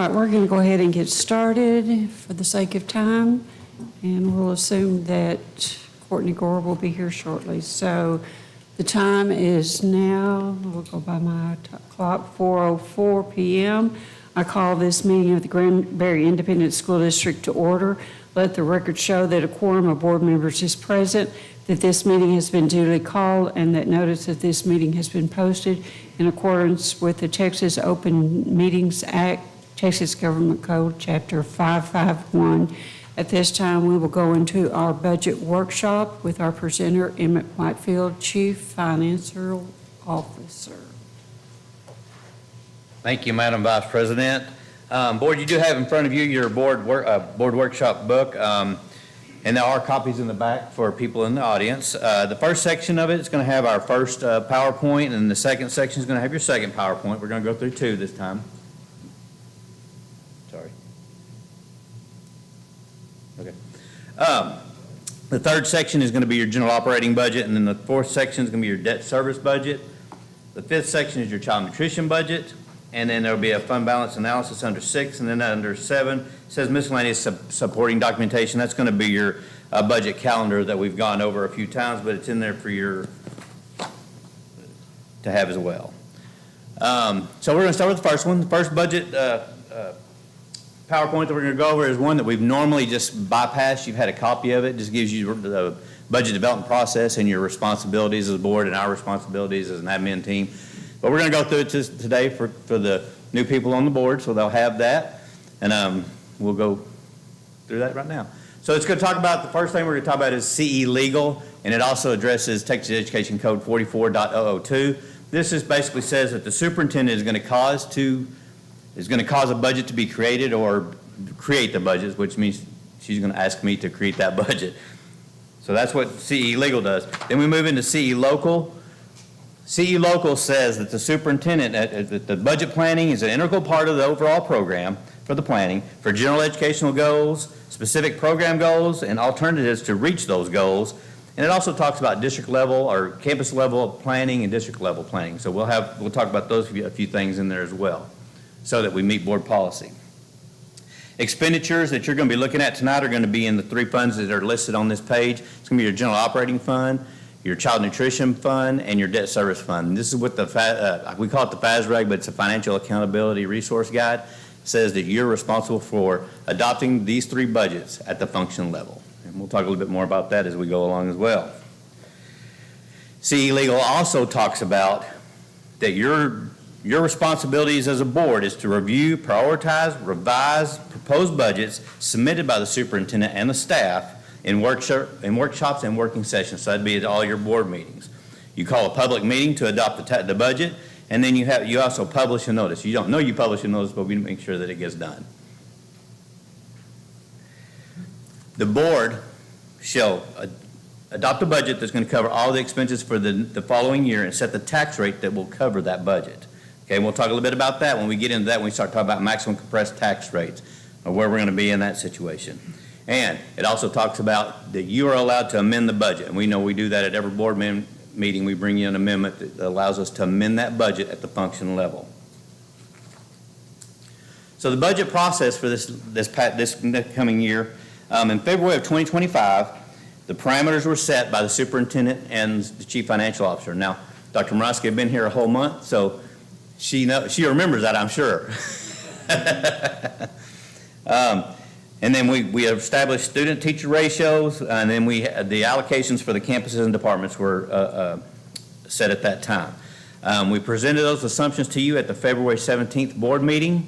right, we're going to go ahead and get started for the sake of time, and we'll assume that Courtney Gore will be here shortly. So the time is now, we'll go by my clock, 4:04 p.m. I call this meeting of the Granbury Independent School District to order. Let the record show that a quorum of board members is present, that this meeting has been duly called, and that notice of this meeting has been posted in accordance with the Texas Open Meetings Act, Texas Government Code, Chapter 551. At this time, we will go into our budget workshop with our presenter, Emmett Whitefield, Chief Financial Officer. Thank you, Madam Vice President. Board, you do have in front of you your board workshop book, and there are copies in the back for people in the audience. The first section of it is going to have our first PowerPoint, and the second section is going to have your second PowerPoint. We're going to go through two this time. Sorry. Okay. The third section is going to be your general operating budget, and then the fourth section is going to be your debt service budget. The fifth section is your child nutrition budget. And then there'll be a fund balance analysis under 6, and then under 7 it says miscellaneous supporting documentation. That's going to be your budget calendar that we've gone over a few times, but it's in there for your to have as well. So we're going to start with the first one. The first budget PowerPoint that we're going to go over is one that we've normally just bypassed. You've had a copy of it. It just gives you the budget development process and your responsibilities as a board and our responsibilities as an admin team. But we're going to go through it today for the new people on the board, so they'll have that, and we'll go through that right now. So it's going to talk about, the first thing we're going to talk about is CE Legal, and it also addresses Texas Education Code 44.002. This is basically says that the superintendent is going to cause a budget to be created or create the budget, which means she's going to ask me to create that budget. So that's what CE Legal does. Then we move into CE Local. CE Local says that the superintendent, that the budget planning is an integral part of the overall program for the planning for general educational goals, specific program goals, and alternatives to reach those goals. And it also talks about district level or campus level planning and district level planning. So we'll talk about those a few things in there as well, so that we meet board policy. Expenditures that you're going to be looking at tonight are going to be in the 3 funds that are listed on this page. It's going to be your general operating fund, your child nutrition fund, and your debt service fund. And this is what we call it the FASRAG, but it's a financial accountability resource guide. It says that you're responsible for adopting these 3 budgets at the function level. And we'll talk a little bit more about that as we go along as well. CE Legal also talks about that your responsibilities as a board is to review, prioritize, revise proposed budgets submitted by the superintendent and the staff in workshops and working sessions. So that'd be at all your board meetings. You call a public meeting to adopt the budget, and then you also publish a notice. You don't know you publish a notice, but we make sure that it gets done. The board shall adopt a budget that's going to cover all the expenses for the following year and set the tax rate that will cover that budget. Okay, we'll talk a little bit about that when we get into that, when we start talking about maximum compressed tax rates, or where we're going to be in that situation. And it also talks about that you are allowed to amend the budget. And we know we do that at every board meeting. We bring you an amendment that allows us to amend that budget at the function level. So the budget process for this coming year, in February of 2025, the parameters were set by the superintendent and the chief financial officer. Now, Dr. Morosky has been here a whole month, so she remembers that, I'm sure. And then we established student-teacher ratios, and then the allocations for the campuses and departments were set at that time. We presented those assumptions to you at the February 17th board meeting.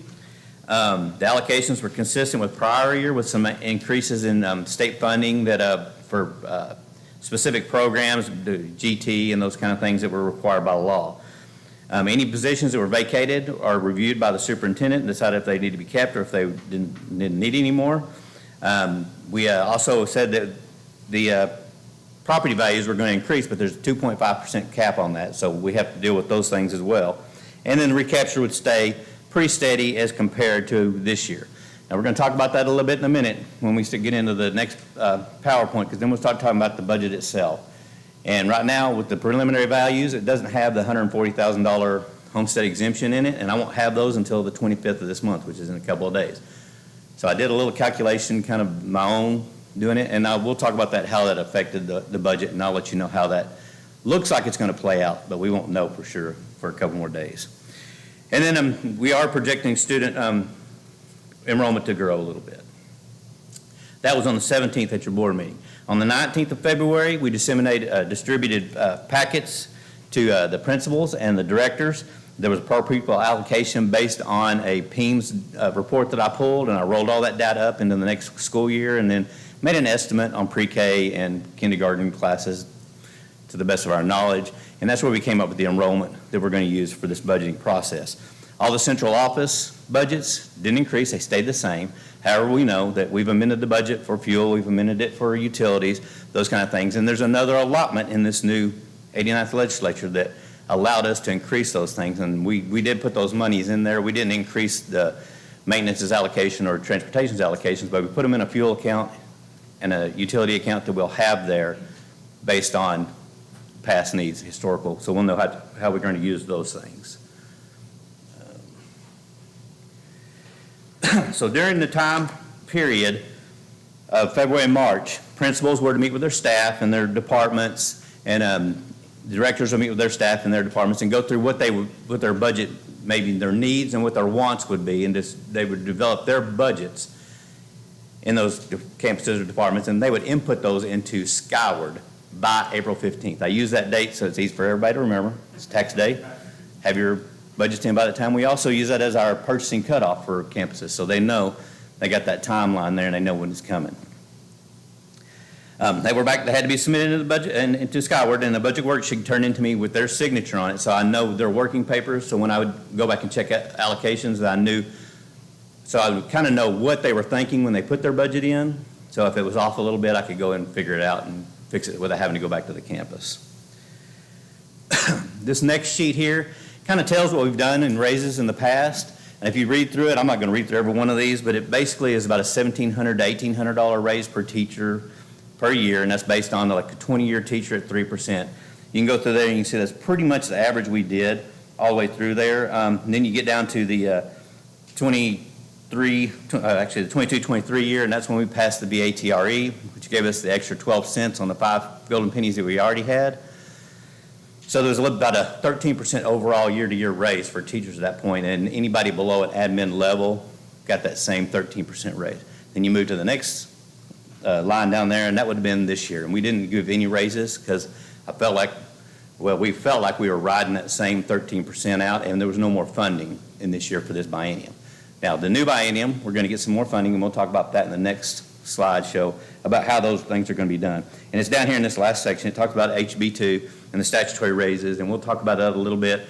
The allocations were consistent with prior year with some increases in state funding that for specific programs, the GT and those kind of things that were required by law. Any positions that were vacated are reviewed by the superintendent and decide if they need to be kept or if they didn't need any more. We also said that the property values were going to increase, but there's a 2.5% cap on that, so we have to deal with those things as well. And then the recapture would stay pretty steady as compared to this year. Now, we're going to talk about that a little bit in a minute when we get into the next PowerPoint, because then we'll start talking about the budget itself. And right now, with the preliminary values, it doesn't have the $140,000 homestead exemption in it, and I won't have those until the 25th of this month, which is in a couple of days. So I did a little calculation, kind of my own, doing it, and we'll talk about that, how that affected the budget, and I'll let you know how that looks like it's going to play out, but we won't know for sure for a couple more days. And then we are projecting student enrollment to grow a little bit. That was on the 17th at your board meeting. On the 19th of February, we distributed packets to the principals and the directors. There was a per pupil allocation based on a PEAMS report that I pulled, and I rolled all that data up into the next school year and then made an estimate on pre-K and kindergarten classes to the best of our knowledge, and that's where we came up with the enrollment that we're going to use for this budgeting process. All the central office budgets didn't increase, they stayed the same. However, we know that we've amended the budget for fuel, we've amended it for utilities, those kind of things, and there's another allotment in this new 89th legislature that allowed us to increase those things, and we did put those monies in there. We didn't increase the maintenance's allocation or transportation's allocations, but we put them in a fuel account and a utility account that we'll have there based on past needs, historical, so we'll know how we're going to use those things. So during the time period of February and March, principals were to meet with their staff and their departments, and directors will meet with their staff and their departments and go through what their budget, maybe their needs and what their wants would be, and they would develop their budgets in those campuses or departments, and they would input those into Skyward by April 15th. I use that date so it's easy for everybody to remember. It's tax day. Have your budgets in by the time. We also use that as our purchasing cutoff for campuses, so they know they got that timeline there and they know when it's coming. They had to be submitted into the budget and into Skyward, and the budget worksheet turned into me with their signature on it, so I know their working papers. So when I would go back and check allocations, I knew, so I would kind of know what they were thinking when they put their budget in. So if it was off a little bit, I could go in and figure it out and fix it without having to go back to the campus. This next sheet here kind of tells what we've done in raises in the past. And if you read through it, I'm not going to read through every one of these, but it basically is about a $1,700 to $1,800 raise per teacher per year, and that's based on like a 20-year teacher at 3%. You can go through there and you can see that's pretty much the average we did all the way through there. And then you get down to the 22-23 year, and that's when we passed the BATRE, which gave us the extra 12 cents on the 5 golden pennies that we already had. So there was about a 13% overall year-to-year raise for teachers at that point, and anybody below an admin level got that same 13% raise. Then you move to the next line down there, and that would have been this year. And we didn't give any raises because we felt like we were riding that same 13% out, and there was no more funding in this year for this biennium. Now, the new biennium, we're going to get some more funding, and we'll talk about that in the next slideshow about how those things are going to be done. And it's down here in this last section. It talks about HB2 and the statutory raises, and we'll talk about that a little bit.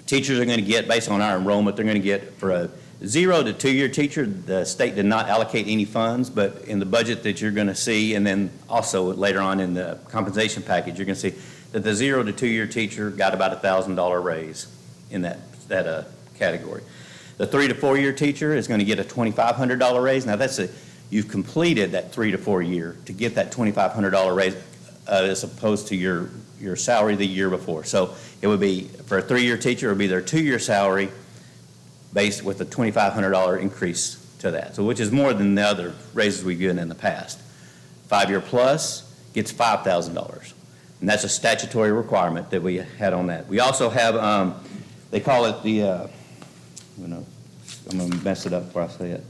Teachers are going to get, based on our enrollment, they're going to get for a 0 to 2 year teacher. The state did not allocate any funds, but in the budget that you're going to see, and then also later on in the compensation package, you're going to see that the 0 to 2 year teacher got about a $1,000 raise in that category. The 3 to 4 year teacher is going to get a $2,500 raise. Now you've completed that 3 to 4 year to get that $2,500 raise as opposed to your salary the year before. So it would be, for a 3 year teacher, it would be their 2 year salary based with a $2,500 increase to that. So which is more than the other raises we've given in the past. 5 year plus gets $5,000. And that's a statutory requirement that we had on that. We also have, they call it the, I'm going to mess it up before I say it.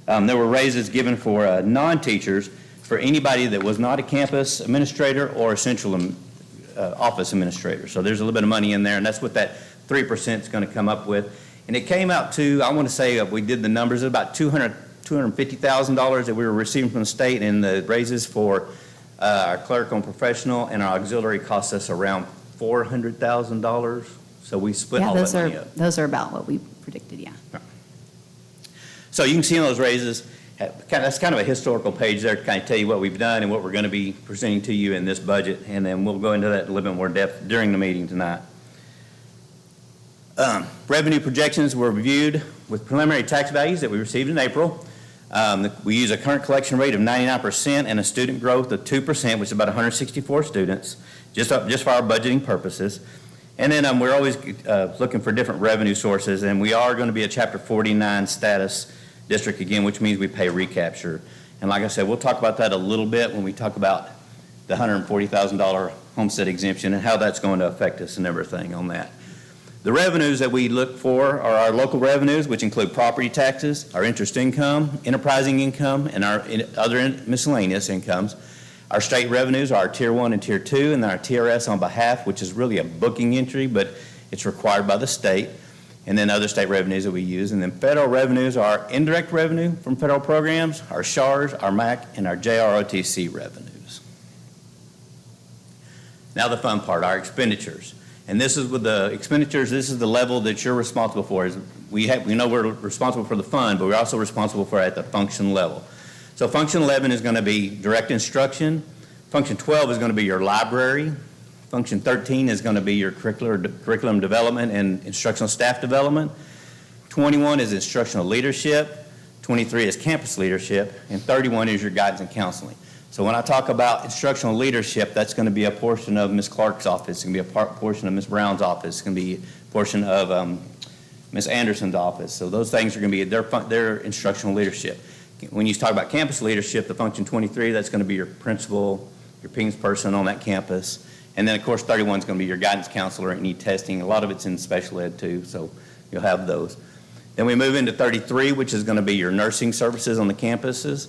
There were raises given for non-teachers for anybody that was not a campus administrator or a central office administrator. So there's a little bit of money in there, and that's what that 3% is going to come up with. And it came out to, I want to say, we did the numbers, about $250,000 that we were receiving from the state, and the raises for our clerical and professional and our auxiliary cost us around $400,000. So we split all that money up. Those are about what we predicted, yeah. So you can see in those raises, that's kind of a historical page there to kind of tell you what we've done and what we're going to be presenting to you in this budget, and then we'll go into that in a little bit more depth during the meeting tonight. Revenue projections were reviewed with preliminary tax values that we received in April. We use a current collection rate of 99% and a student growth of 2%, which is about 164 students, just for our budgeting purposes. And then we're always looking for different revenue sources, and we are going to be a Chapter 49 status district again, which means we pay recapture. And like I said, we'll talk about that a little bit when we talk about the $140,000 homestead exemption and how that's going to affect us and everything on that. The revenues that we look for are our local revenues, which include property taxes, our interest income, enterprising income, and our other miscellaneous incomes. Our state revenues are our Tier 1 and Tier 2, and then our TRS on behalf, which is really a booking entry, but it's required by the state, and then other state revenues that we use. And then federal revenues are indirect revenue from federal programs, our SHARs, our MAC, and our JROTC revenues. Now the fun part, our expenditures. And this is with the expenditures, this is the level that you're responsible for. We know we're responsible for the fund, but we're also responsible for it at the function level. So function 11 is going to be direct instruction. Function 12 is going to be your library. Function 13 is going to be your curriculum development and instructional staff development. 21 is instructional leadership. 23 is campus leadership. And 31 is your guidance and counseling. So when I talk about instructional leadership, that's going to be a portion of Ms. Clark's office. It's going to be a portion of Ms. Brown's office. It's going to be a portion of Ms. Anderson's office. So those things are going to be their instructional leadership. When you talk about campus leadership, the function 23, that's going to be your principal, your PINGS person on that campus. And then, of course, 31 is going to be your guidance counselor and need testing. A lot of it's in special ed, too, so you'll have those. Then we move into 33, which is going to be your nursing services on the campuses.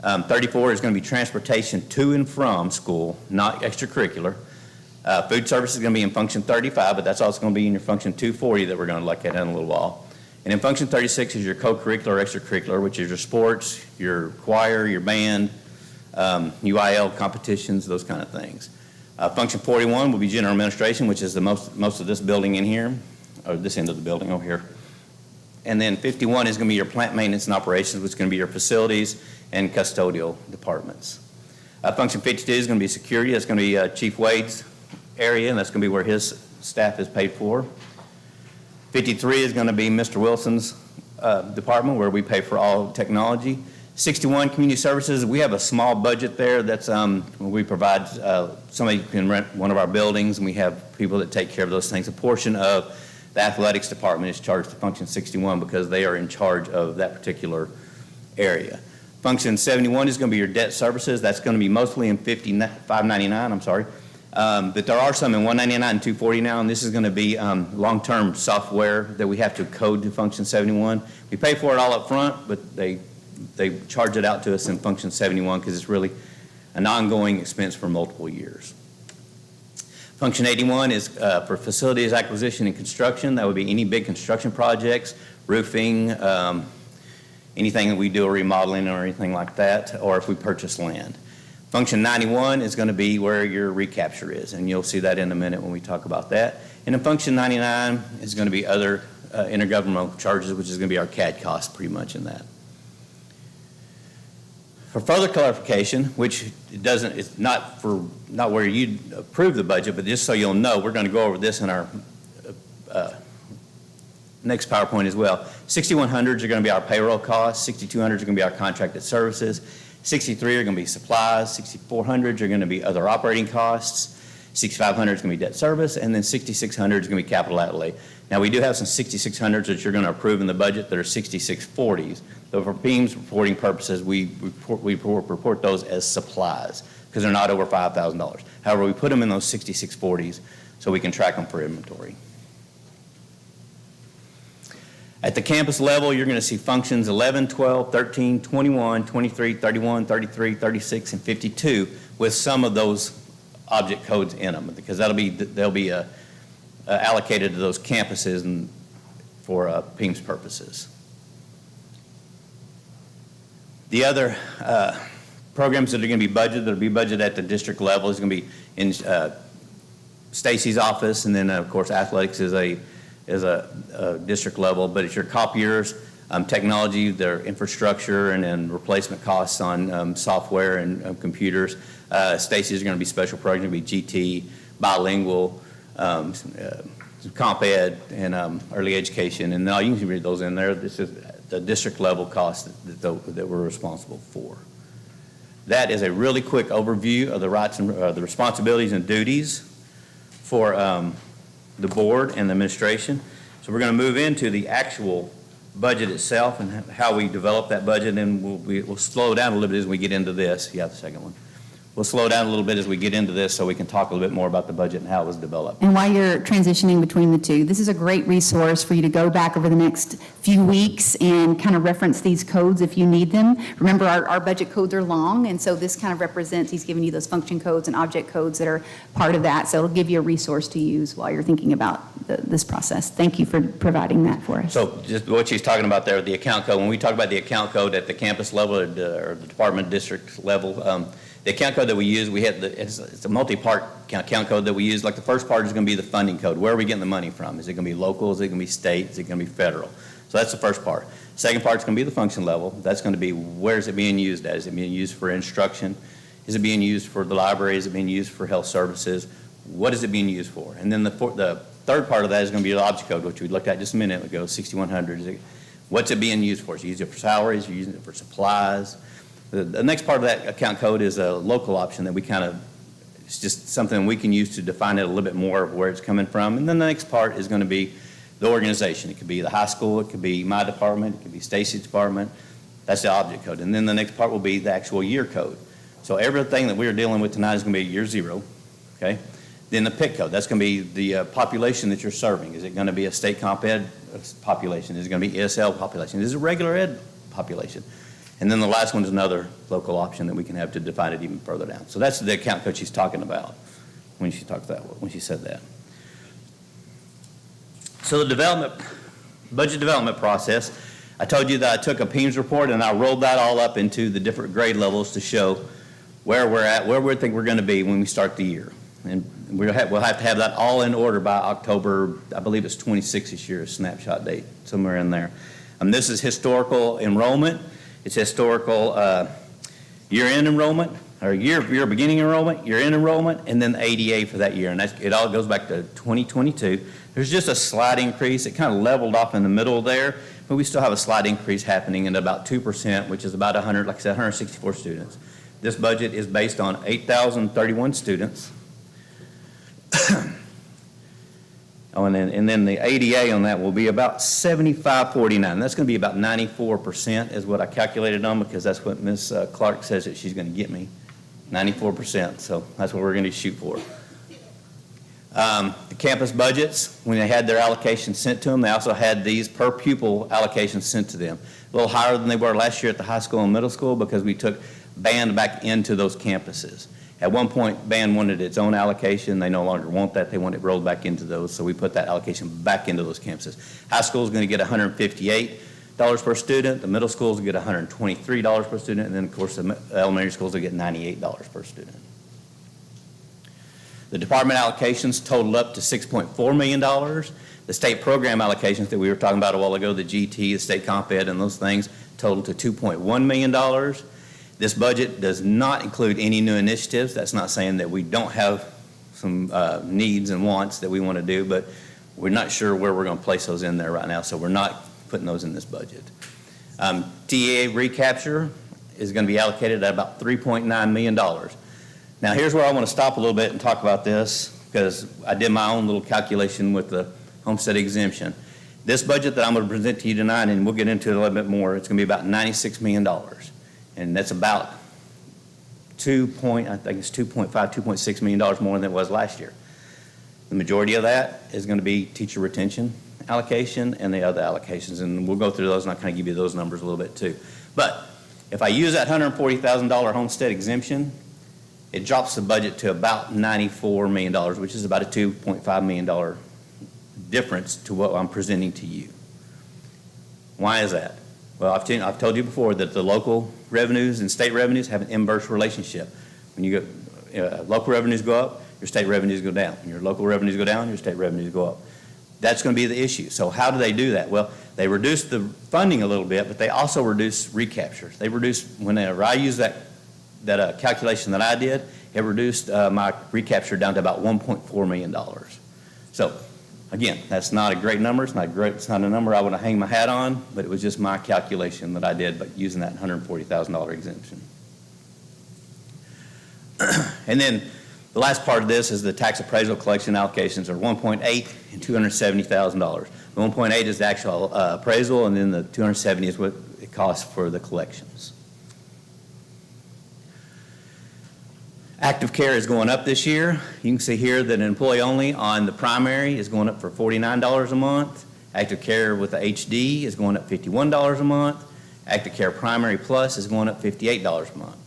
34 is going to be transportation to and from school, not extracurricular. Food service is going to be in function 35, but that's also going to be in your function 240 that we're going to look at in a little while. And in function 36 is your co-curricular or extracurricular, which is your sports, your choir, your band, UIL competitions, those kind of things. Function 41 will be general administration, which is the most of this building in here, or this end of the building over here. And then 51 is going to be your plant maintenance and operations, which is going to be your facilities and custodial departments. Function 52 is going to be security. That's going to be Chief Wade's area, and that's going to be where his staff is paid for. 53 is going to be Mr. Wilson's department, where we pay for all technology. 61, community services, we have a small budget there. That's we provide, somebody can rent one of our buildings, and we have people that take care of those things. A portion of the athletics department is charged to function 61 because they are in charge of that particular area. Function 71 is going to be your debt services. That's going to be mostly in 599, I'm sorry. But there are some in 199 and 240 now, and this is going to be long-term software that we have to code to function 71. We pay for it all up front, but they charge it out to us in function 71 because it's really an ongoing expense for multiple years. Function 81 is for facilities acquisition and construction. That would be any big construction projects, roofing, anything that we do a remodeling or anything like that, or if we purchase land. Function 91 is going to be where your recapture is, and you'll see that in a minute when we talk about that. And then function 99 is going to be other intergovernmental charges, which is going to be our CAD costs pretty much in that. For further clarification, which it's not where you approve the budget, but just so you'll know, we're going to go over this in our next PowerPoint as well. 6100s are going to be our payroll costs. 6200s are going to be our contracted services. 63 are going to be supplies. 6400s are going to be other operating costs. 6500 is going to be debt service, and then 6600 is going to be capital outlay. Now, we do have some 6600s that you're going to approve in the budget that are 6640s. So for PIMS reporting purposes, we report those as supplies because they're not over $5,000. However, we put them in those 6640s so we can track them for inventory. At the campus level, you're going to see functions 11, 12, 13, 21, 23, 31, 33, 36, and 52 with some of those object codes in them because they'll be allocated to those campuses and for PIMS purposes. The other programs that are going to be budgeted, that'll be budgeted at the district level, is going to be in Stacy's office, and then of course athletics is a district level, but it's your copiers, technology, their infrastructure, and then replacement costs on software and computers. Stacy's are going to be special programs, going to be GT, bilingual, comp ed, and early education, and now you can read those in there. This is the district level costs that we're responsible for. That is a really quick overview of the rights and the responsibilities and duties for the board and the administration. So we're going to move into the actual budget itself and how we develop that budget, and we'll slow down a little bit as we get into this. Yeah, the second one. We'll slow down a little bit as we get into this so we can talk a little bit more about the budget and how it was developed. And while you're transitioning between the two, this is a great resource for you to go back over the next few weeks and kind of reference these codes if you need them. Remember, our budget codes are long, and so this kind of represents, he's giving you those function codes and object codes that are part of that, so it'll give you a resource to use while you're thinking about this process. Thank you for providing that for us. So just what she's talking about there, the account code, when we talk about the account code at the campus level or the department district level, the account code that we use, it's a multi-part account code that we use. Like the first part is going to be the funding code. Where are we getting the money from? Is it going to be local? Is it going to be state? Is it going to be federal? So that's the first part. Second part is going to be the function level. That's going to be where is it being used at? Is it being used for instruction? Is it being used for the library? Is it being used for health services? What is it being used for? And then the third part of that is going to be the object code, which we looked at just a minute ago, 6100. What's it being used for? Is it used for salaries? Are you using it for supplies? The next part of that account code is a local option that it's just something we can use to define it a little bit more of where it's coming from. And then the next part is going to be the organization. It could be the high school, it could be my department, it could be Stacy's department. That's the object code. And then the next part will be the actual year code. So everything that we're dealing with tonight is going to be year zero, okay? Then the PIC code, that's going to be the population that you're serving. Is it going to be a state comp ed population? Is it going to be ESL population? Is it regular ed population? And then the last one is another local option that we can have to define it even further down. So that's the account code she's talking about when she said that. So the budget development process, I told you that I took a PEAMS report and I rolled that all up into the different grade levels to show where we're at, where we think we're going to be when we start the year. And we'll have to have that all in order by October, I believe it's 26 this year, a snapshot date, somewhere in there. This is historical enrollment. It's historical year-end enrollment, or year beginning enrollment, year-end enrollment, and then the ADA for that year. And it all goes back to 2022. There's just a slight increase. It kind of leveled off in the middle there, but we still have a slight increase happening at about 2%, which is about 164 students. This budget is based on 8,031 students. Oh, and then the ADA on that will be about 7549. That's going to be about 94% is what I calculated on, because that's what Ms. Clark says that she's going to get me, 94%. So that's what we're going to shoot for. The campus budgets, when they had their allocations sent to them, they also had these per pupil allocations sent to them. A little higher than they were last year at the high school and middle school because we took band back into those campuses. At one point, band wanted its own allocation. They no longer want that. They want it rolled back into those, so we put that allocation back into those campuses. High school is going to get $158 per student. The middle schools will get $123 per student, and then, of course, the elementary schools will get $98 per student. The department allocations totaled up to $6.4 million. The state program allocations that we were talking about a while ago, the GT, the state comp ed, and those things, totaled to $2.1 million. This budget does not include any new initiatives. That's not saying that we don't have some needs and wants that we want to do, but we're not sure where we're going to place those in there right now, so we're not putting those in this budget. TEA recapture is going to be allocated at about $3.9 million. Now, here's where I want to stop a little bit and talk about this, because I did my own little calculation with the homestead exemption. This budget that I'm going to present to you tonight, and we'll get into it a little bit more, it's going to be about $96 million. And that's about $2.6 million more than it was last year. The majority of that is going to be teacher retention allocation and the other allocations, and we'll go through those and I'll kind of give you those numbers a little bit too. But if I use that $140,000 homestead exemption, it drops the budget to about $94 million, which is about a $2.5 million difference to what I'm presenting to you. Why is that? Well, I've told you before that the local revenues and state revenues have an inverse relationship. When you go, local revenues go up, your state revenues go down. When your local revenues go down, your state revenues go up. That's going to be the issue. So how do they do that? Well, they reduce the funding a little bit, but they also reduce recaptures. They reduce, whenever I use that calculation that I did, it reduced my recapture down to about $1.4 million. So again, that's not a great number. It's not a number I want to hang my hat on, but it was just my calculation that I did, but using that $140,000 exemption. And then The last part of this is the tax appraisal collection allocations are $1.8 and $270,000. The 1.8 is the actual appraisal, and then the 270 is what it costs for the collections. Active care is going up this year. You can see here that an employee only on the primary is going up for $49 a month. Active care with the HD is going up $51 a month. Active care primary plus is going up $58 a month.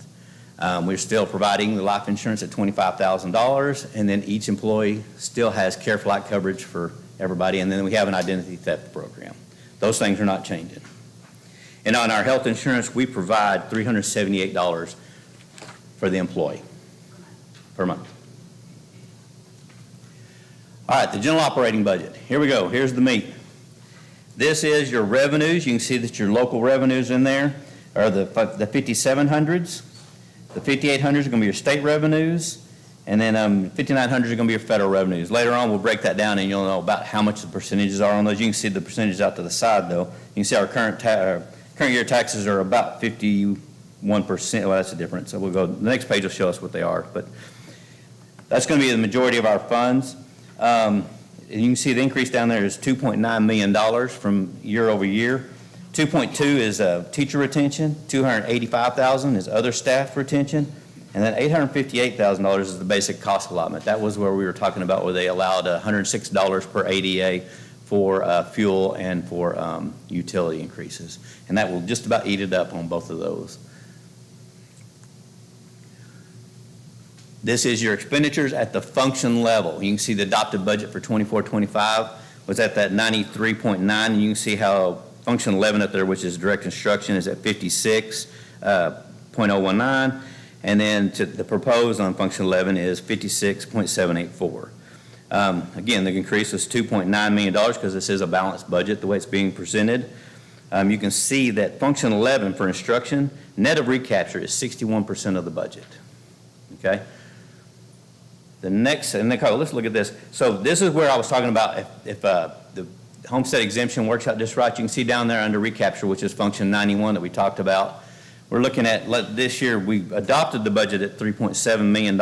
We're still providing the life insurance at $25,000, and then each employee still has care for life coverage for everybody, and then we have an identity theft program. Those things are not changing. And on our health insurance, we provide $378 for the employee per month. All right, the general operating budget. Here we go. Here's the meat. This is your revenues. You can see that your local revenues in there are the 5,700s. The 5,800s are going to be your state revenues, and then 5,900s are going to be your federal revenues. Later on, we'll break that down, and you'll know about how much the percentages are on those. You can see the percentages out to the side, though. You can see our current year taxes are about 51%. Well, that's the difference. So we'll go. The next page will show us what they are, but that's going to be the majority of our funds. And you can see the increase down there is $2.9 million from year over year. 2.2 is teacher retention, $285,000 is other staff retention, and then $858,000 is the basic cost allotment. That was where we were talking about where they allowed $106 per ADA for fuel and for utility increases. And that will just about eat it up on both of those. This is your expenditures at the function level. You can see the adopted budget for 24-25 was at that 93.9, and you can see how function 11 up there, which is direct instruction, is at 56.019, and then the proposed on function 11 is 56.784. Again, the increase was $2.9 million because this is a balanced budget the way it's being presented. You can see that function 11 for instruction, net of recapture is 61% of the budget. Okay? The next, and let's look at this. So this is where I was talking about if the homestead exemption works out just right. You can see down there under recapture, which is function 91 that we talked about. We're looking at this year, we adopted the budget at $3.7 million,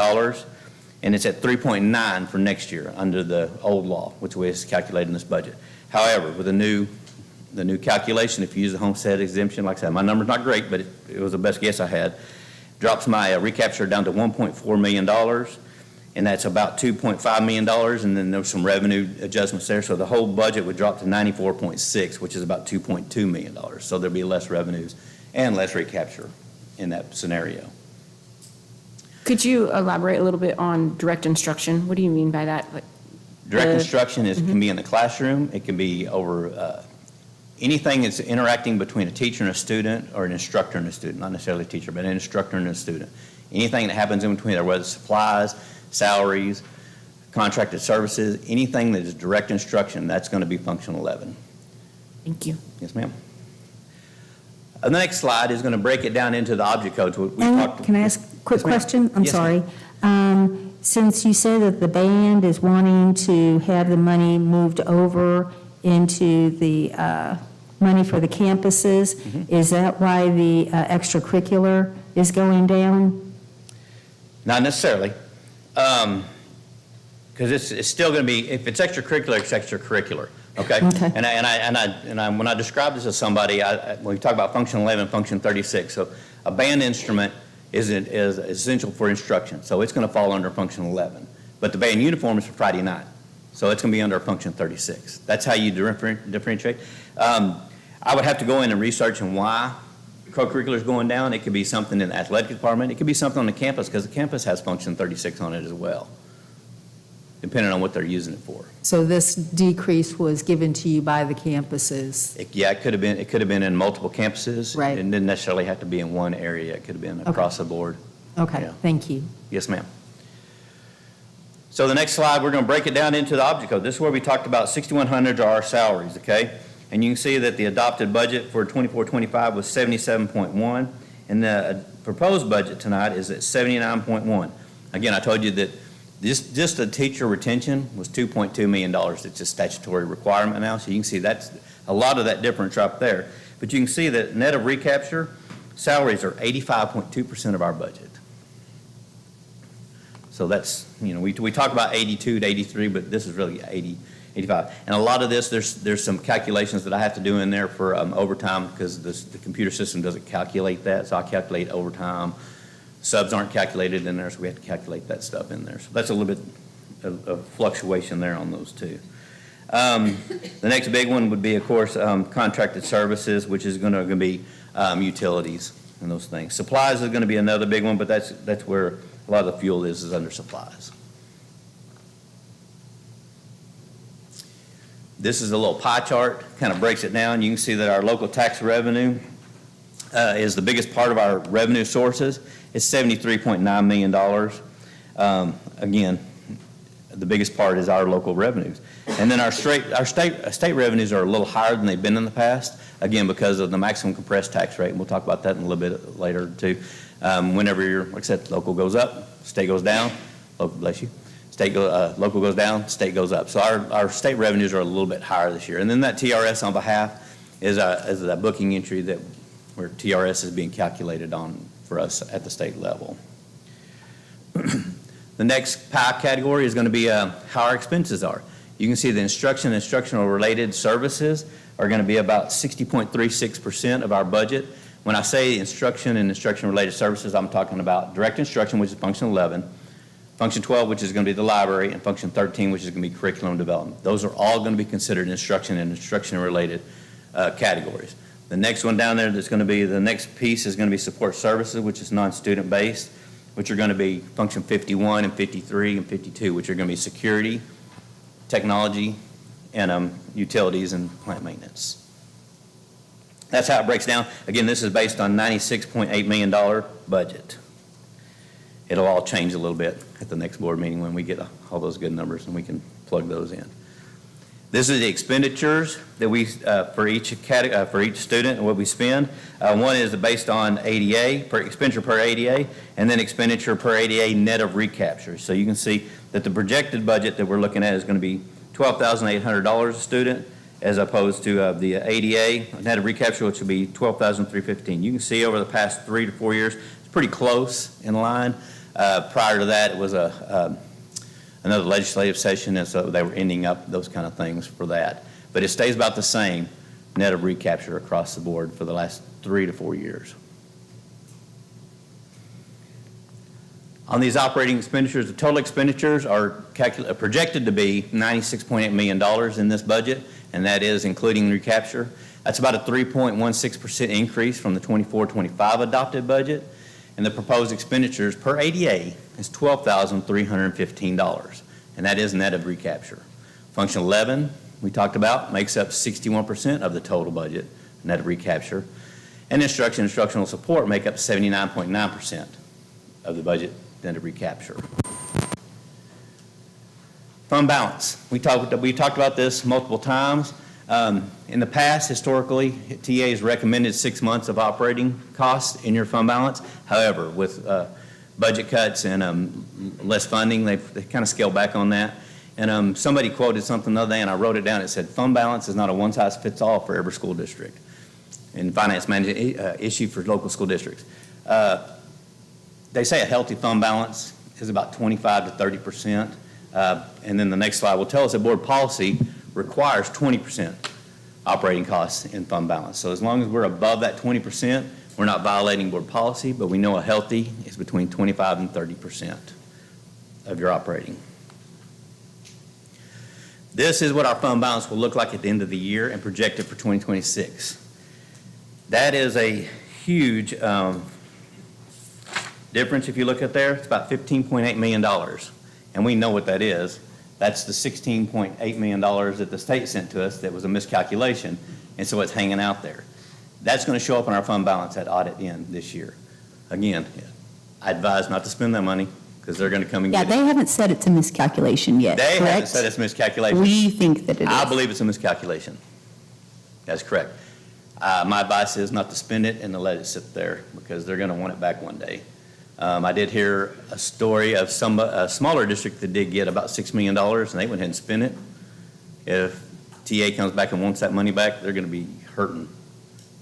and it's at 3.9 for next year under the old law, which was calculated in this budget. However, with the new calculation, if you use the homestead exemption, like I said, my number's not great, but it was the best guess I had, drops my recapture down to $1.4 million. And that's about $2.5 million, and then there's some revenue adjustments there. So the whole budget would drop to 94.6, which is about $2.2 million. So there'll be less revenues and less recapture in that scenario. Could you elaborate a little bit on direct instruction? What do you mean by that? Direct instruction can be in the classroom. It can be over anything that's interacting between a teacher and a student, or an instructor and a student, not necessarily a teacher, but an instructor and a student. Anything that happens in between there, whether it's supplies, salaries, contracted services, anything that is direct instruction, that's going to be function 11. Thank you. Yes, ma'am. The next slide is going to break it down into the object codes. Can I ask a quick question? I'm Yes, sorry. Since you said that the band is wanting to have the money moved over into the money for the campuses, is that why the extracurricular is going down? Not necessarily. Because it's still going to be, if it's extracurricular, it's extracurricular. Okay? Okay. And when I describe this to somebody, when we talk about function 11, function 36, so a band instrument is essential for instruction, so it's going to fall under function 11. But the band uniform is for Friday night, so it's going to be under function 36. That's how you differentiate. I would have to go in and research on why co-curricular is going down. It could be something in the athletic department. It could be something on the campus, because the campus has function 36 on it as well, depending on what they're using it for. So this decrease was given to you by the campuses? It could have been. It could have been in multiple campuses. Right. It didn't necessarily have to be in one area. It could have been across the board. Okay, Yeah. thank you. Yes, ma'am. So the next slide, we're going to break it down into the object code. This is where we talked about 6,100 are our salaries, okay? And you can see that the adopted budget for 24-25 was 77.1, and the proposed budget tonight is at 79.1. Again, I told you that just the teacher retention was $2.2 million. It's a statutory requirement now, so you can see that's a lot of that difference right there. But you can see that net of recapture, salaries are 85.2% of our budget. So So that's, we talk about 82 to 83, but this is really 80, 85. And a lot of this, there's some calculations that I have to do in there for overtime because the computer system doesn't calculate that. So I calculate overtime. Subs aren't calculated in there, so we have to calculate that stuff in there. So that's a little bit of fluctuation there on those two. The next big one would be, of course, contracted services, which is going to be utilities and those things. Supplies is going to be another big one, but that's where a lot of the fuel is under supplies. This is a little pie chart, kind of breaks it down. You can see that our local tax revenue is the biggest part of our revenue sources. It's $73.9 million. Again, the biggest part is our local revenues. And then our state revenues are a little higher than they've been in the past, again, because of the maximum compressed tax rate. And we'll talk about that in a little bit later, too. Whenever like I said, local goes up, state goes down, local, bless you, local goes down, state goes up. So our state revenues are a little bit higher this year. And then that TRS on behalf is a booking entry where TRS is being calculated on for us at the state level. The next pie category is going to be how our expenses are. You can see the instruction and instructional related services are going to be about 60.36% of our budget. When I say instruction and instruction related services, I'm talking about direct instruction, which is function 11, function 12, which is going to be the library, and function 13, which is going to be curriculum development. Those are all going to be considered instruction and instruction related categories. The next one down there that's going to be the next piece is going to be support services, which is non-student based, which are going to be function 51 and 53 and 52, which are going to be security, technology, and utilities and plant maintenance. That's how it breaks down. Again, this is based on $96.8 million budget. It'll all change a little bit at the next board meeting when we get all those good numbers and we can plug those in. This is the expenditures that we for each student and what we spend. One is based on ADA, expenditure per ADA, and then expenditure per ADA net of recapture. So you can see that the projected budget that we're looking at is going to be $12,800 a student, as opposed to the ADA net of recapture, which will be $12,315. You can see over the past 3 to 4 years, it's pretty close in line. Prior to that, it was another legislative session, and so they were ending up those kind of things for that. But it stays about the same net of recapture across the board for the last 3 to 4 years. On these operating expenditures, the total expenditures are projected to be $96.8 million in this budget, and that is including recapture. That's about a 3.16% increase from the 24-25 adopted budget, and the proposed expenditures per ADA is $12,315, and that is net of recapture. Function 11, we talked about, makes up 61% of the total budget, net of recapture, and instructional support make up 79.9% of the budget, net of recapture. Fund balance. We talked about this multiple times. In the past, historically, TA has recommended 6 months of operating costs in your fund balance. However, with budget cuts and less funding, they've kind of scaled back on that. And somebody quoted something the other day, and I wrote it down. It said, fund balance is not a one-size-fits-all for every school district and finance management issue for local school districts. They say a healthy fund balance is about 25 to 30%. And then the next slide will tell us that board policy requires 20% operating costs in fund balance. So as long as we're above that 20%, we're not violating board policy, but we know a healthy is between 25 and 30% of your operating. This is what our fund balance will look like at the end of the year and projected for 2026. That is a huge difference if you look at there. It's about $15.8 million, and we know what that is. That's the $16.8 million that the state sent to us that was a miscalculation, and so it's hanging out there. That's going to show up in our fund balance at audit end this year. Again, I advise not to spend that money because they're going to come and Yeah, get it. they haven't said it's a miscalculation yet, They haven't correct? said it's miscalculation. We think that it is. I believe it's a miscalculation. That's correct. My advice is not to spend it and to let it sit there because they're going to want it back one day. I did hear a story of a smaller district that did get about $6 million, and they went ahead and spent it. If TA comes back and wants that money back, they're going to be hurting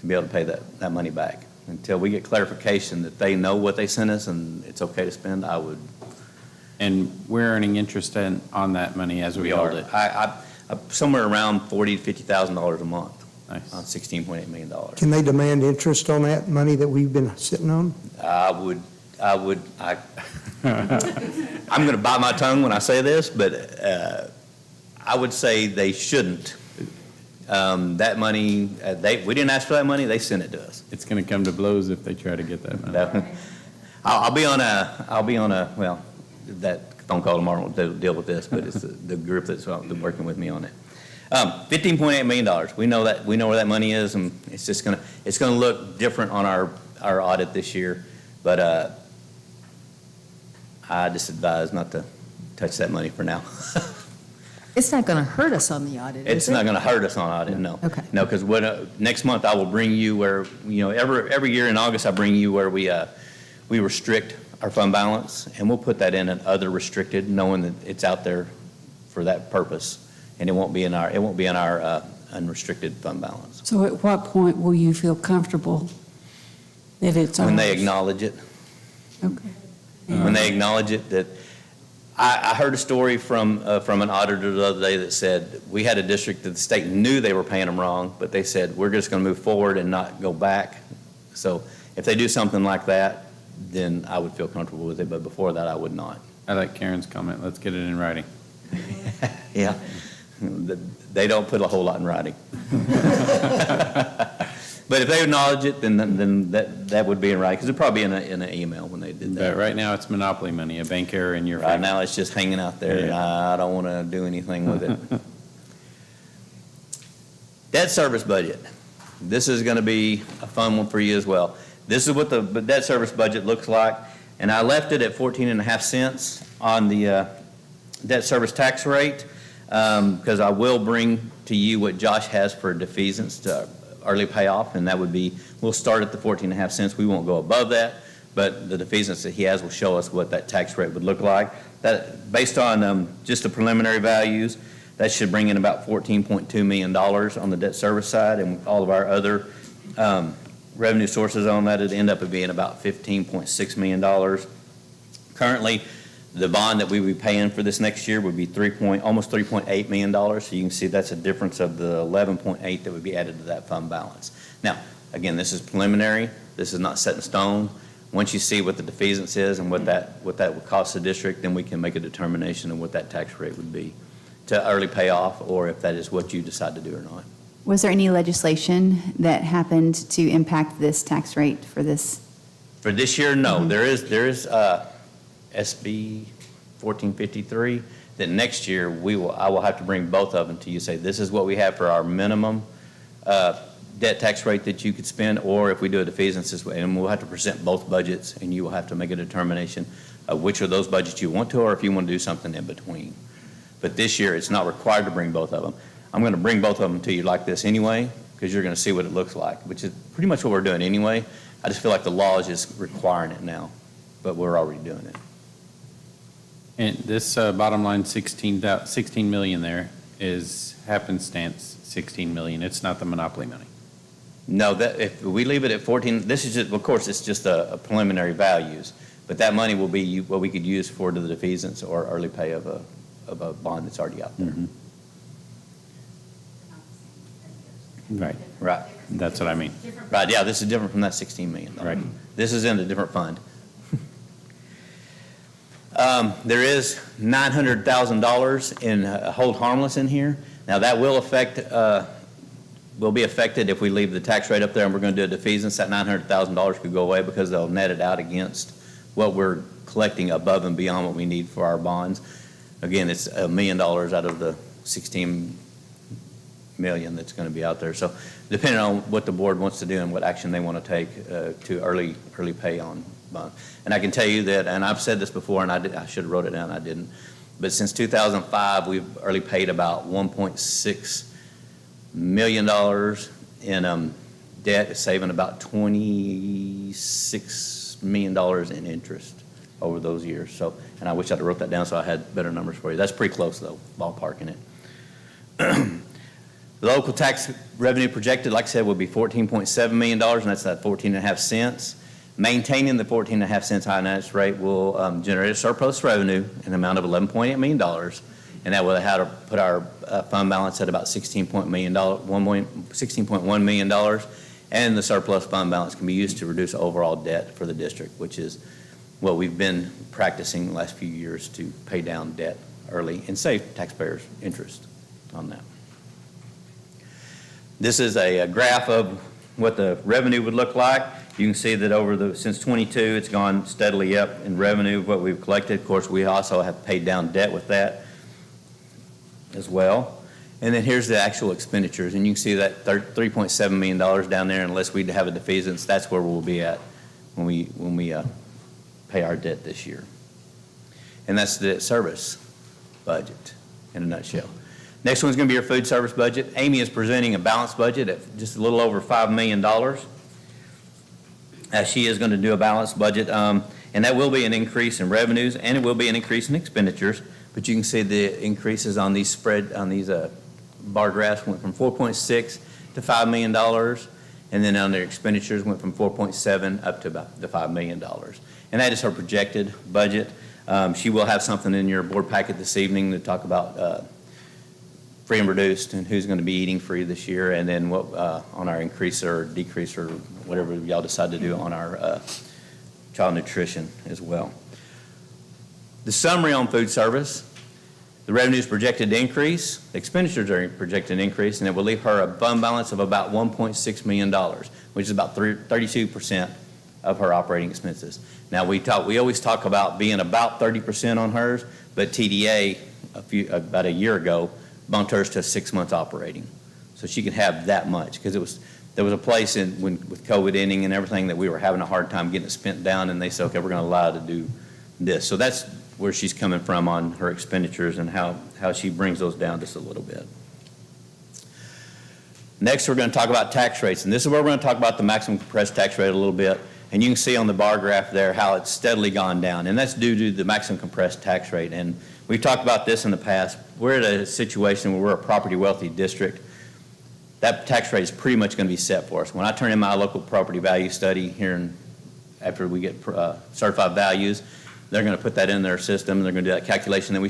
to be able to pay that money back. Until we get clarification that they know what they sent us and it's okay to spend, I would And we're earning interest on that money as we We hold are, it. somewhere around $40,000 to $50,000 a month Nice. on $16.8 million. Can they demand interest on that money that we've been sitting on? I'm going to bite my tongue when I say this, but I would say they shouldn't. That money, we didn't ask for that money, they sent it to us. It's going to come to blows if they try to get that money. I'll be on a, well, that phone call tomorrow will deal with this, but it's the group that's working with me on it. $15.8 million. We know where that money is, and it's going to look different on our audit this year, but I just advise not to touch that money for now. It's not going to hurt us on the audit, is it? It's not going to hurt us on audit, no. Okay. No, because next month I will bring you where, every year in August I bring you where we restrict our fund balance, and we'll put that in an other restricted, knowing that it's out there for that purpose, and it won't be in our unrestricted fund balance. So at what point will you feel comfortable that it's ours? When they acknowledge it. Okay. When they acknowledge it, that, I heard a story from an auditor the other day that said, we had a district that the state knew they were paying them wrong, but they said, we're just going to move forward and not go back. So if they do something like that, then I would feel comfortable with it, but before that, I would not. I like Karen's comment. Let's get it in writing. Yeah, they don't put a whole lot in writing. But if they acknowledge it, then that would be in writing, because it'd probably be in an email when they did that. But right now, it's monopoly money, a bank error in your Right favor. now, it's just hanging out there, and Yeah. I don't want to do anything with it. Debt service budget. This is going to be a fun one for you as well. This is what the debt service budget looks like, and I left it at 14.5 cents on the debt service tax rate, because I will bring to you what Josh has for defeasance to early payoff, and that would be, we'll start at the 14.5 cents. We won't go above that, but the defeasance that he has will show us what that tax rate would look like. That, based on just the preliminary values, that should bring in about $14.2 million on the debt service side, and all of our other revenue sources on that, it'd end up being about $15.6 million. Currently, the bond that we would be paying for this next year would be almost $3.8 million. So you can see that's a difference of the 11.8 that would be added to that fund balance. Now, again, this is preliminary. This is not set in stone. Once you see what the defeasance is and what that would cost the district, then we can make a determination of what that tax rate would be to early pay off, or if that is what you decide to do or not. Was there any legislation that happened to impact this tax rate for this? For this year, no. There is SB 1453, that next year I will have to bring both of them to you, say this is what we have for our minimum debt tax rate that you could spend, or if we do a defeasance this way, and we'll have to present both budgets, and you will have to make a determination of which of those budgets you want to, or if you want to do something in between. But this year, it's not required to bring both of them. I'm going to bring both of them to you like this anyway, because you're going to see what it looks like, which is pretty much what we're doing anyway. I just feel like the law is just requiring it now, but we're already doing it. And this bottom line, 16 million there is happenstance 16 million. It's not the monopoly money. No, that, if we leave it at 14, this is just, of course, it's just a preliminary values, but that money will be what we could use for the defeasance or early pay of a bond that's already out there. Mm-hmm. Right. Right, That's what I mean. right, yeah, this is different from that 16 million. Right. This is in a different fund. There is $900,000 in hold harmless in here. Now, that will be affected if we leave the tax rate up there and we're going to do a defeasance. That $900,000 could go away because they'll net it out against what we're collecting above and beyond what we need for our bonds. Again, it's $1 million out of the 16 million that's going to be out there. So depending on what the board wants to do and what action they want to take to early pay on bonds. And I can tell you that, and I've said this before, and I should have wrote it down, I didn't. But since 2005, we've early paid about $1.6 million in debt, saving about $26 million in interest over those years. So, and I wish I'd have wrote that down so I had better numbers for you. That's pretty close, though, ballparking it. The local tax revenue projected, like I said, would be $14.7 million, and that's that 14.5 cents. Maintaining the 14.5 cents high interest rate will generate a surplus revenue in the amount of $11.8 million, and that will put our fund balance at about $16.1 million, and the surplus fund balance can be used to reduce overall debt for the district, which is what we've been practicing the last few years to pay down debt early and save taxpayers' interest on that. This is a graph of what the revenue would look like. You can see that since 22, it's gone steadily up in revenue, what we've collected. Of course, we also have paid down debt with that as well. And then here's the actual expenditures, and you can see that $3.7 million down there. Unless we have a defeasance, that's where we'll be at when we pay our debt this year. And that's the service budget in a nutshell. Next one's going to be your food service budget. Amy is presenting a balanced budget at just a little over $5 million. She is going to do a balanced budget, and that will be an increase in revenues, and it will be an increase in expenditures. But you can see the increases on these bar graphs went from 4.6 to $5 million, and then on their expenditures went from 4.7 up to about the $5 million. And that is her projected budget. She will have something in your board packet this evening to talk about free and reduced and who's going to be eating free this year, and then what on our increase or decrease or whatever y'all decide to do on our child nutrition as well. The summary on food service: the revenue is projected to increase, the expenditures are projected to increase, and it will leave her a fund balance of about $1.6 million, which is about 32% of her operating expenses. Now, we always talk about being about 30% on hers, but TDA about a year ago bumped hers to 6 months operating, so she could have that much, because there was a place with COVID ending and everything that we were having a hard time getting it spent down, and they said, okay, we're going to allow her to do this. So that's where she's coming from on her expenditures and how she brings those down just a little bit. Next, we're going to talk about tax rates, and this is where we're going to talk about the maximum compressed tax rate a little bit. And you can see on the bar graph there how it's steadily gone down, and that's due to the maximum compressed tax rate. And we've talked about this in the past. We're at a situation where we're a property wealthy district. That tax rate is pretty much going to be set for us. When I turn in my local property value study here after we get certified values, they're going to put that in their system, and they're going to do that calculation. And I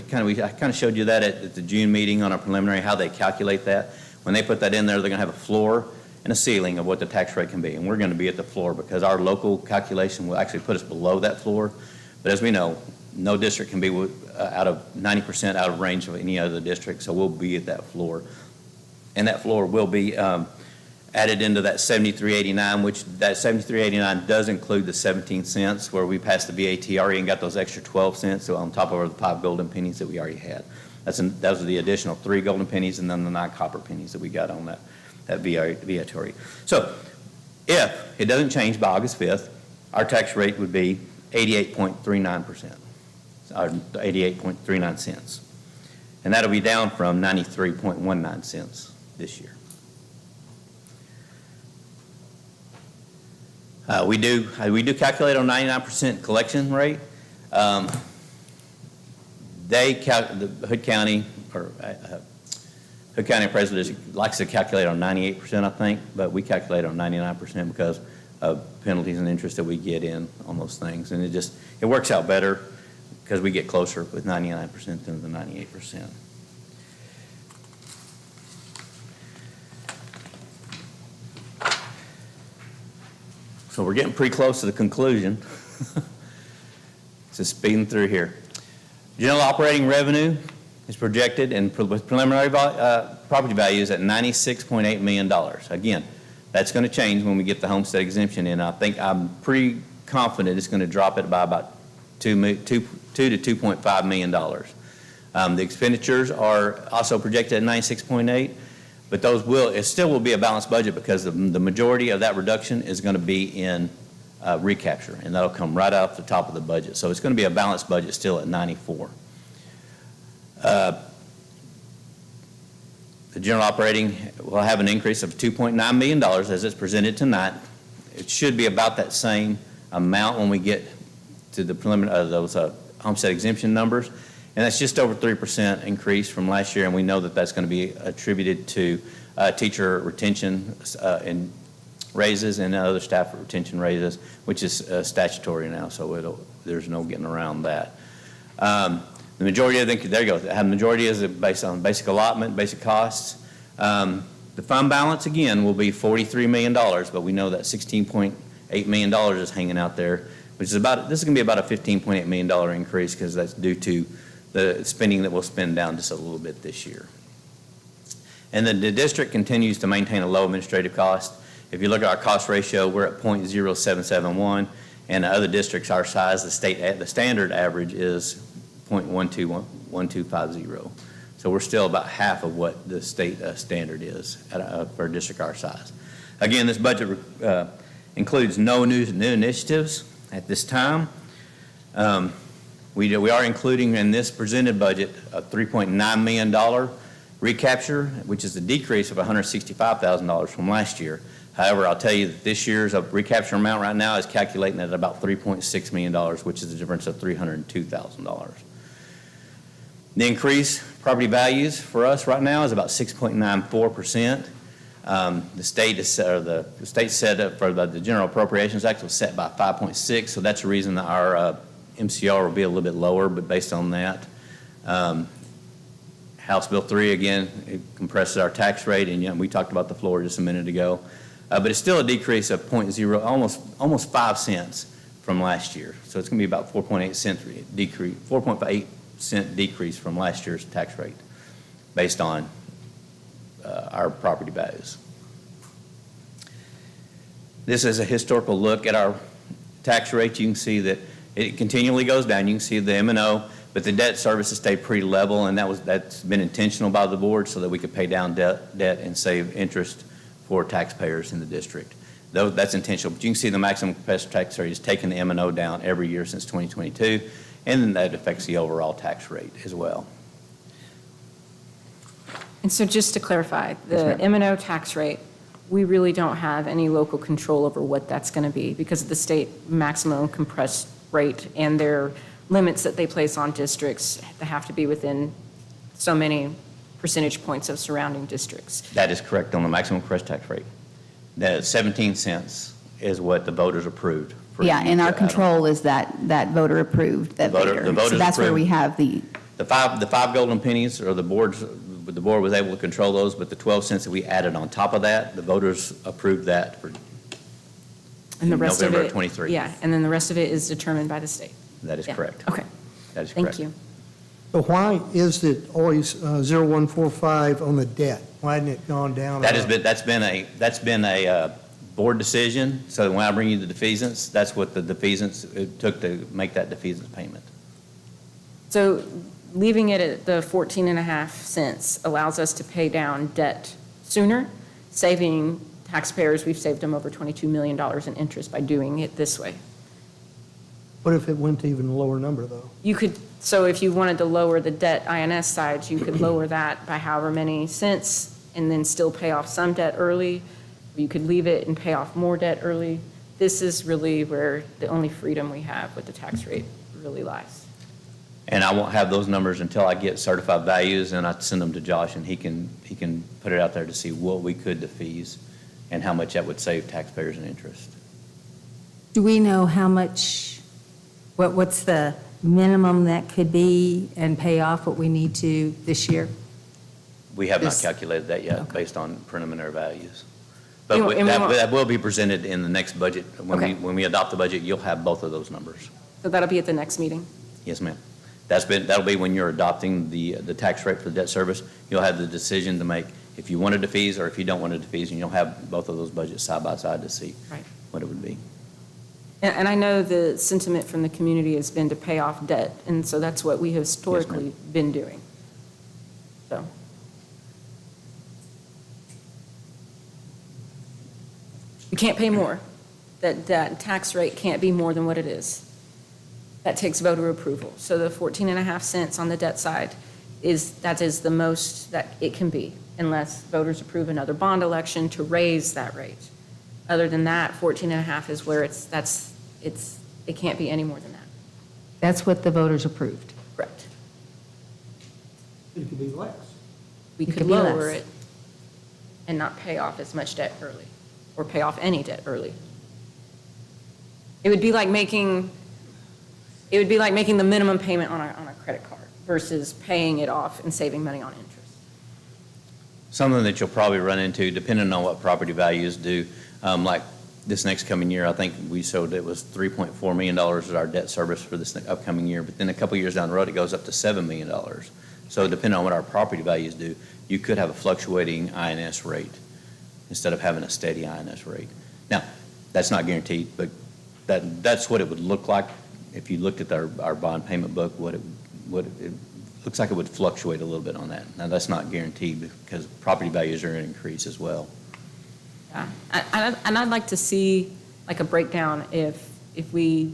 kind of showed you that at the June meeting on our preliminary, how they calculate that. When they put that in there, they're going to have a floor and a ceiling of what the tax rate can be. And we're going to be at the floor because our local calculation will actually put us below that floor. But as we know, no district can be out of 90% out of range of any other district, so we'll be at that floor. And that floor will be added into that 7389, which that 7389 does include the 17 cents where we passed the VAT already and got those extra 12 cents, so on top of the 5 golden pennies that we already had. Those are the additional 3 golden pennies and then the 9 copper pennies that we got on that VAT. So if it doesn't change by August 5th, our tax rate would be 88.39%, or 88.39 cents. And that'll be down from 93.19 cents this year. We do calculate on 99% collection rate. The Hood County Appraisal District likes to calculate on 98%, I think, but we calculate on 99% because of penalties and interest that we get in on those things. And it works out better because we get closer with 99% than the 98%. So we're getting pretty close to the conclusion. Just speeding through here. General operating revenue is projected and with preliminary property values at $96.8 million. Again, that's going to change when we get the homestead exemption in. I'm pretty confident it's going to drop it by about $2 to $2.5 million. The expenditures are also projected at 96.8, but it still will be a balanced budget because the majority of that reduction is going to be in recapture, and that'll come right off the top of the budget. So it's going to be a balanced budget still at 94. The general operating will have an increase of $2.9 million as it's presented tonight. It should be about that same amount when we get to the preliminary those homestead exemption numbers, and that's just over 3% increase from last year, and we know that that's going to be attributed to teacher retention and raises and other staff retention raises, which is statutory now, so there's no getting around that. The majority of there you go. The majority is based on basic allotment, basic costs. The fund balance, again, will be $43 million, but we know that $16.8 million is hanging out there, which is this is going to be about a $15.8 million increase because that's due to the spending that we'll spend down just a little bit this year. And then the district continues to maintain a low administrative cost. If you look at our cost ratio, we're at 0.0771, and other districts our size, the standard average is 0.1250. So we're still about half of what the state standard is for a district our size. Again, this budget includes no new initiatives at this time. We are including in this presented budget a $3.9 million recapture, which is a decrease of $165,000 from last year. However, I'll tell you that this year's recapture amount right now is calculating at about $3.6 million, which is a difference of $302,000. The increase property values for us right now is about 6.94%. The state set for the General Appropriations Act was set by 5.6, so that's the reason that our MCR will be a little bit lower, but based on that. House Bill 3, again, it compresses our tax rate, and we talked about the floor just a minute ago. But it's still a decrease of almost 5 cents from last year. So it's going to be about 4.8 cent decrease from last year's tax rate based on our property values. This is a historical look at our tax rate. You can see that it continually goes down. You can see the M&O, but the debt service has stayed pretty level, and that's been intentional by the board so that we could pay down debt and save interest for taxpayers in the district. That's intentional, but you can see the maximum compressed tax rate has taken the M&O down every year since 2022, and then that affects the overall tax rate as well. And so just to clarify, the Yes, ma'am. M&O tax rate, we really don't have any local control over what that's going to be because of the state maximum compressed rate and their limits that they place on districts that have to be within so many percentage points of surrounding districts. That is correct on the maximum compressed tax rate. The 17 cents is what the voters approved. Yeah, and our control is that voter approved, that The figure. So voters that's where we approved. have the, The five golden pennies, or the board was able to control those, but the 12 cents that we added on top of that, the voters approved that for And the rest of November it, of 23. Yeah, and then the rest of it is determined by the state. That is Yeah. correct. Okay, That is correct. thank you. So why is it always 0145 on the debt? Why hasn't it gone down? That's been a board decision, so when I bring you the defeasance, that's what the defeasance, it took to make that defeasance payment. So leaving it at the 14.5 cents allows us to pay down debt sooner, saving taxpayers, we've saved them over $22 million in interest by doing it this way. What if it went to even a lower number, though? You could, so if you wanted to lower the debt INS side, you could lower that by however many cents and then still pay off some debt early. You could leave it and pay off more debt early. This is really where the only freedom we have with the tax rate really lies. And I won't have those numbers until I get certified values, and I send them to Josh, and he can put it out there to see what we could defease and how much that would save taxpayers in interest. Do we know how much, what's the minimum that could be and pay off what we need to this year? We have not This- calculated that yet, Okay. based on preliminary values. And But we won't- that will be presented in the next budget. Okay. When we adopt the budget, you'll have both of those numbers. So that'll be at the next meeting? Yes, ma'am. That'll be when you're adopting the tax rate for the debt service. You'll have the decision to make if you want to defease or if you don't want to defease, and you'll have both of those budgets side by side to see Right. what it would be. And I know the sentiment from the community has been to pay off debt, and so that's what we have historically been doing. So, we can't pay more. That tax rate can't be more than what it is. That takes voter approval. So the 14.5 cents on the debt side that is the most that it can be, unless voters approve another bond election to raise that rate. Other than that, 14.5 is where it can't be any more than that. That's what the voters approved. Correct. It could be less. We It could could be lower less. it and not pay off as much debt early. or pay off any debt early. It would be like making the minimum payment on a credit card versus paying it off and saving money on interest. Something that you'll probably run into, depending on what property values do, like this next coming year, I think we showed it was $3.4 million as our debt service for this upcoming year, but then a couple years down the road, it goes up to $7 million. So depending on what our property values do, you could have a fluctuating INS rate instead of having a steady INS rate. Now, that's not guaranteed, but that's what it would look like if you looked at our bond payment book, it looks like it would fluctuate a little bit on that. Now, that's not guaranteed because property values are going to increase as well. Yeah, and I'd like to see like a breakdown if we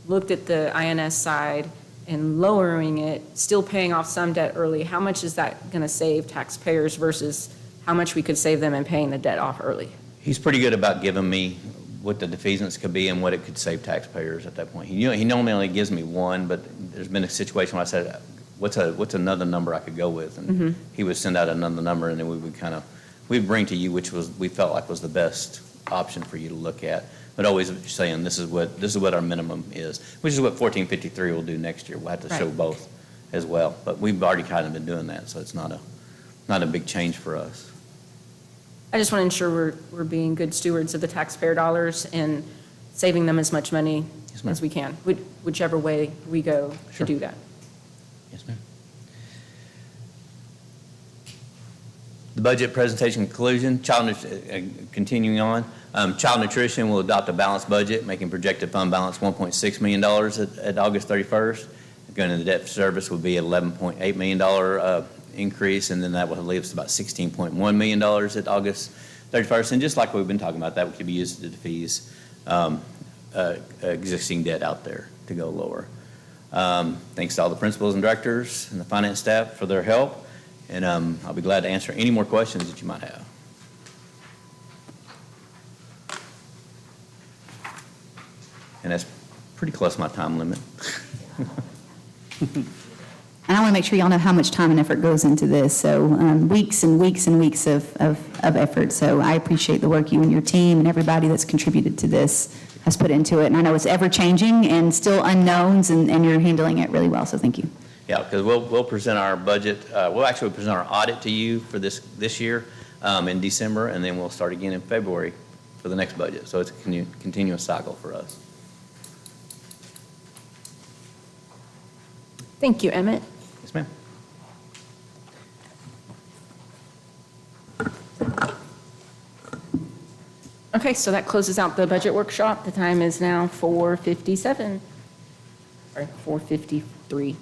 looked at the INS side and lowering it, still paying off some debt early, how much is that going to save taxpayers versus how much we could save them in paying the debt off early? He's pretty good about giving me what the defeasance could be and what it could save taxpayers at that point. He normally only gives me one, but there's been a situation where I said, what's another number I could go with? And he would send out another number, and then we'd bring to you we felt like was the best option for you to look at. But always saying this is what our minimum is, which is what 1453 will do next year. We'll have to show both as well. But we've already kind of been doing that, so it's not a big change for us. I just want to ensure we're being good stewards of the taxpayer dollars and saving them as much money as we can, whichever way we go to do that. Yes, ma'am. The budget presentation conclusion, continuing on. Child nutrition will adopt a balanced budget, making projected fund balance $1.6 million at August 31st. Going to the debt service would be $11.8 million increase, and then that would leave us about $16.1 million at August 31st. And just like we've been talking about, that could be used to defease existing debt out there to go lower. Thanks to all the principals and directors and the finance staff for their help, and I'll be glad to answer any more questions that you might have. And that's pretty close to my time limit. And I want to make sure y'all know how much time and effort goes into this. So weeks and weeks and weeks of effort. So I appreciate the work you and your team and everybody that's contributed to this has put into it. And I know it's ever changing and still unknowns, and you're handling it really well. So thank you. Yeah, because we'll present our budget. We'll actually present our audit to you for this year in December, and then we'll start again in February for the next budget. So it's a continuous cycle for us. Thank you, Emmett. Yes, ma'am. Okay, so that closes out the budget workshop. The time is now 4:57. Sorry, 4:53.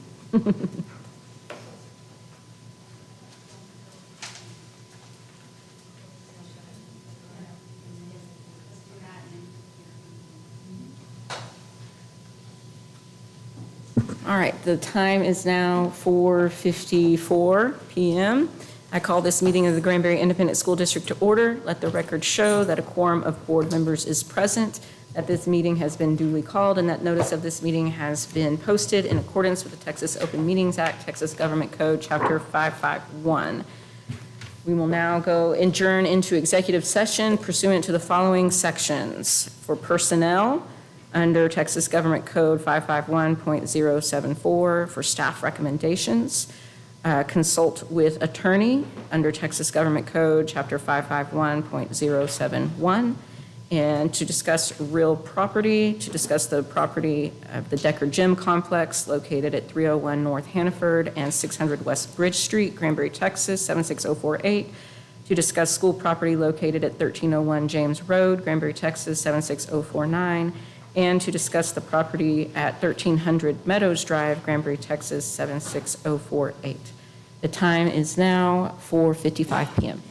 All right, the time is now 4:54 p.m. I call this meeting of the Granbury Independent School District to order. Let the record show that a quorum of board members is present, that this meeting has been duly called, and that notice of this meeting has been posted in accordance with the Texas Open Meetings Act, Texas Government Code, Chapter 551. We will now go adjourn into executive session pursuant to the following sections. For personnel, under Texas Government Code 551.074 for staff recommendations. Consult with attorney under Texas Government Code Chapter 551.071. And to discuss real property, to discuss the property of the Decker Gym Complex located at 301 North Hannaford and 600 West Bridge Street, Granbury, Texas, 76048. To discuss school property located at 1301 James Road, Granbury, Texas, 76049. And to discuss the property at 1300 Meadows Drive, Granbury, Texas, 76048. The time is now 4:55 p.m.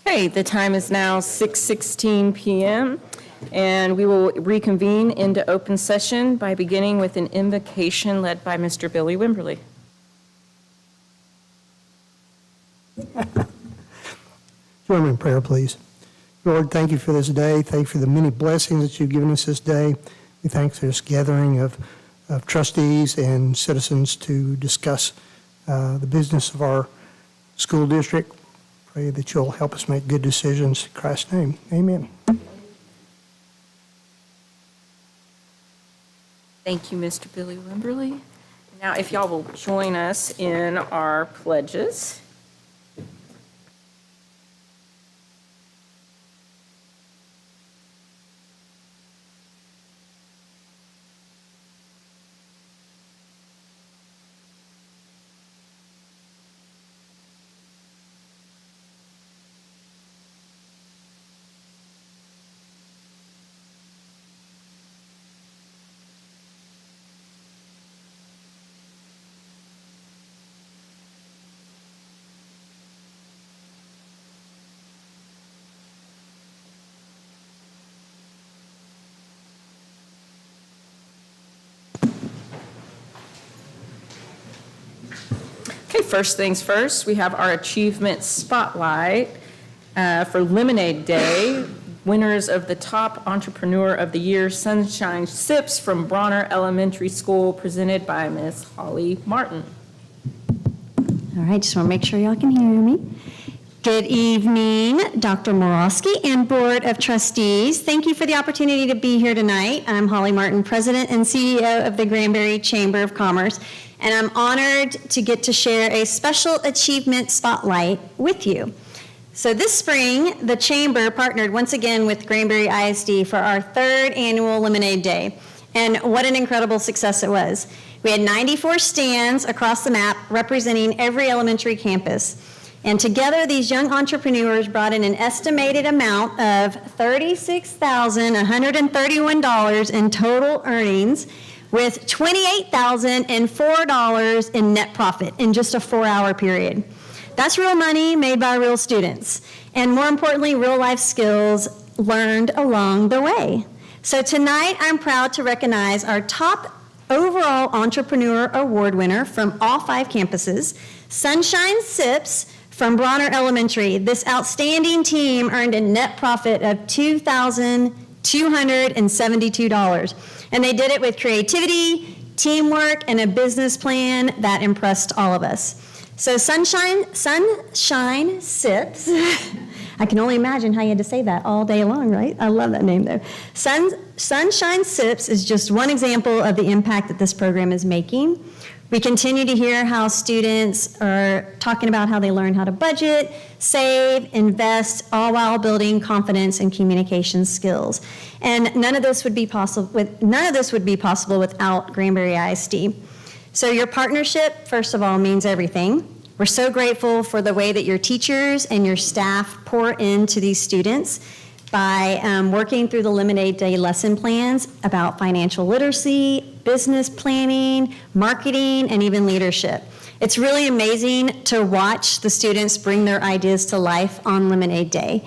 Okay, the time is now 6:16 PM, and we will reconvene into open session by beginning with an invocation led by Mr. Billy Wimberly. Join me in prayer, please. Lord, thank you for this day. Thank you for the many blessings that you've given us this day. We thank you for this gathering of trustees and citizens to discuss the business of our school district. Pray that you'll help us make good decisions. In Christ's name, amen. Thank you, Mr. Billy Wimberly. Now, if y'all will join us in our pledges. Okay, first things first, we have our achievement spotlight for Lemonade Day. Winners of the Top Entrepreneur of the Year Sunshine Sips from Bronner Elementary School, presented by Ms. Holly Martin. All right, just want to make sure y'all can hear me. Good evening, Dr. Morosky and Board of Trustees. Thank you for the opportunity to be here tonight. I'm Holly Martin, President and CEO of the Granbury Chamber of Commerce, and I'm honored to get to share a special achievement spotlight with you. So this spring, the Chamber partnered once again with Granbury ISD for our third annual Lemonade Day, and what an incredible success it was. We had 94 stands across the map representing every elementary campus. And together, these young entrepreneurs brought in an estimated amount of $36,131 in total earnings, with $28,004 in net profit in just a 4-hour period. That's real money made by real students, and more importantly, real life skills learned along the way. So tonight, I'm proud to recognize our top overall entrepreneur award winner from all 5 campuses, Sunshine Sips from Bronner Elementary. This outstanding team earned a net profit of $2,272. And they did it with creativity, teamwork, and a business plan that impressed all of us. So Sunshine Sips, I can only imagine how you had to say that all day long, right? I love that name though. Sunshine Sips is just one example of the impact that this program is making. We continue to hear how students are talking about how they learn how to budget, save, invest, all while building confidence and communication skills. And none of this would be possible without Granbury ISD. So your partnership, first of all, means everything. We're so grateful for the way that your teachers and your staff pour into these students by working through the Lemonade Day lesson plans about financial literacy, business planning, marketing, and even leadership. It's really amazing to watch the students bring their ideas to life on Lemonade Day.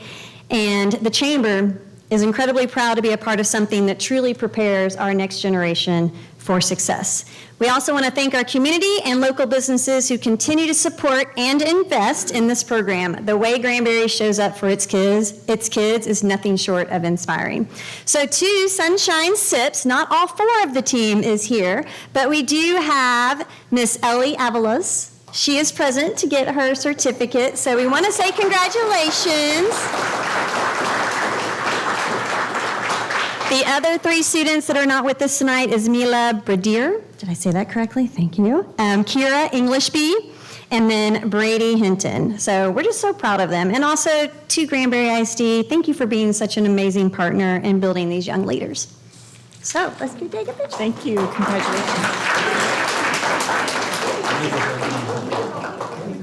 And the Chamber is incredibly proud to be a part of something that truly prepares our next generation for success. We also want to thank our community and local businesses who continue to support and invest in this program. The way Granbury shows up for its kids is nothing short of inspiring. So to Sunshine Sips, not all 4 of the team is here, but we do have Miss Ellie Avalos. She is present to get her certificate, so we want to say congratulations. The other 3 students that are not with us tonight is Mila Bradier. Did I say that correctly? Thank you. Kira Englishby, and then Brady Hinton. So we're just so proud of them. And also to Granbury ISD, thank you for being such an amazing partner in building these young leaders. So let's go take a picture. Thank you. Congratulations.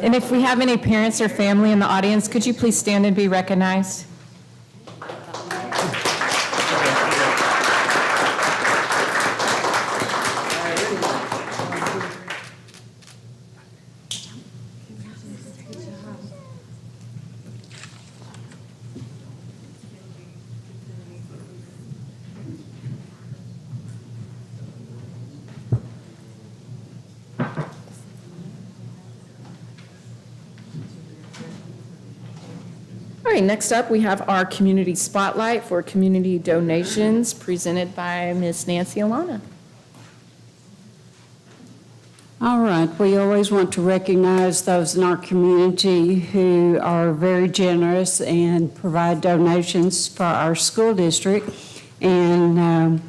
And if we have any parents or family in the audience, could you please stand and be recognized? Okay, next up, we have our community spotlight for community donations presented by Ms. Nancy Alana. All right, we always want to recognize those in our community who are very generous and provide donations for our school district. And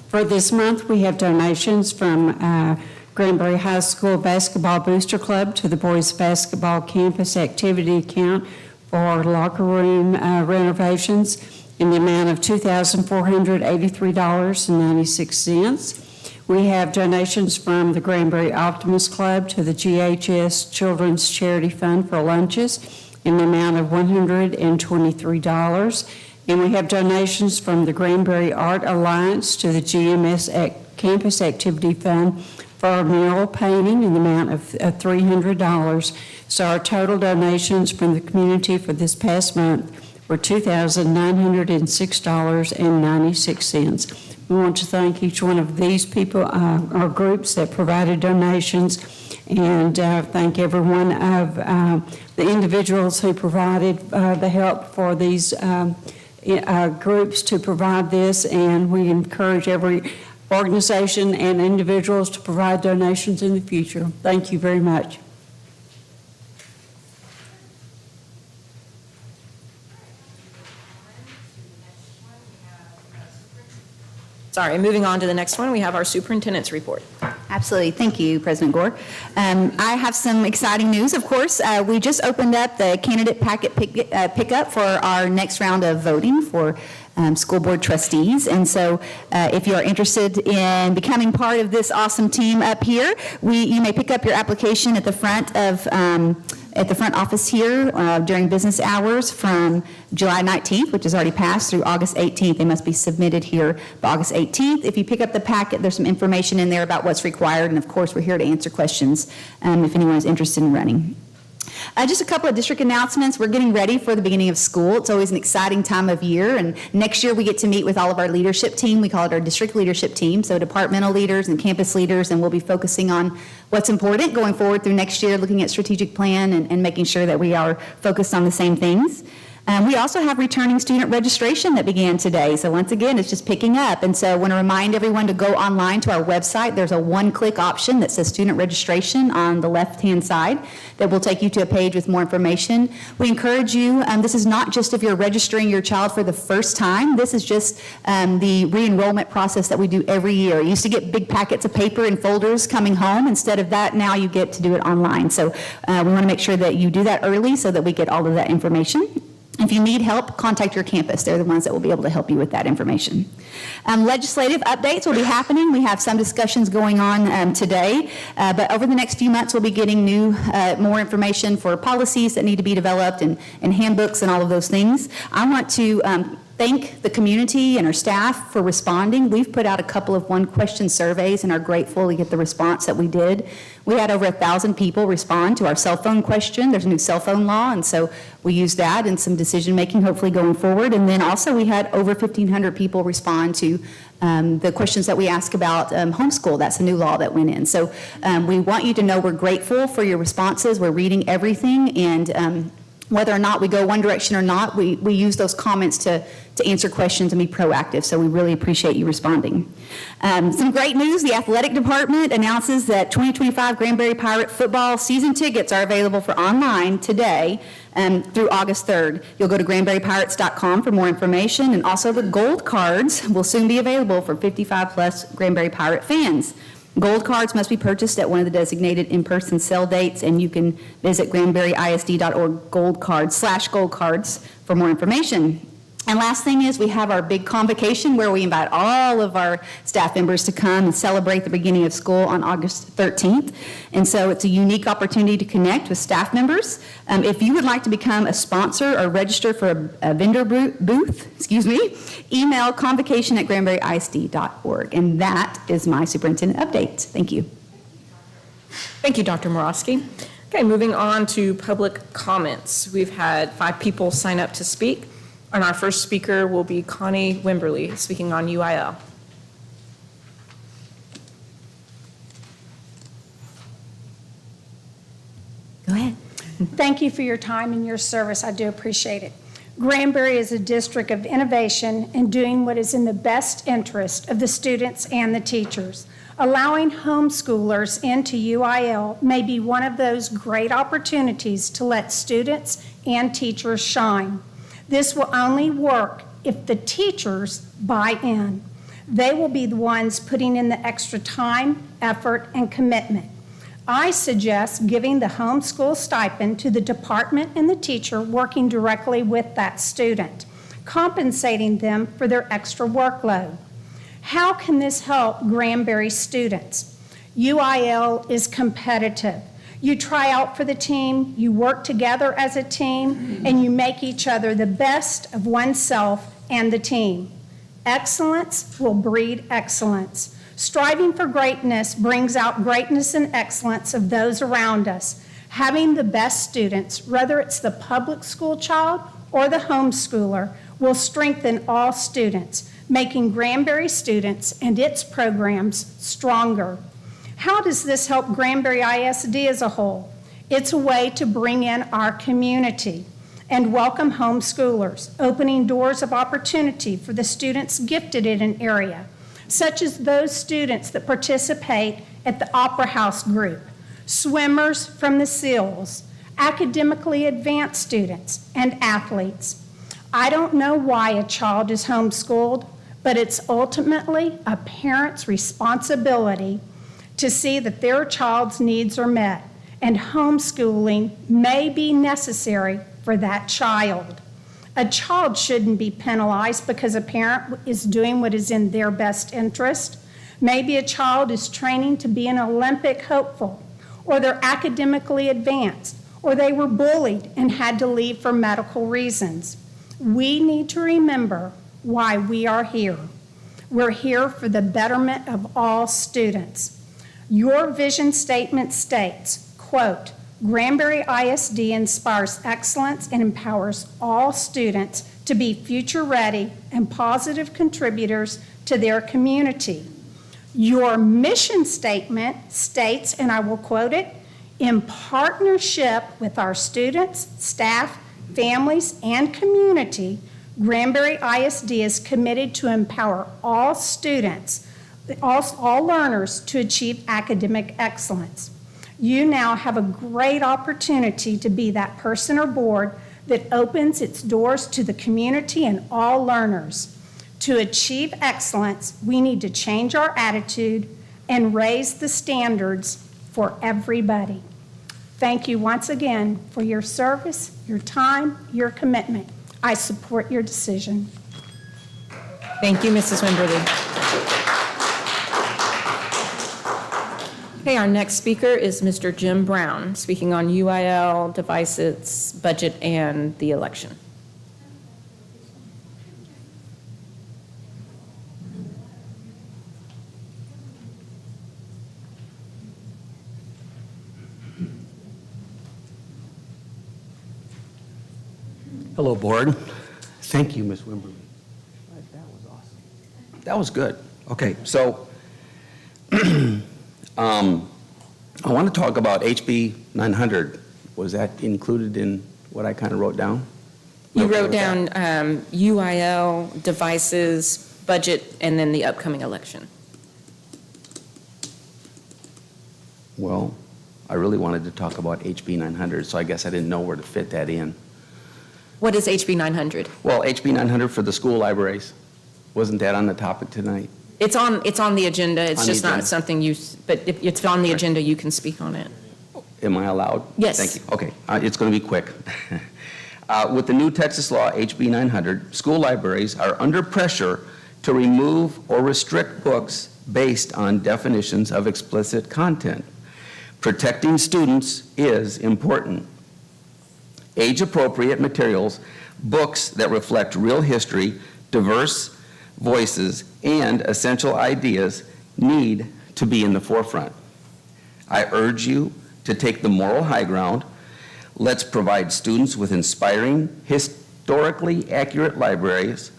for this month, we have donations from Granbury High School Basketball Booster Club to the Boys Basketball Campus Activity Account for locker room renovations in the amount of $2,483.96. We have donations from the Granbury Optimist Club to the GHS Children's Charity Fund for lunches in the amount of $123. And we have donations from the Granbury Art Alliance to the GMS Campus Activity Fund for a mural painting in the amount of $300. So our total donations from the community for this past month were $2,906.96. We want to thank each one of these people, or groups that provided donations, and thank every one of the individuals who provided the help for these groups to provide this, and we encourage every organization and individuals to provide donations in the future. Thank you very much. Sorry, moving on to the next one, we have our superintendent's report. Absolutely. Thank you, President Gore. I have some exciting news, of course. We just opened up the candidate packet pickup for our next round of voting for school board trustees. And so if you are interested in becoming part of this awesome team up here, you may pick up your application at the front office here during business hours from July 19th, which is already passed, through August 18th. They must be submitted here by August 18th. If you pick up the packet, there's some information in there about what's required, and of course, we're here to answer questions if anyone is interested in running. Just a couple of district announcements. We're getting ready for the beginning of school. It's always an exciting time of year, and next year we get to meet with all of our leadership team. We call it our district leadership team, so departmental leaders and campus leaders, and we'll be focusing on what's important going forward through next year, looking at strategic plan and making sure that we are focused on the same things. We also have returning student registration that began today. So once again, it's just picking up. And so I want to remind everyone to go online to our website. There's a one-click option that says student registration on the left-hand side that will take you to a page with more information. We encourage you, this is not just if you're registering your child for the first time. This is just the re-enrollment process that we do every year. You used to get big packets of paper and folders coming home. Instead of that, now you get to do it online. So we want to make sure that you do that early so that we get all of that information. If you need help, contact your campus. They're the ones that will be able to help you with that information. Legislative updates will be happening. We have some discussions going on today, but over the next few months, we'll be getting more information for policies that need to be developed and handbooks and all of those things. I want to thank the community and our staff for responding. We've put out a couple of one-question surveys and are grateful to get the response that we did. We had over 1,000 people respond to our cell phone question. There's a new cell phone law, and so we used that in some decision-making, hopefully going forward. And then also we had over 1,500 people respond to the questions that we ask about homeschool. That's a new law that went in. So we want you to know we're grateful for your responses. We're reading everything, and whether or not we go one direction or not, we use those comments to answer questions and be proactive. So we really appreciate you responding. Some great news. The athletic department announces that 2025 Granbury Pirate football season tickets are available for online today through August 3rd. You'll go to granburypirates.com for more information, and also the gold cards will soon be available for 55-plus Granbury Pirate fans. Gold cards must be purchased at one of the designated in-person sale dates, and you can visit granburyisd.org gold cards for more information. And last thing is we have our big convocation where we invite all of our staff members to come and celebrate the beginning of school on August 13th. And so it's a unique opportunity to connect with staff members. If you would like to become a sponsor or register for a vendor booth, email convocation@granburyisd.org. And that is my superintendent update. Thank you. Thank you, Dr. Morosky. Okay, moving on to public comments. We've had 5 people sign up to speak. And our first speaker will be Connie Wimberly, speaking on UIL. Go ahead. Thank you for your time and your service. I do appreciate it. Granbury is a district of innovation and doing what is in the best interest of the students and the teachers. Allowing homeschoolers into UIL may be one of those great opportunities to let students and teachers shine. This will only work if the teachers buy in. They will be the ones putting in the extra time, effort, and commitment. I suggest giving the homeschool stipend to the department and the teacher working directly with that student, compensating them for their extra workload. How can this help Granbury students? UIL is competitive. You try out for the team, you work together as a team, and you make each other the best of oneself and the team. Excellence will breed excellence. Striving for greatness brings out greatness and excellence of those around us. Having the best students, whether it's the public school child or the homeschooler, will strengthen all students, making Granbury students and its programs stronger. How does this help Granbury ISD as a whole? It's a way to bring in our community and welcome homeschoolers, opening doors of opportunity for the students gifted in an area, such as those students that participate at the Opera House group, swimmers from the SEALs, academically advanced students, and athletes. I don't know why a child is homeschooled, but it's ultimately a parent's responsibility to see that their child's needs are met, and homeschooling may be necessary for that child. A child shouldn't be penalized because a parent is doing what is in their best interest. Maybe a child is training to be an Olympic hopeful, or they're academically advanced, or they were bullied and had to leave for medical reasons. We need to remember why we are here. We're here for the betterment of all students. Your vision statement states, quote, Granbury ISD inspires excellence and empowers all students to be future-ready and positive contributors to their community. Your mission statement states, and I will quote it, in partnership with our students, staff, families, and community, Granbury ISD is committed to empower all students, all learners to achieve academic excellence. You now have a great opportunity to be that person or board that opens its doors to the community and all learners. To achieve excellence, we need to change our attitude and raise the standards for everybody. Thank you once again for your service, your time, your commitment. I support your decision. Thank you, Mrs. Wimberly. Okay, our next speaker is Mr. Jim Brown, speaking on UIL, devices, budget, and the election. Hello, Board. Thank you, Ms. Wimberly. That was awesome. That was good. Okay, so I want to talk about HB 900. Was that included in what I kind of wrote down? You wrote down UIL, devices, budget, and then the upcoming election. Well, I really wanted to talk about HB 900, so I guess I didn't know where to fit that in. What is HB 900? Well, HB 900 for the school libraries. Wasn't that on the topic tonight? It's on the agenda. It's On the just not agenda. something but if it's on the agenda, you can speak on it. Am I allowed? Yes. Thank you. Okay, it's going to be quick. With the new Texas law, HB 900, school libraries are under pressure to remove or restrict books based on definitions of explicit content. Protecting students is important. Age-appropriate materials, books that reflect real history, diverse voices, and essential ideas need to be in the forefront. I urge you to take the moral high ground. Let's provide students with inspiring, historically accurate libraries.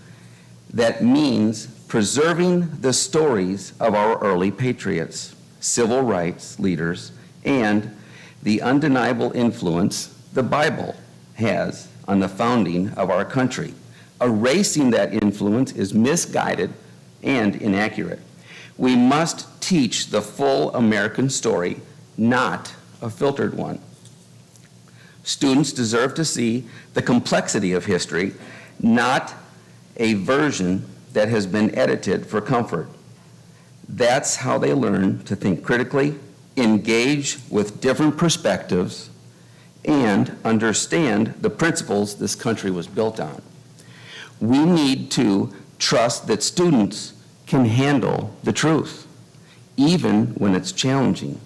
That means preserving the stories of our early patriots, civil rights leaders, and the undeniable influence, the Bible, has on the founding of our country. Erasing that influence is misguided and inaccurate. We must teach the full American story, not a filtered one. Students deserve to see the complexity of history, not a version that has been edited for comfort. That's how they learn to think critically, engage with different perspectives, and understand the principles this country was built on. We need to trust that students can handle the truth, even when it's challenging.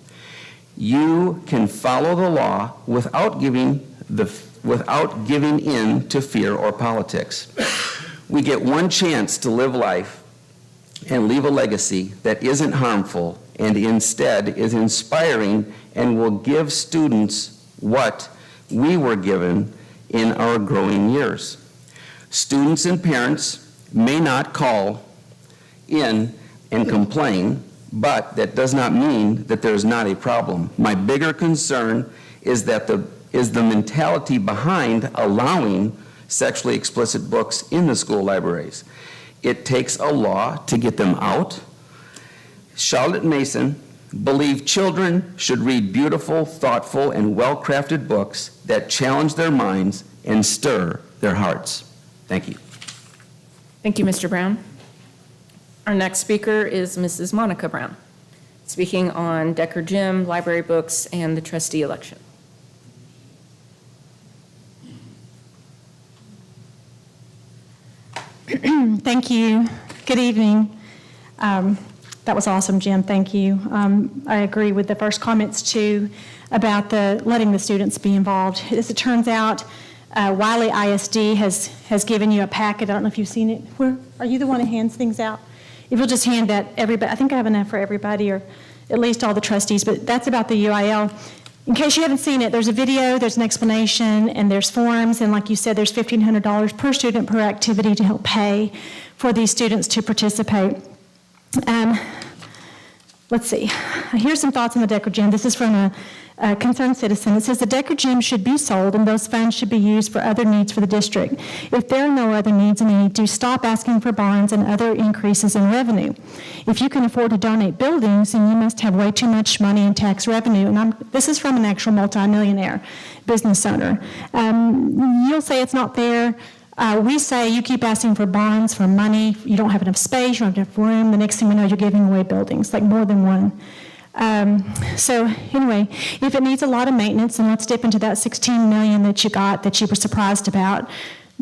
You can follow the law without giving in to fear or politics. We get one chance to live life and leave a legacy that isn't harmful and instead is inspiring and will give students what we were given in our growing years. Students and parents may not call in and complain, but that does not mean that there's not a problem. My bigger concern is the mentality behind allowing sexually explicit books in the school libraries. It takes a law to get them out. Charlotte Mason believed children should read beautiful, thoughtful, and well-crafted books that challenge their minds and stir their hearts. Thank you. Thank you, Mr. Brown. Our next speaker is Mrs. Monica Brown, speaking on Decker Gym, library books, and the trustee election. Thank you. Good evening. That was awesome, Jim. Thank you. I agree with the first comments too about letting the students be involved. As it turns out, Wiley ISD has given you a packet. I don't know if you've seen it. Are you the one who hands things out? If you'll just hand that everybody, I think I have enough for everybody, or at least all the trustees, but that's about the UIL. In case you haven't seen it, there's a video, there's an explanation, and there's forms, and like you said, there's $1,500 per student per activity to help pay for these students to participate. Let's see. Here's some thoughts on the Decker Gym. This is from a concerned citizen. It says the Decker Gym should be sold and those funds should be used for other needs for the district. If there are no other needs, then you need to stop asking for bonds and other increases in revenue. If you can afford to donate buildings, then you must have way too much money in tax revenue. And this is from an actual multimillionaire business owner. You'll say it's not fair. We say you keep asking for bonds, for money, you don't have enough space, you don't have enough room, the next thing we know, you're giving away buildings, like more than one. So anyway, if it needs a lot of maintenance, then let's dip into that $16 million that you got that you were surprised about.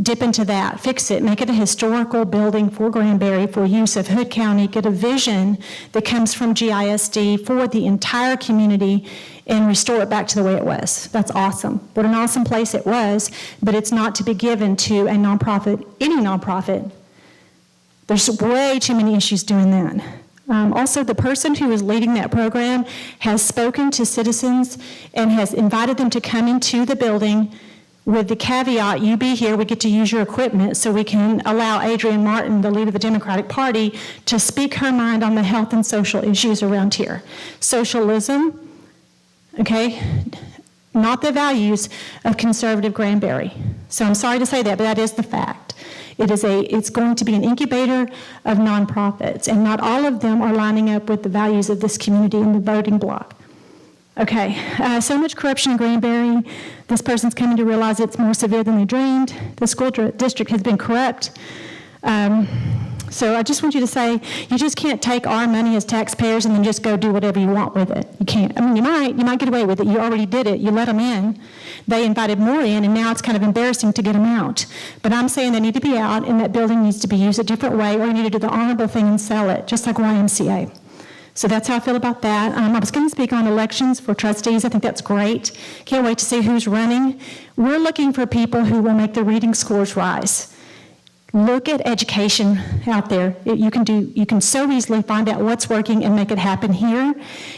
Dip into that, fix it, make it a historical building for Granbury, for use of Hood County, get a vision that comes from GISD for the entire community and restore it back to the way it was. That's awesome. What an awesome place it was, but it's not to be given to a nonprofit, any nonprofit. There's way too many issues doing that. Also, the person who is leading that program has spoken to citizens and has invited them to come into the building with the caveat, you be here, we get to use your equipment, so we can allow Adrienne Martin, the leader of the Democratic Party, to speak her mind on the health and social issues around here. Socialism, okay, not the values of conservative Granbury. So I'm sorry to say that, but that is the fact. It's going to be an incubator of nonprofits, and not all of them are lining up with the values of this community in the voting bloc. Okay, so much corruption in Granbury. This person's coming to realize it's more severe than they dreamed. The school district has been corrupt. So I just want you to say, you just can't take our money as taxpayers and then just go do whatever you want with it. You can't. I mean, you might get away with it. You already did it. You let them in. They invited more in, and now it's kind of embarrassing to get them out. But I'm saying they need to be out, and that building needs to be used a different way, or you need to do the honorable thing and sell it, just like YMCA. So that's how I feel about that. I was going to speak on elections for trustees. I think that's great. Can't wait to see who's running. We're looking for people who will make the reading scores rise. Look at education out there. You can so easily find out what's working and make it happen here.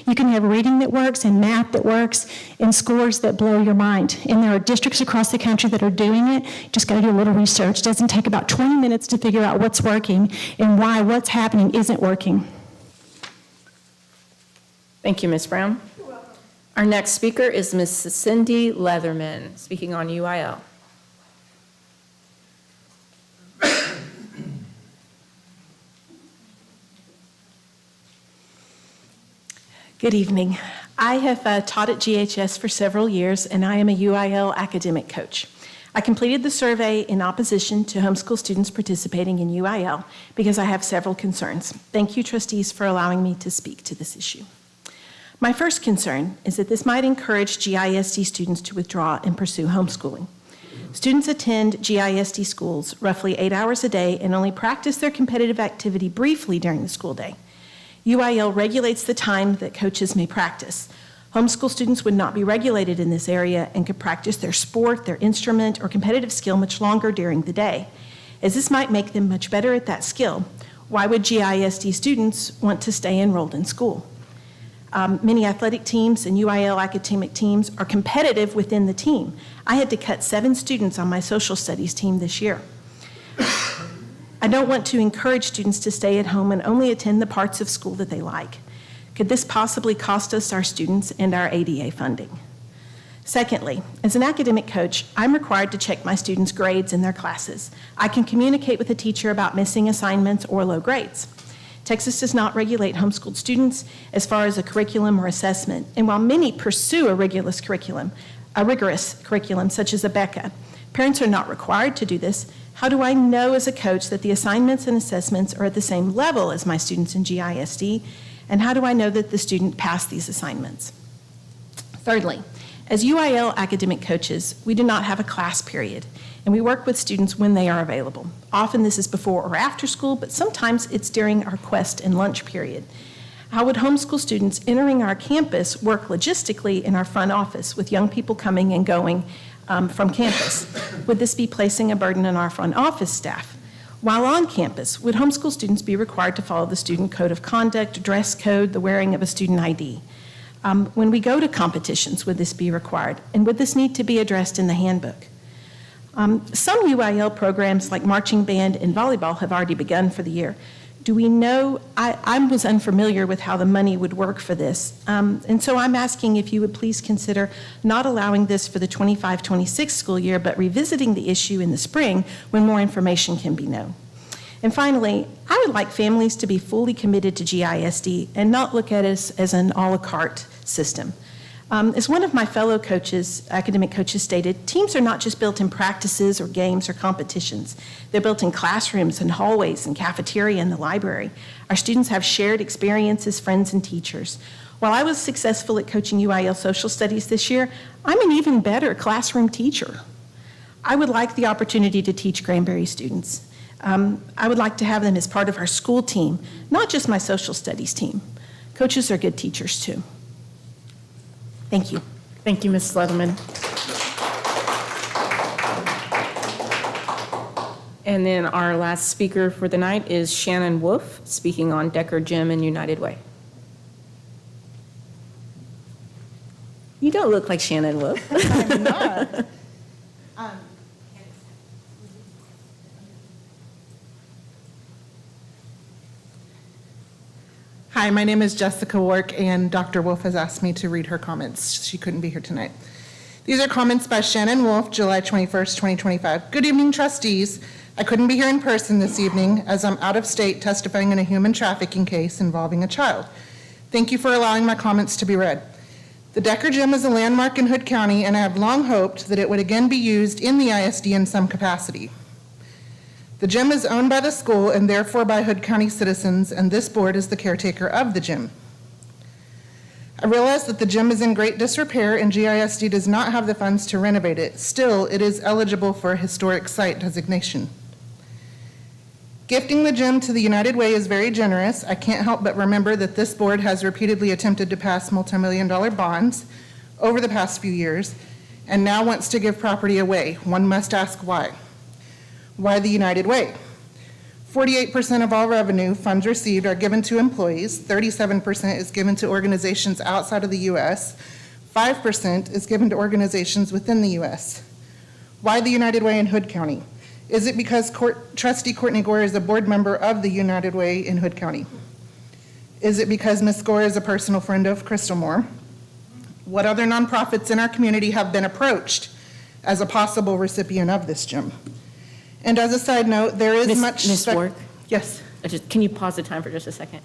You can have reading that works and math that works and scores that blow your mind. And there are districts across the country that are doing it. You just got to do a little research. It doesn't take about 20 minutes to figure out what's working and why what's happening isn't working. Thank you, Ms. Brown. You're welcome. Our next speaker is Ms. Cindy Leatherman, speaking on UIL. Good evening. I have taught at GHS for several years, and I am a UIL academic coach. I completed the survey in opposition to homeschool students participating in UIL because I have several concerns. Thank you, trustees, for allowing me to speak to this issue. My first concern is that this might encourage GISD students to withdraw and pursue homeschooling. Students attend GISD schools roughly 8 hours a day and only practice their competitive activity briefly during the school day. UIL regulates the time that coaches may practice. Homeschool students would not be regulated in this area and could practice their sport, their instrument, or competitive skill much longer during the day. As this might make them much better at that skill, why would GISD students want to stay enrolled in school? Many athletic teams and UIL academic teams are competitive within the team. I had to cut 7 students on my social studies team this year. I don't want to encourage students to stay at home and only attend the parts of school that they like. Could this possibly cost us our students and our ADA funding? Secondly, as an academic coach, I'm required to check my students' grades in their classes. I can communicate with a teacher about missing assignments or low grades. Texas does not regulate homeschooled students as far as a curriculum or assessment, and while many pursue a rigorous curriculum such as a BECA, parents are not required to do this. How do I know as a coach that the assignments and assessments are at the same level as my students in GISD? And how do I know that the student passed these assignments? Thirdly, as UIL academic coaches, we do not have a class period, and we work with students when they are available. Often this is before or after school, but sometimes it's during our quest and lunch period. How would homeschool students entering our campus work logistically in our front office with young people coming and going from campus? Would this be placing a burden on our front office staff? While on campus, would homeschool students be required to follow the student code of conduct, dress code, the wearing of a student ID? When we go to competitions, would this be required? And would this need to be addressed in the handbook? Some UIL programs like marching band and volleyball have already begun for the year. Do we know, I was unfamiliar with how the money would work for this. And so I'm asking if you would please consider not allowing this for the 25-26 school year, but revisiting the issue in the spring when more information can be known. And finally, I would like families to be fully committed to GISD and not look at it as an a la carte system. As one of my fellow coaches, academic coaches stated, teams are not just built in practices or games or competitions. They're built in classrooms and hallways and cafeteria and the library. Our students have shared experiences, friends, and teachers. While I was successful at coaching UIL social studies this year, I'm an even better classroom teacher. I would like the opportunity to teach Granbury students. I would like to have them as part of our school team, not just my social studies team. Coaches are good teachers too. Thank you. Thank you, Ms. Leatherman. And then our last speaker for the night is Shannon Wolf, speaking on Decker Gym and United Way. You don't look like Shannon Wolf. I'm not. Hi, my name is Jessica Wark, and Dr. Wolf has asked me to read her comments. She couldn't be here tonight. These are comments by Shannon Wolf, July 21st, 2025. Good evening, trustees. I couldn't be here in person this evening as I'm out of state testifying in a human trafficking case involving a child. Thank you for allowing my comments to be read. The Decker Gym is a landmark in Hood County, and I have long hoped that it would again be used in the ISD in some capacity. The gym is owned by the school and therefore by Hood County citizens, and this board is the caretaker of the gym. I realize that the gym is in great disrepair and GISD does not have the funds to renovate it. Still, it is eligible for a historic site designation. Gifting the gym to the United Way is very generous. I can't help but remember that this board has repeatedly attempted to pass multi-million-dollar bonds over the past few years and now wants to give property away. One must ask why. Why the United Way? 48% of all revenue funds received are given to employees, 37% is given to organizations outside of the U.S., 5% is given to organizations within the U.S. Why the United Way in Hood County? Is it because Trustee Courtney Gore is a board member of the United Way in Hood County? Is it because Ms. Gore is a personal friend of Crystal Moore? What other nonprofits in our community have been approached as a possible recipient of this gym? And as a side note, there is much... Ms. Wark? Yes. Can you pause the time for just a second?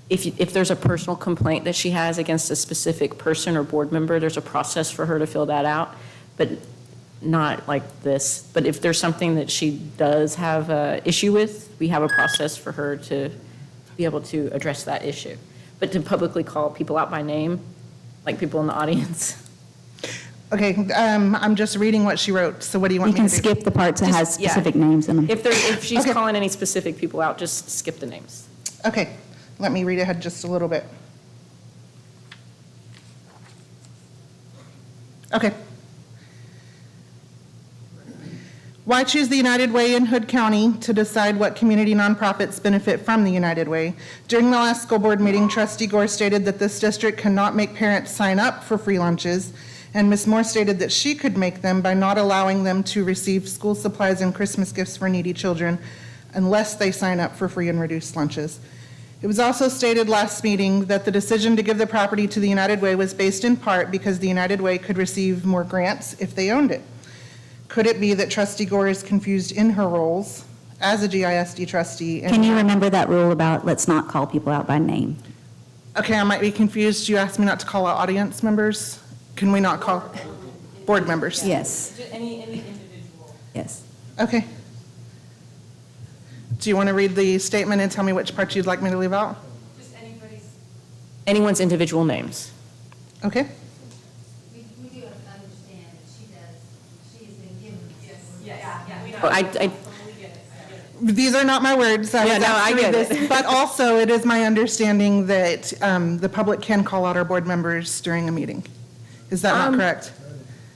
if there's a personal complaint that she has against a specific person or board member, there's a process for her to fill that out, but not like this. But if there's something that she does have an issue with, we have a process for her to be able to address that issue. But to publicly call people out by name, like people in the audience. Okay, I'm just reading what she wrote, so what do you want You me can to do? skip the parts that has Yeah. specific names in them. If she's Okay. calling any specific people out, just skip the names. Okay, let me read ahead just a little bit. Okay. Why choose the United Way in Hood County to decide what community nonprofits benefit from the United Way? During the last school board meeting, Trustee Gore stated that this district cannot make parents sign up for free lunches, and Ms. Moore stated that she could make them by not allowing them to receive school supplies and Christmas gifts for needy children unless they sign up for free and reduced lunches. It was also stated last meeting that the decision to give the property to the United Way was based in part because the United Way could receive more grants if they owned it. Could it be that Trustee Gore is confused in her roles as a GISD trustee? Can you remember that rule about let's not call people out by name? Okay, I might be confused. You asked me not to call out audience members. Can we not call board members? Yes, Any individual. yes. Okay. Do you want to read the statement and tell me which parts you'd like me to leave out? Anyone's individual names. Okay. We do understand that she has been given. These are not my words. I Yeah, was no, asked I to read get this. it. But also, it is my understanding that the public can call out our board members during a meeting. Is that not correct?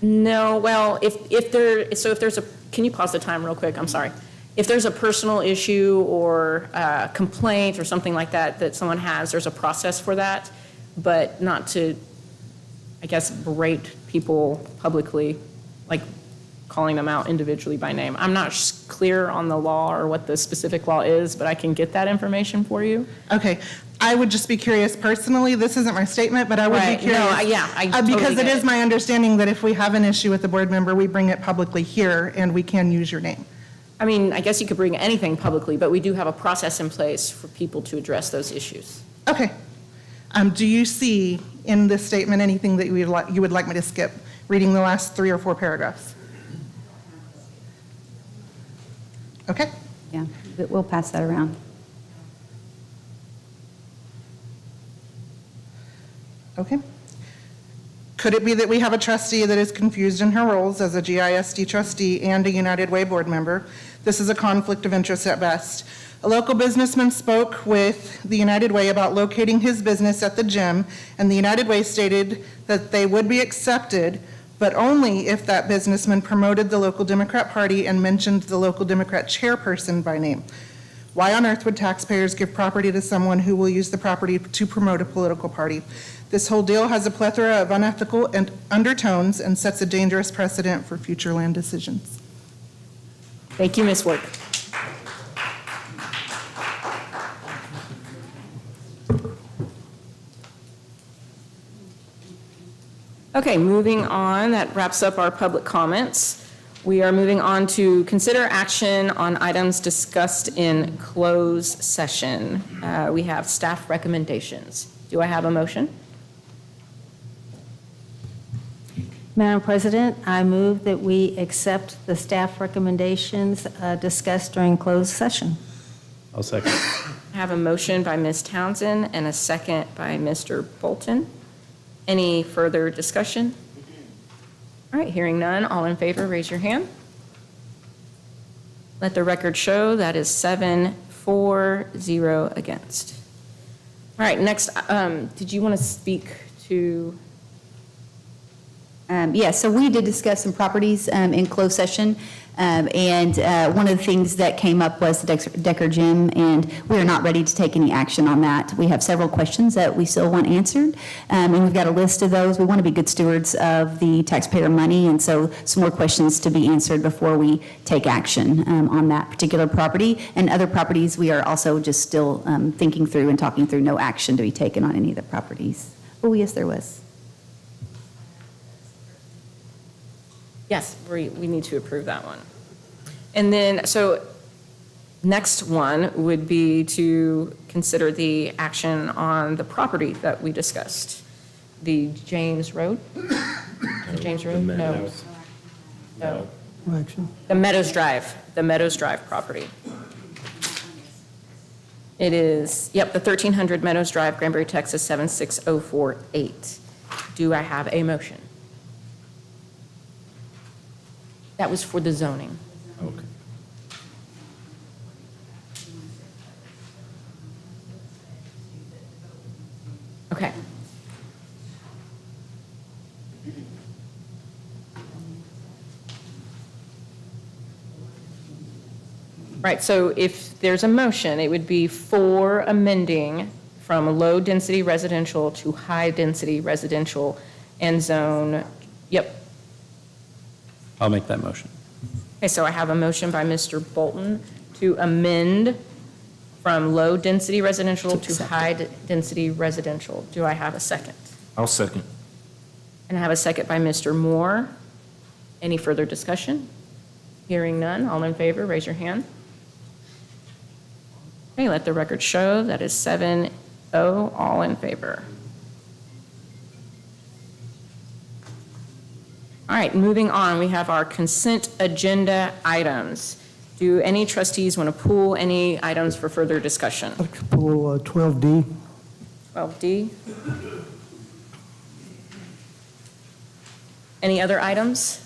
No, well, if there's a, can you pause the time real quick? I'm sorry. If there's a personal issue or complaint or something like that that someone has, there's a process for that, but not to, I guess, berate people publicly, like calling them out individually by name. I'm not clear on the law or what the specific law is, but I can get that information for you. Okay. I would just be curious personally. This isn't my statement, but I would Right. be curious. No, I totally Because it get is my understanding that if we have an issue with a board member, we bring it publicly here and we can use your name. I mean, I guess you could bring anything publicly, but we do have a process in place for people to address those issues. Okay. Do you see in this statement anything that you would like me to skip, reading the last 3 or 4 paragraphs? Okay. Yeah, but we'll pass that around. Okay. Could it be that we have a trustee that is confused in her roles as a GISD trustee and a United Way board member? This is a conflict of interest at best. A local businessman spoke with the United Way about locating his business at the gym, and the United Way stated that they would be accepted, but only if that businessman promoted the local Democrat Party and mentioned the local Democrat chairperson by name. Why on earth would taxpayers give property to someone who will use the property to promote a political party? This whole deal has a plethora of unethical and undertones and sets a dangerous precedent for future land decisions. Thank you, Ms. Work. Okay, moving on, that wraps up our public comments. We are moving on to consider action on items discussed in closed session. We have staff recommendations. Do I have a motion? Madam President, I move that we accept the staff recommendations discussed during closed session. I'll second. I have a motion by Ms. Townsend and a second by Mr. Bolton. Any further discussion? All right, hearing none, all in favor, raise your hand. Let the record show that is 7-4-0 against. All right, next, did you want to speak to? Yes, so we did discuss some properties in closed session, and one of the things that came up was the Decker Gym, and we are not ready to take any action on that. We have several questions that we still want answered, and we've got a list of those. We want to be good stewards of the taxpayer money, and so some more questions to be answered before we take action on that particular property. And other properties, we are also just still thinking through and talking through, no action to be taken on any of the properties. Oh, yes, there was. Yes, we need to approve that one. And then, so next one would be to consider the action on the property that we discussed. The James Road? The James Road? No. No. Action. The Meadows Drive property. It is, yep, the 1300 Meadows Drive, Granbury, Texas, 76048. Do I have a motion? That was for the zoning. Okay. Okay. Right, so if there's a motion, it would be for amending from low-density residential to high-density residential and zone, yep. I'll make that motion. Okay, so I have a motion by Mr. Bolton to amend from low-density residential to high-density residential. Do I have a second? I'll second. And I have a second by Mr. Moore. Any further discussion? Hearing none, all in favor, raise your hand. Okay, let the record show that is 7-0, all in favor. All right, moving on, we have our consent agenda items. Do any trustees want to pull any items for further discussion? I'd like to pull 12D. 12D. Any other items?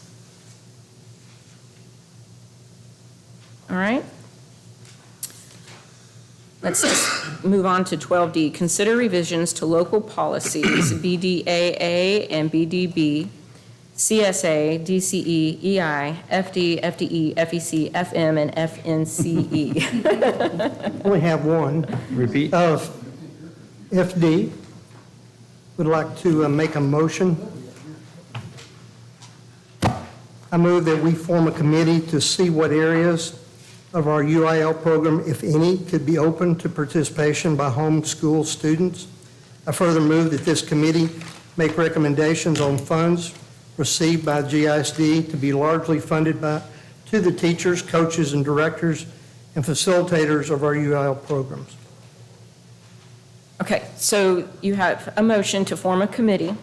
All right. Let's just move on to 12D. Consider revisions to local policies, BDAA and BDB, CSA, DCE, EI, FD, FDE, FEC, FM, and FNCE. Only have one. Repeat. FD, would like to make a motion. I move that we form a committee to see what areas of our UIL program, if any, could be open to participation by homeschool students. I further move that this committee make recommendations on funds received by GISD to be largely funded to the teachers, coaches, and directors and facilitators of our UIL programs. Okay, so you have a motion to form a committee.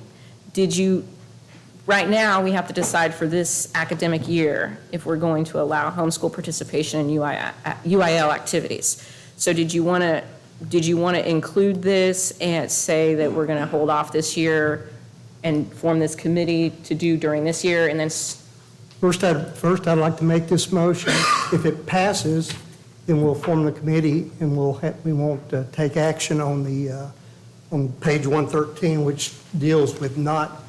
Right now, we have to decide for this academic year if we're going to allow homeschool participation in UIL activities. So did you want to include this and say that we're going to hold off this year and form this committee to do during this year and then? First, I'd like to make this motion. If it passes, then we'll form the committee and we won't take action on page 113, which deals with not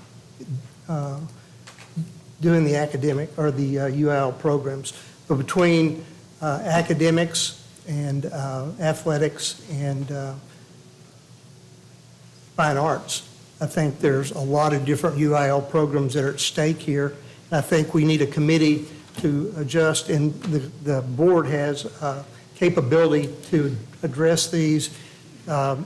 doing the academic or the UIL programs. But between academics and athletics and fine arts, I think there's a lot of different UIL programs that are at stake here. I think we need a committee to adjust, and the board has capability to address these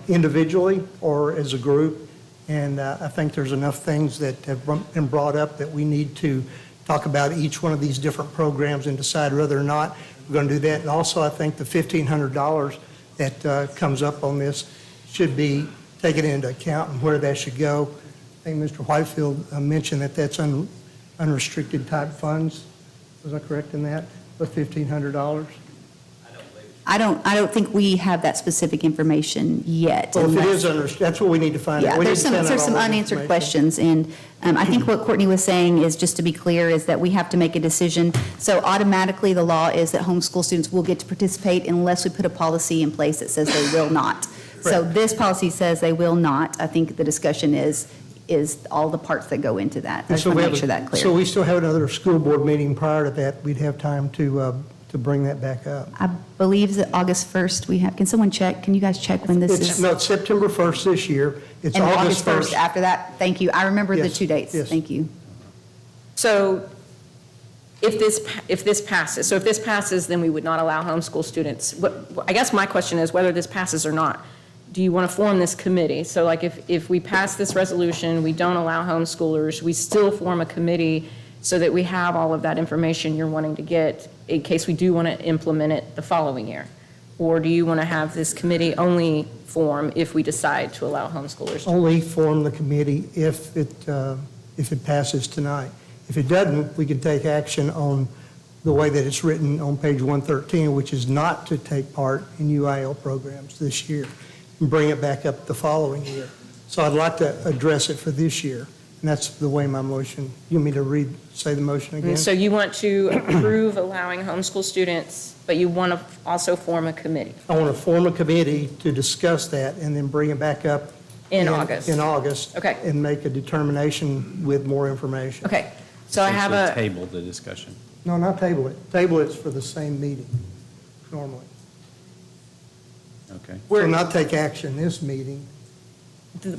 individually or as a group. And I think there's enough things that have been brought up that we need to talk about each one of these different programs and decide whether or not we're going to do that. And also, I think the $1,500 that comes up on this should be taken into account and where that should go. I think Mr. Whitefield mentioned that that's unrestricted type funds. Was I correct in that? With $1,500? I don't think we have that specific information yet. Well, if it unless- is that's what we need to find out. Yeah, We need there's to find out some all that unanswered information. questions, and I think what Courtney was saying is, just to be clear, is that we have to make a decision. So automatically, the law is that homeschool students will get to participate unless we put a policy in place that says they will not. So this policy says they will not. I think the discussion is all the parts that go into that. I just want to make sure that's clear. So we still have another school board meeting prior to that. We'd have time to bring that back up. I believe that August 1st we have, can someone check? Can you guys check when this is? No, it's September 1st this year. It's And August 1st. after that? Thank you. I remember the Yes, 2 dates. yes. Thank you. So if this passes, then we would not allow homeschool students. I guess my question is whether this passes or not. Do you want to form this committee? So like if we pass this resolution, we don't allow homeschoolers, we still form a committee so that we have all of that information you're wanting to get in case we do want to implement it the following year. Or do you want to have this committee only form if we decide to allow homeschoolers? Only form the committee if it passes tonight. If it doesn't, we can take action on the way that it's written on page 113, which is not to take part in UIL programs this year, and bring it back up the following year. So I'd like to address it for this year, and that's the way my motion, you want me to say the motion again? So you want to approve allowing homeschool students, but you want to also form a committee? I want to form a committee to discuss that and then bring it back up. In August? In August. Okay. And make a determination with more information. Okay, so I have Essentially a, table the discussion. No, not table it. Table it's for the same meeting, normally. Okay. So not take action this meeting,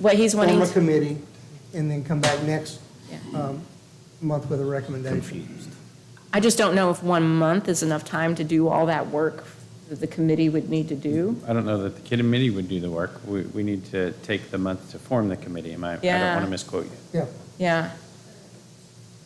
what he's wanting, form a committee, and then come back next Yeah. month with a recommendation. I just don't know if 1 month is enough time to do all that work that the committee would need to do. I don't know that the committee would do the work. We need to take the month to form the committee. I don't Yeah. want to misquote you. Yeah. Yeah.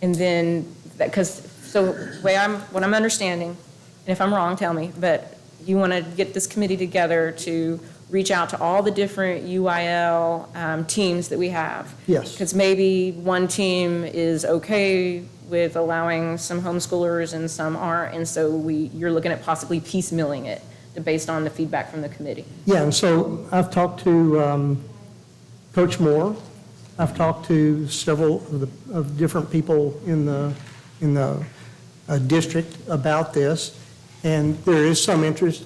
And then, because, so what I'm understanding, and if I'm wrong, tell me, but you want to get this committee together to reach out to all the different UIL teams that we have. Yes. Because maybe one team is okay with allowing some homeschoolers and some aren't, and so you're looking at possibly piecemealing it based on the feedback from the committee. Yeah, and so I've talked to Coach Moore. I've talked to several of different people in the district about this, and there is some interest.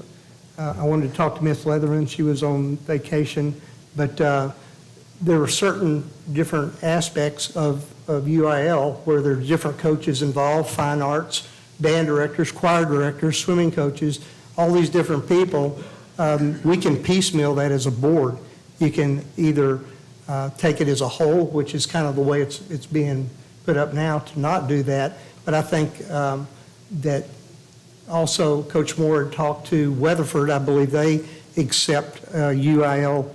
I wanted to talk to Ms. Leatherman. She was on vacation, but there were certain different aspects of UIL where there's different coaches involved, fine arts, band directors, choir directors, swimming coaches, all these different people. We can piecemeal that as a board. You can either take it as a whole, which is kind of the way it's being put up now, to not do that. But I think that also Coach Moore had talked to Weatherford. I believe they accept UIL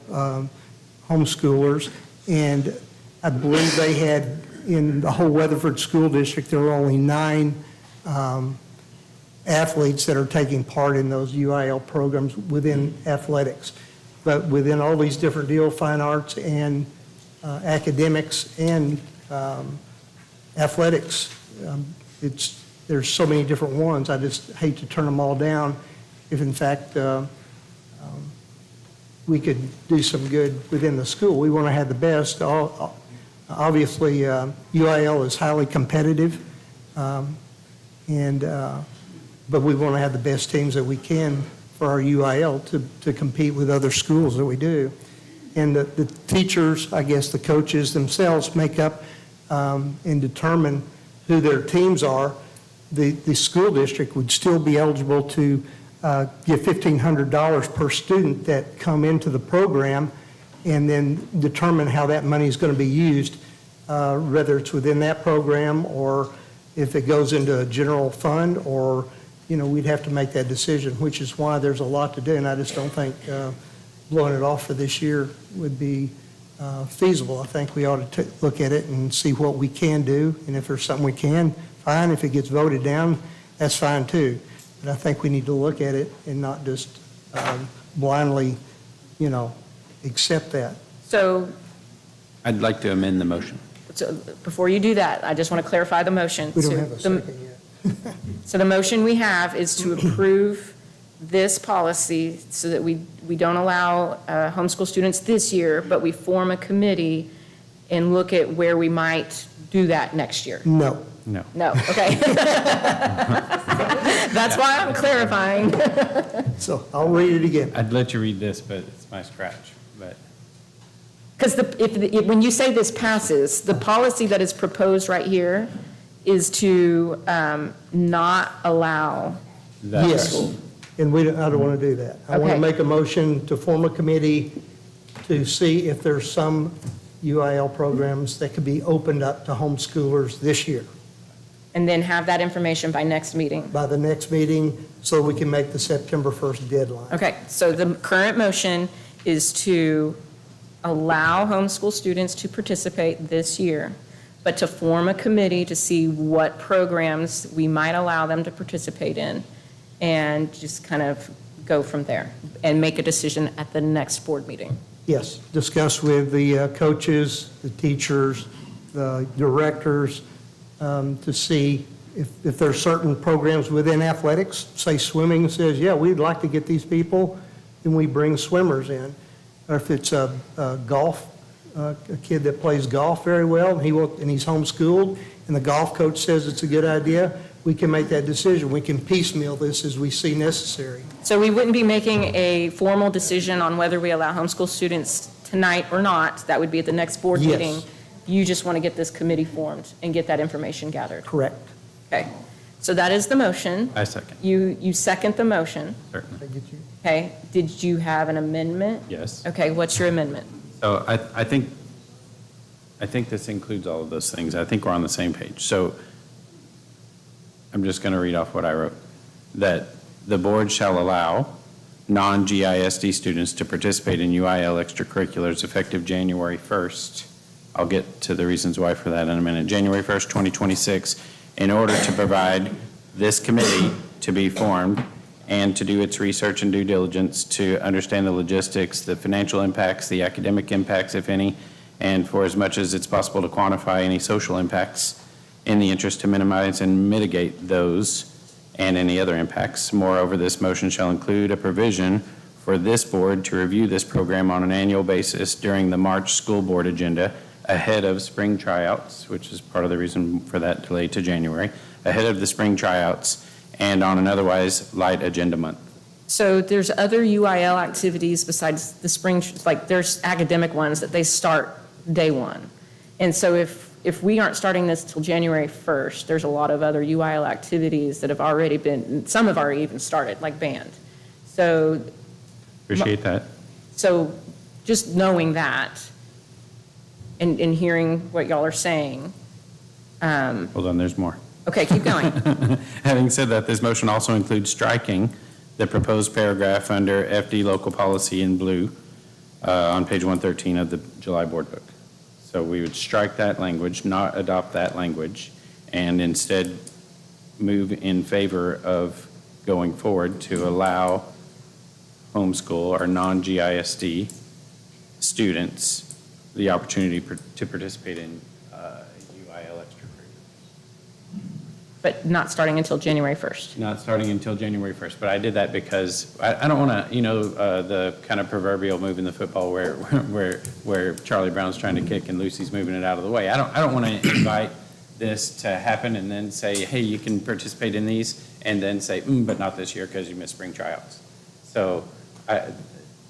homeschoolers, and I believe they had, in the whole Weatherford School District, there were only 9 athletes that are taking part in those UIL programs within athletics. But within all these different deals, fine arts and academics and athletics, there's so many different ones. I just hate to turn them all down if, in fact, we could do some good within the school. We want to have the best. Obviously, UIL is highly competitive, but we want to have the best teams that we can for our UIL to compete with other schools that we do. And the teachers, I guess the coaches themselves, make up and determine who their teams are. The school district would still be eligible to give $1,500 per student that come into the program, and then determine how that money is going to be used, whether it's within that program or if it goes into a general fund, or, we'd have to make that decision, which is why there's a lot to do, and I just don't think blowing it off for this year would be feasible. I think we ought to look at it and see what we can do, and if there's something we can, fine. If it gets voted down, that's fine too. But I think we need to look at it and not just blindly, accept that. So, I'd like to amend the motion. so before you do that, I just want to clarify the motion. We don't So have a the- second yet. So the motion we have is to approve this policy so that we don't allow homeschool students this year, but we form a committee and look at where we might do that next year. No. No. No, okay. That's why I'm clarifying. So I'll read it again. I'd let you read this, but it's my scratch, but. Because when you say this passes, the policy that is proposed right here is to not allow Yes, and I don't want to do that. I want to Okay. make a motion to form a committee to see if there's some UIL programs that could be opened up to homeschoolers this year, and then have that information by next meeting. by the next meeting, so we can make the September 1st deadline. Okay, so the current motion is to allow homeschool students to participate this year, but to form a committee to see what programs we might allow them to participate in, and just kind of go from there and make a decision at the next board meeting. Yes, discuss with the coaches, the teachers, the directors, to see if there are certain programs within athletics, say swimming says, yeah, we'd like to get these people, then we bring swimmers in. Or if it's a golf, a kid that plays golf very well, and he's homeschooled, and the golf coach says it's a good idea, we can make that decision. We can piecemeal this as we see necessary. So we wouldn't be making a formal decision on whether we allow homeschool students tonight or not. That would be at the next board Yes. meeting. You just want to get this committee formed and get that information gathered. Correct. Okay, so that is the motion. I second. You second the motion. Certainly. Okay, did you have an amendment? Yes. Okay, what's your amendment? So I think this includes all of those things. I think we're on the same page. So I'm just going to read off what I wrote. That the board shall allow non-GISD students to participate in UIL extracurriculars effective January 1st. I'll get to the reasons why for that in a minute. January 1st, 2026, in order to provide this committee to be formed and to do its research and due diligence to understand the logistics, the financial impacts, the academic impacts, if any, and for as much as it's possible to quantify any social impacts in the interest to minimize and mitigate those and any other impacts. Moreover, this motion shall include a provision for this board to review this program on an annual basis during the March school board agenda ahead of spring tryouts, which is part of the reason for that delay to January, ahead of the spring tryouts and on an otherwise light agenda month. So there's other UIL activities besides the spring, like there's academic ones that they start day one. And so if we aren't starting this till January 1st, there's a lot of other UIL activities that have already been, some have already even started, like band. So. Appreciate that. So just knowing that and hearing what y'all are saying. Hold on, there's more. Okay, keep going. Having said that, this motion also includes striking the proposed paragraph under FD local policy in blue on page 113 of the July board book. So we would strike that language, not adopt that language, and instead move in favor of going forward to allow homeschool or non-GISD students the opportunity to participate in UIL extracurriculars. But not starting until January 1st. Not starting until January 1st, but I did that because I don't want to, the kind of proverbial move in the football where Charlie Brown's trying to kick and Lucy's moving it out of the way. I don't want to invite this to happen and then say, hey, you can participate in these, and then say, but not this year because you missed spring tryouts. So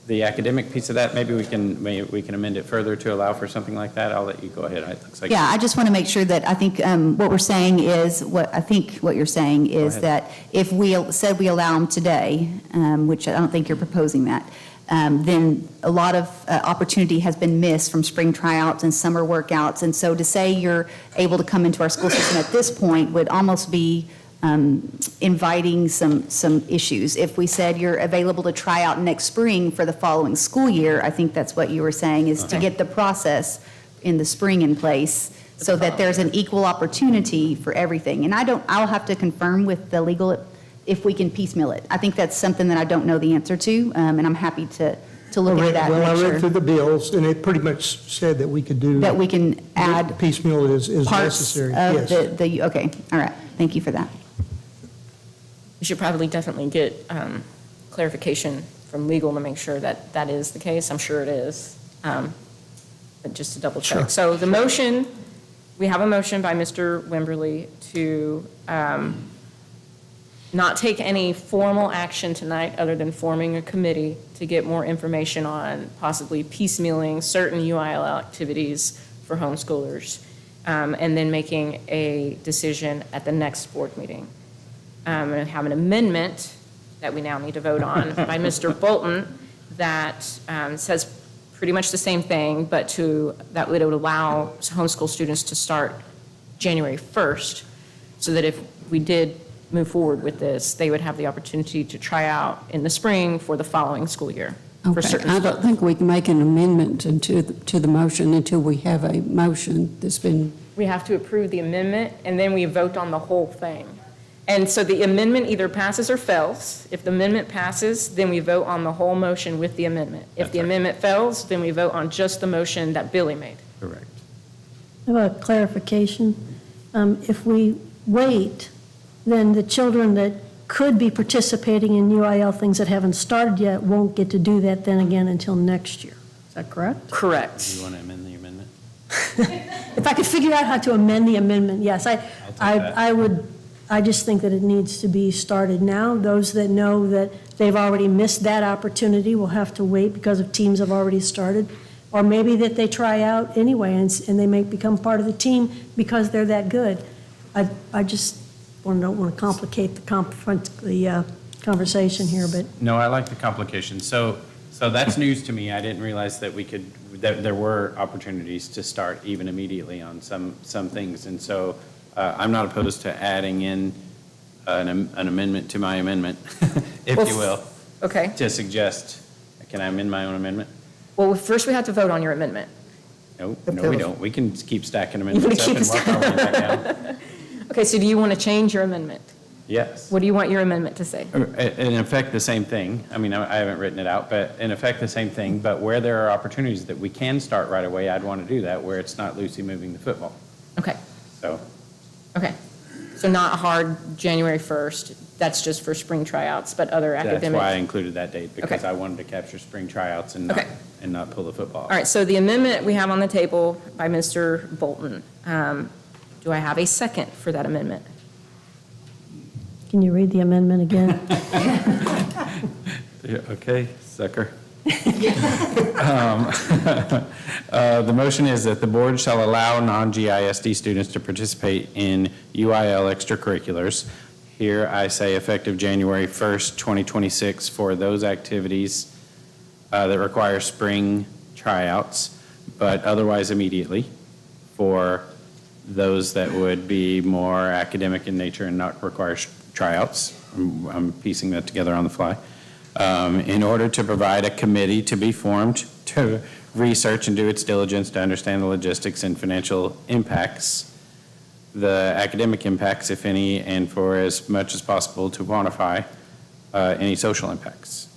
the academic piece of that, maybe we can amend it further to allow for something like that. I'll let you go ahead. It looks like. Yeah, I just want to make sure that I think what we're saying is, what you're saying is that if we said we allow them today, which I don't think you're proposing that, then a lot of opportunity has been missed from spring tryouts and summer workouts. And so to say you're able to come into our school system at this point would almost be inviting some issues. If we said you're available to try out next spring for the following school year, I think that's what you were saying, is to get the process in the spring in place so that there's an equal opportunity for everything. And I'll have to confirm with the legal if we can piecemeal it. I think that's something that I don't know the answer to, and I'm happy to look into that. Well, I and make read through the bills, and it pretty much said that we could do. that we can add piecemeal it as parts necessary. of Yes. the, okay, all right, thank you for that. We should probably definitely get clarification from legal to make sure that that is the case. I'm sure it is, but just to double check. Sure. So the motion, we have a motion by Mr. Wimberly to not take any formal action tonight other than forming a committee to get more information on possibly piecemealing certain UIL activities for homeschoolers, and then making a decision at the next board meeting. And have an amendment that we now need to vote on by Mr. Bolton that says pretty much the same thing, but that would allow homeschool students to start January 1st, so that if we did move forward with this, they would have the opportunity to try out in the spring for the following school year. For Okay, certain I don't think we can make an amendment to the motion until we have a motion that's been. We have to approve the amendment, and then we vote on the whole thing. And so the amendment either passes or fails. If the amendment passes, then we vote on the whole motion with the amendment. If the amendment fails, then we vote on just the motion that Billy made. Correct. I have a clarification. If we wait, then the children that could be participating in UIL things that haven't started yet won't get to do that then again until next year. Is that correct? Correct. Do you want to amend the amendment? If I could figure out how to amend the amendment, yes. that. I would, I just think that it needs to be started now. Those that know that they've already missed that opportunity will have to wait because of teams have already started. Or maybe that they try out anyway and they may become part of the team because they're that good. I just don't want to complicate the conversation here, but No, I like the complication. So that's news to me. I didn't realize that that there were opportunities to start even immediately on some things. And so I'm not opposed to adding in an amendment to my amendment, if you will. Okay. To suggest, can I amend my own amendment? Well, first we have to vote on your amendment. No, we don't. We can keep stacking amendments keep up and work our way back down. Okay, so do you want to change your amendment? Yes. What do you want your amendment to say? In effect, the same thing. I mean, I haven't written it out, but in effect, the same thing. But where there are opportunities that we can start right away, I'd want to do that, where it's not Lucy moving the football. Okay. So, Okay. So not a hard January 1st. That's just for spring tryouts, but other academic. that's why I included that date, because Okay. I wanted to capture spring tryouts and Okay. not pull the football. All right, so the amendment we have on the table by Mr. Bolton. Do I have a second for that amendment? can you read the amendment again? Yeah, okay, sucker. The motion is that the board shall allow non-GISD students to participate in UIL extracurriculars. Here I say effective January 1st, 2026 for those activities that require spring tryouts, but otherwise immediately for those that would be more academic in nature and not require tryouts. I'm piecing that together on the fly. In order to provide a committee to be formed to research and do its diligence to understand the logistics and financial impacts, the academic impacts, if any, and for as much as possible to quantify any social impacts.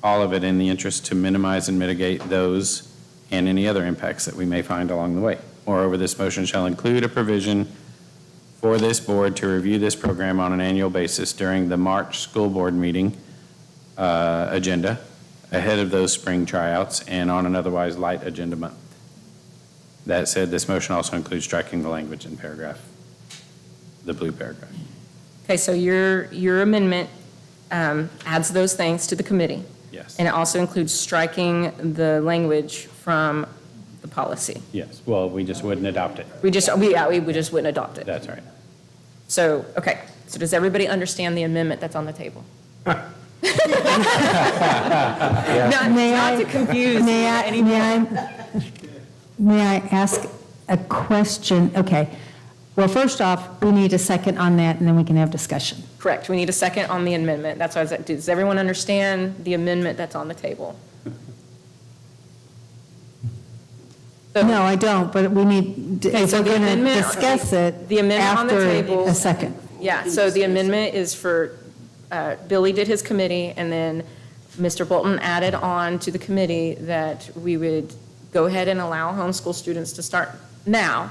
All of it in the interest to minimize and mitigate those and any other impacts that we may find along the way. Moreover, this motion shall include a provision for this board to review this program on an annual basis during the March school board meeting agenda ahead of those spring tryouts and on an otherwise light agenda month. That said, this motion also includes striking the language in paragraph, the blue paragraph. Okay, so your amendment adds those things to the committee. Yes. And it also includes striking the language from the policy. Yes, well, we just wouldn't adopt it. We just wouldn't adopt it. That's right. So, okay, so does everybody understand the amendment that's on the table? Not to confuse anymore. May I ask a question? Okay. Well, first off, we need a second on that, and then we can have discussion. Correct, we need a second on the amendment. That's why I was like, does everyone understand the amendment that's on the table? No, I don't, but we need, Okay, so we're the going to amendment- discuss it The amendment on the after table. a second. Yeah, so the amendment is for, Billy did his committee, and then Mr. Bolton added on to the committee that we would go ahead and allow homeschool students to start now.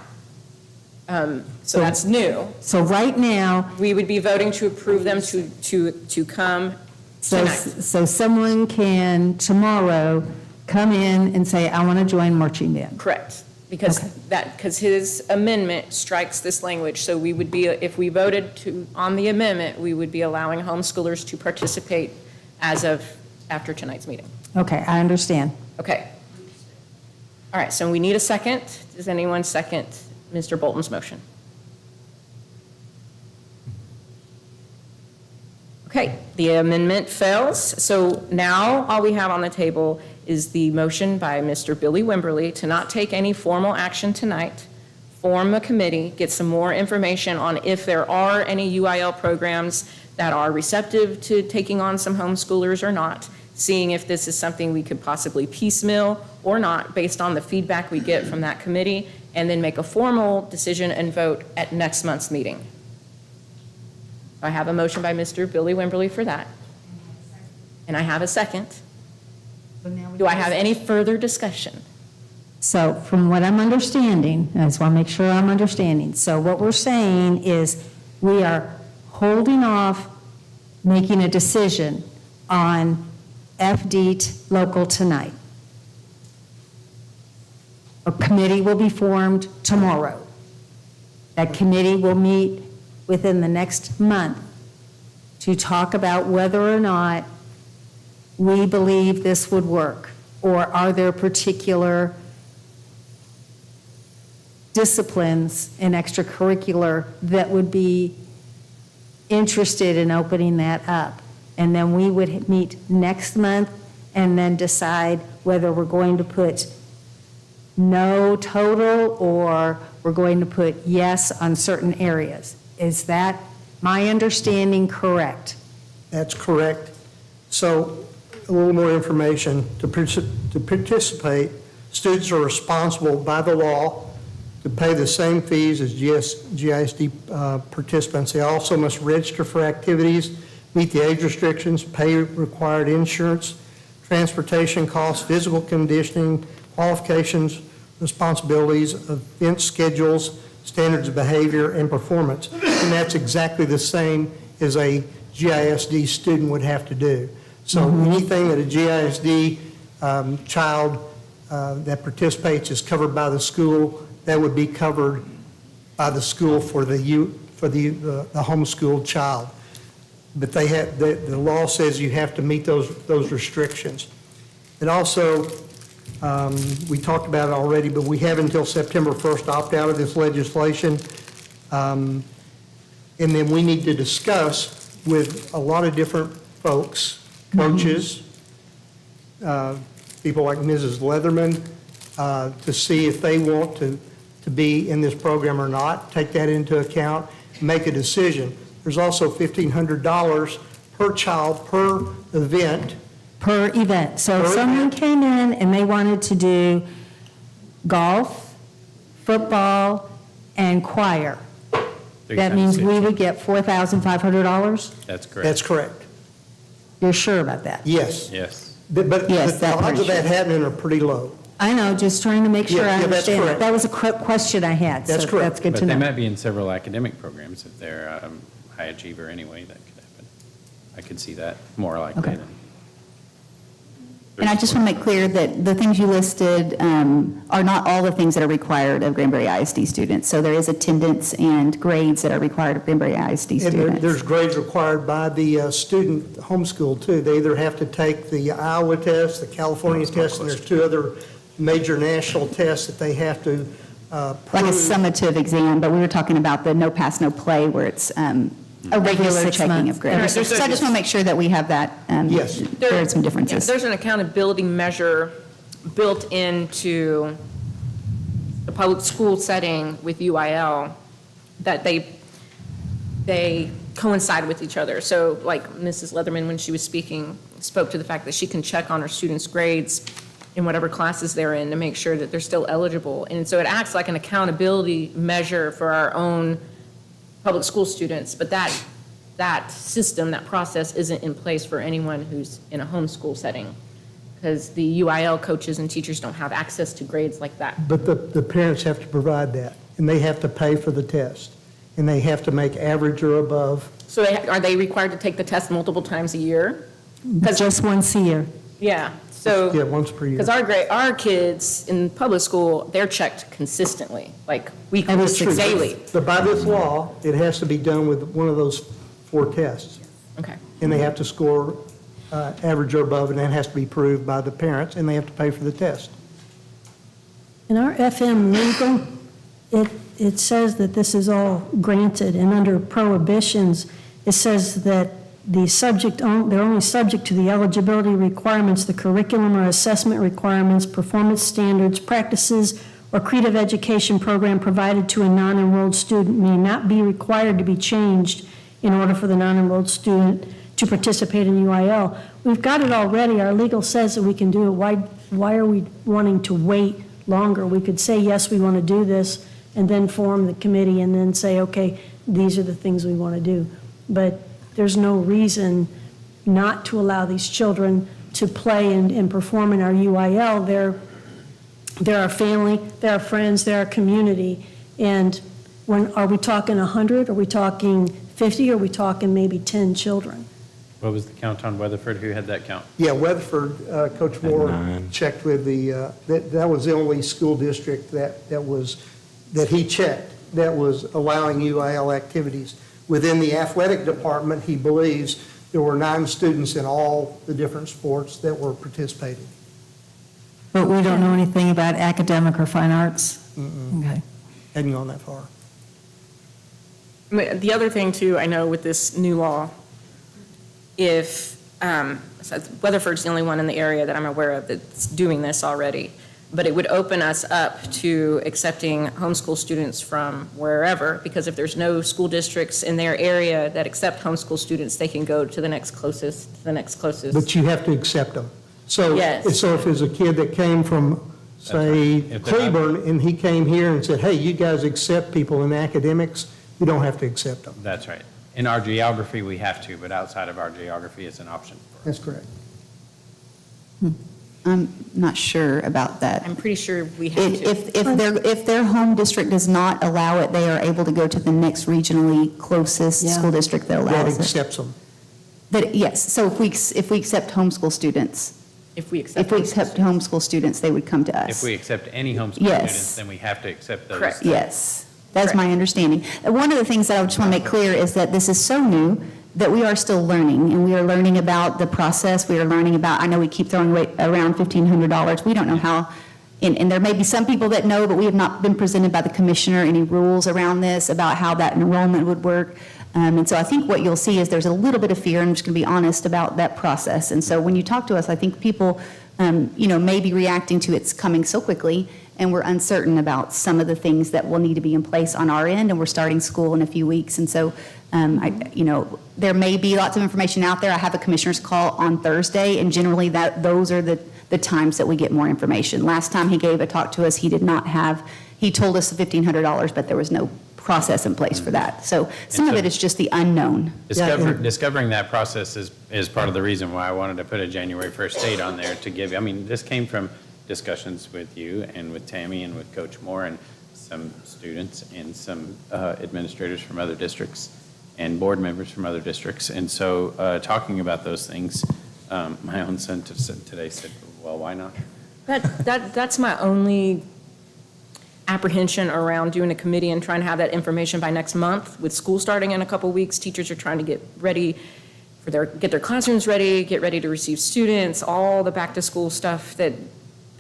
So that's new. So right now, We would be voting to approve them to come tonight. so someone can tomorrow come in and say, I want to join marching band. Correct, because Okay. because his amendment strikes this language, so we would be, if we voted on the amendment, we would be allowing homeschoolers to participate as of after tonight's meeting. Okay, I understand. Okay. All right, so we need a second. Does anyone second Mr. Bolton's motion? Okay, the amendment fails. So now all we have on the table is the motion by Mr. Billy Wimberly to not take any formal action tonight, form a committee, get some more information on if there are any UIL programs that are receptive to taking on some homeschoolers or not, seeing if this is something we could possibly piecemeal or not based on the feedback we get from that committee, and then make a formal decision and vote at next month's meeting. I have a motion by Mr. Billy Wimberly for that. And I have a second. Do I have any further discussion? So from what I'm understanding, I just want to make sure I'm understanding. So what we're saying is we are holding off making a decision on FDET local tonight. A committee will be formed tomorrow. That committee will meet within the next month to talk about whether or not we believe this would work, or are there particular disciplines and extracurricular that would be interested in opening that up. And then we would meet next month and then decide whether we're going to put no total or we're going to put yes on certain areas. Is that my understanding correct? That's correct. So a little more information. To participate, students are responsible by the law to pay the same fees as GISD participants. They also must register for activities, meet the age restrictions, pay required insurance, transportation costs, physical conditioning, qualifications, responsibilities, event schedules, standards of behavior, and performance. And that's exactly the same as a GISD student would have to do. So anything that a GISD child that participates is covered by the school, that would be covered by the school for the homeschooled child. But they have, the law says you have to meet those restrictions. And also, we talked about it already, but we have until September 1st to opt out of this legislation. And then we need to discuss with a lot of different folks, coaches, people like Mrs. Leatherman, to see if they want to be in this program or not, take that into account, make a decision. There's also $1,500 per child per event. Per event. So if someone came in and they wanted to do golf, football, and choir, that means we would get $4,500? That's correct. That's correct. You're sure about that? Yes. Yes. But Yes, the odds of that happening are pretty low. I know, just trying to make sure I Yeah, that's understand. correct. That was a quick question I had. That's so correct. That's good But to they know. might be in several academic programs if they're high achiever anyway, that could happen. I could see that more likely Okay. than. And I just want to make clear that the things you listed are not all the things that are required of Granbury ISD students. So there is attendance and grades that are required of Granbury ISD And students. there's grades required by the student homeschool too. They either have to take the Iowa test, the California test, and there's two other major national tests that they have to prove. Like a summative exam, but we were talking about the no pass, no play, where it's a regular 6 checking months. of grades. There's So I just want to make sure that we have that. Yes. There are some differences. There's an accountability measure built into the public school setting with UIL that they coincide with each other. So like Mrs. Leatherman, when she was speaking, spoke to the fact that she can check on her students' grades in whatever classes they're in to make sure that they're still eligible. And so it acts like an accountability measure for our own public school students, but that system, that process isn't in place for anyone who's in a homeschool setting, because the UIL coaches and teachers don't have access to grades like that. But the parents have to provide that, and they have to pay for the test, and they have to make average or above. So are they required to take the test multiple times a year? Just once a year. Yeah, so. Yeah, once per year. Because our kids in public school, they're checked consistently, like weekly, Every 6 daily. But by this law, it has to be done with one of those 4 tests. Okay. And they have to score average or above, and that has to be proved by the parents, and they have to pay for the test. In our FM legal, it says that this is all granted, and under prohibitions, it says that they're only subject to the eligibility requirements, the curriculum or assessment requirements, performance standards, practices, or creative education program provided to a non-enrolled student may not be required to be changed in order for the non-enrolled student to participate in UIL. We've got it already. Our legal says that we can do it. Why are we wanting to wait longer? We could say, yes, we want to do this, and then form the committee and then say, okay, these are the things we want to do. but there's no reason not to allow these children to play and perform in our UIL. They're our family, they're our friends, they're our community. And are we talking 100? Are we talking 50? Are we talking maybe 10 children? What was the count on Weatherford? Who had that count? Yeah, Weatherford, Coach Moore checked with that was the only school district that he checked that was allowing UIL activities. Within the athletic department, he believes there were 9 students in all the different sports that were participating. But we don't know anything about academic or fine arts? Okay. Hadn't gone that far. I mean, the other thing too, I know with this new law, if, so Weatherford's the only one in the area that I'm aware of that's doing this already, but it would open us up to accepting homeschool students from wherever, because if there's no school districts in their area that accept homeschool students, they can go to the next closest, But you have to accept them. So, Yes. so if there's a kid that came from, say, If they're not- Cleburne, and he came here and said, hey, you guys accept people in academics, you don't have to accept them. That's right. In our geography, we have to, but outside of our geography, it's an option for us. That's correct. I'm not sure about that. I'm pretty sure we have to. If their home district does not allow it, they are able to go to the next regionally closest Yeah. school district that That allows it. accepts them. Yes, so if we accept homeschool students, If we accept. if we accept homeschool students, they would come to us. If we accept any homeschool Yes. students, then we have to accept those. Correct. Yes, that's my understanding. One of the things that I just want to make clear is that this is so new that we are still learning, and we are learning about the process. We are learning about, I know we keep throwing around $1,500. We don't know how, and there may be some people that know, but we have not been presented by the commissioner any rules around this, about how that enrollment would work. And so I think what you'll see is there's a little bit of fear, and I'm just going to be honest about that process. And so when you talk to us, I think people, may be reacting to it's coming so quickly, and we're uncertain about some of the things that will need to be in place on our end, and we're starting school in a few weeks. And so, there may be lots of information out there. I have a commissioner's call on Thursday, and generally those are the times that we get more information. Last time he gave a talk to us, he told us the $1,500, but there was no process in place for that. So some of it is just the unknown. Discovering that process is part of the reason why I wanted to put a January 1st date on there to give, this came from discussions with you and with Tammy and with Coach Moore and some students and some administrators from other districts and board members from other districts. And so talking about those things, my own son today said, well, why not? That's my only apprehension around doing a committee and trying to have that information by next month. With school starting in a couple weeks, teachers are trying to get ready get their classrooms ready, get ready to receive students, all the back to school stuff that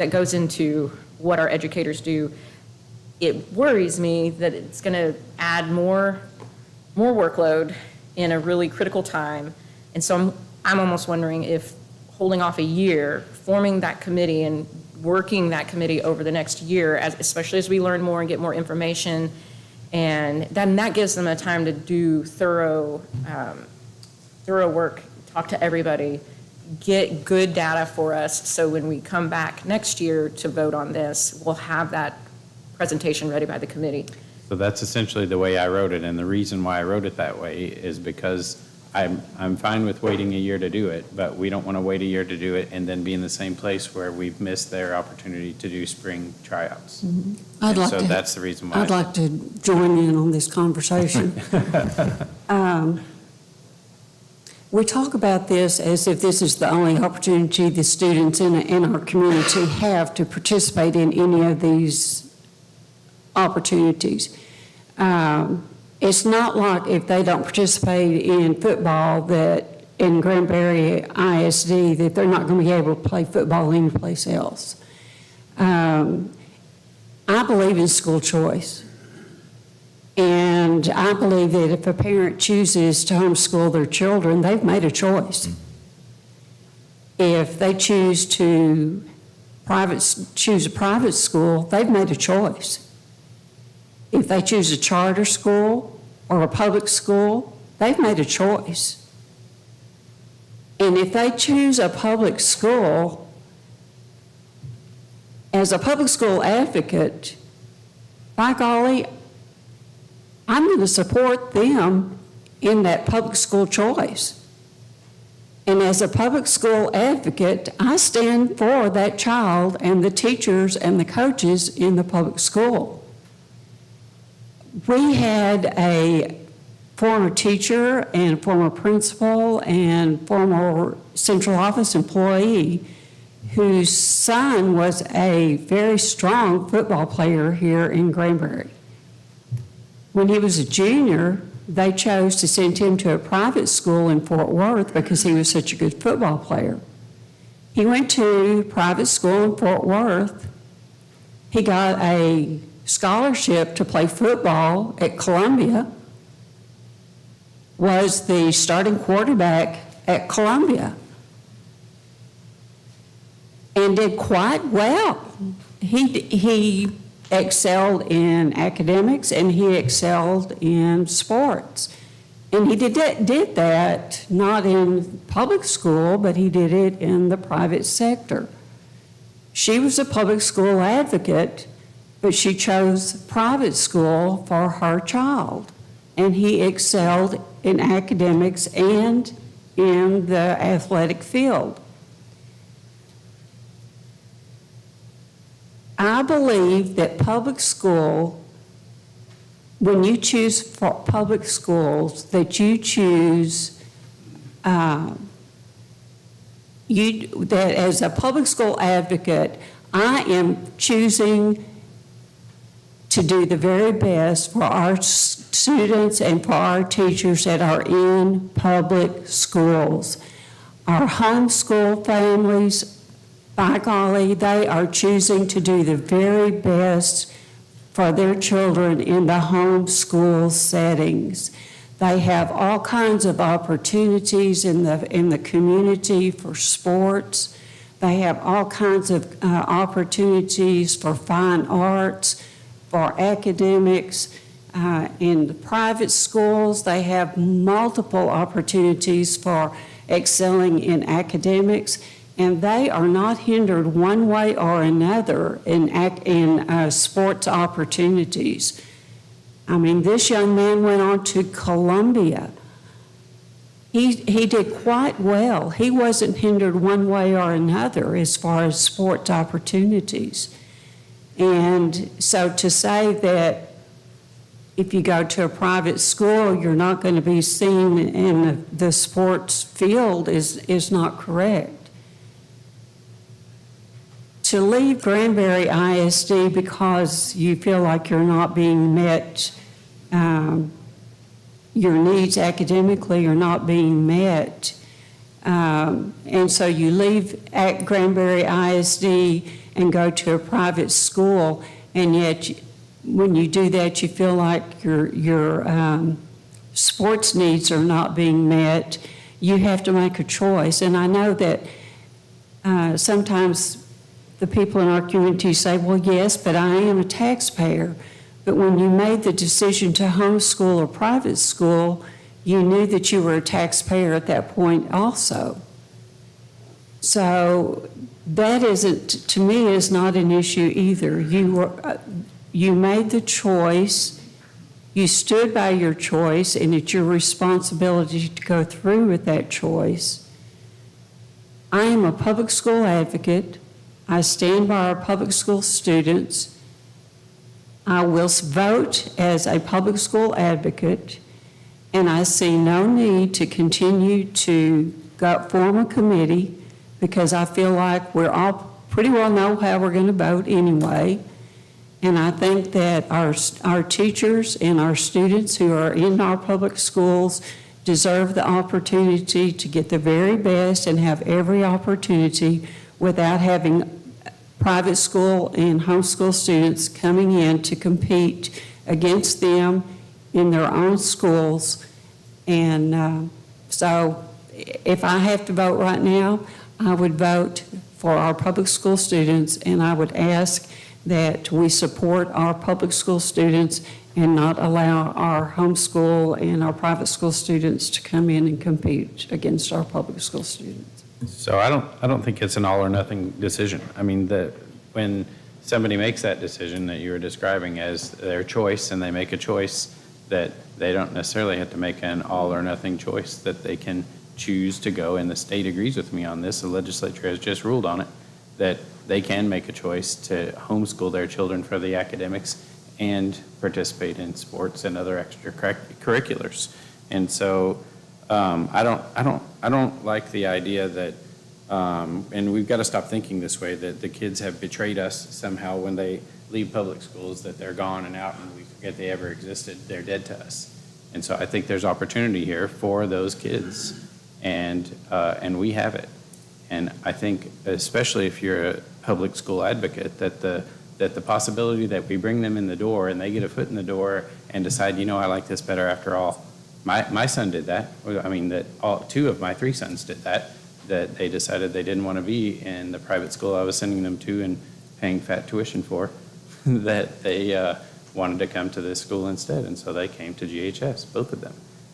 goes into what our educators do. It worries me that it's going to add more workload in a really critical time. And so I'm almost wondering if holding off a year, forming that committee and working that committee over the next year, especially as we learn more and get more information, and then that gives them a time to do thorough work, talk to everybody, get good data for us, so when we come back next year to vote on this, we'll have that presentation ready by the committee. So that's essentially the way I wrote it, and the reason why I wrote it that way is because I'm fine with waiting a year to do it, but we don't want to wait a year to do it and then be in the same place where we've missed their opportunity to do spring tryouts. So that's the reason why. I'd like to join in on this conversation. We talk about this as if this is the only opportunity the students in our community have to participate in any of these opportunities. It's not like if they don't participate in football that in Granbury ISD that they're not going to be able to play football anyplace else. I believe in school choice. And I believe that if a parent chooses to homeschool their children, they've made a choice. If they choose a private school, they've made a choice. If they choose a charter school or a public school, they've made a choice. And if they choose a public school, as a public school advocate, by golly, I'm going to support them in that public school choice. And as a public school advocate, I stand for that child and the teachers and the coaches in the public school. We had a former teacher and former principal and former central office employee whose son was a very strong football player here in Granbury. When he was a junior, they chose to send him to a private school in Fort Worth because he was such a good football player. He went to private school in Fort Worth. He got a scholarship to play football at Columbia, was the starting quarterback at Columbia, and did quite well. He excelled in academics and he excelled in sports. And he did that not in public school, but he did it in the private sector. She was a public school advocate, but she chose private school for her child. And he excelled in academics and in the athletic field. I believe that public school, when you choose for public schools, that you choose, that as a public school advocate, I am choosing to do the very best for our students and for our teachers that are in public schools. Our homeschool families, by golly, they are choosing to do the very best for their children in the homeschool settings. They have all kinds of opportunities in the community for sports. They have all kinds of opportunities for fine arts, for academics. In the private schools, they have multiple opportunities for excelling in academics, and they are not hindered one way or another in sports opportunities. I mean, this young man went on to Columbia. He did quite well. He wasn't hindered one way or another as far as sports opportunities. And so to say that if you go to a private school, you're not going to be seen in the sports field is not correct. To leave Granbury ISD because you feel like you're not being met, your needs academically are not being met, and so you leave at Granbury ISD and go to a private school, and yet when you do that, you feel like your sports needs are not being met. You have to make a choice, and I know that sometimes the people in our community say, well, yes, but I am a taxpayer. But when you made the decision to homeschool or private school, you knew that you were a taxpayer at that point also. So that isn't, to me, is not an issue either. You made the choice, you stood by your choice, and it's your responsibility to go through with that choice. I am a public school advocate. I stand by our public school students. I will vote as a public school advocate, and I see no need to continue to form a committee because I feel like we're all pretty well know how we're going to vote anyway. And I think that our teachers and our students who are in our public schools deserve the opportunity to get the very best and have every opportunity without having private school and homeschool students coming in to compete against them in their own schools. And so if I have to vote right now, I would vote for our public school students, and I would ask that we support our public school students and not allow our homeschool and our private school students to come in and compete against our public school students. So I don't think it's an all or nothing decision. I mean, when somebody makes that decision that you were describing as their choice and they make a choice, that they don't necessarily have to make an all or nothing choice, that they can choose to go, and the state agrees with me on this, the legislature has just ruled on it, that they can make a choice to homeschool their children for the academics and participate in sports and other extracurriculars. And so I don't like the idea that, and we've got to stop thinking this way, that the kids have betrayed us somehow when they leave public schools, that they're gone and out and we forget they ever existed. They're dead to us. And so I think there's opportunity here for those kids, and we have it. And I think, especially if you're a public school advocate, that the possibility that we bring them in the door and they get a foot in the door and decide, I like this better after all. My son did that. I mean, two of my three sons did that they decided they didn't want to be in the private school I was sending them to and paying fat tuition for, that they wanted to come to this school instead. And so they came to GHS, both of them,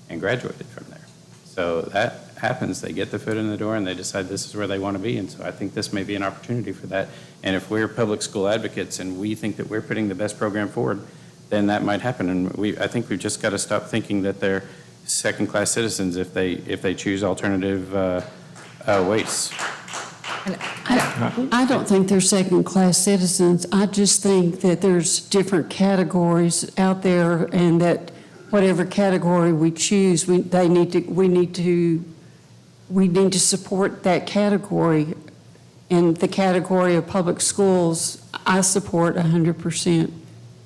and graduated from there. So that happens. They get the foot in the door and they decide this is where they want to be. And so I think this may be an opportunity for that. And if we're public school advocates and we think that we're putting the best program forward, then that might happen. And I think we've just got to stop thinking that they're second-class citizens if they choose alternative ways. I don't think they're second-class citizens. I just think that there's different categories out there, and that whatever category we choose, we need to support that category. And the category of public schools, I support 100%.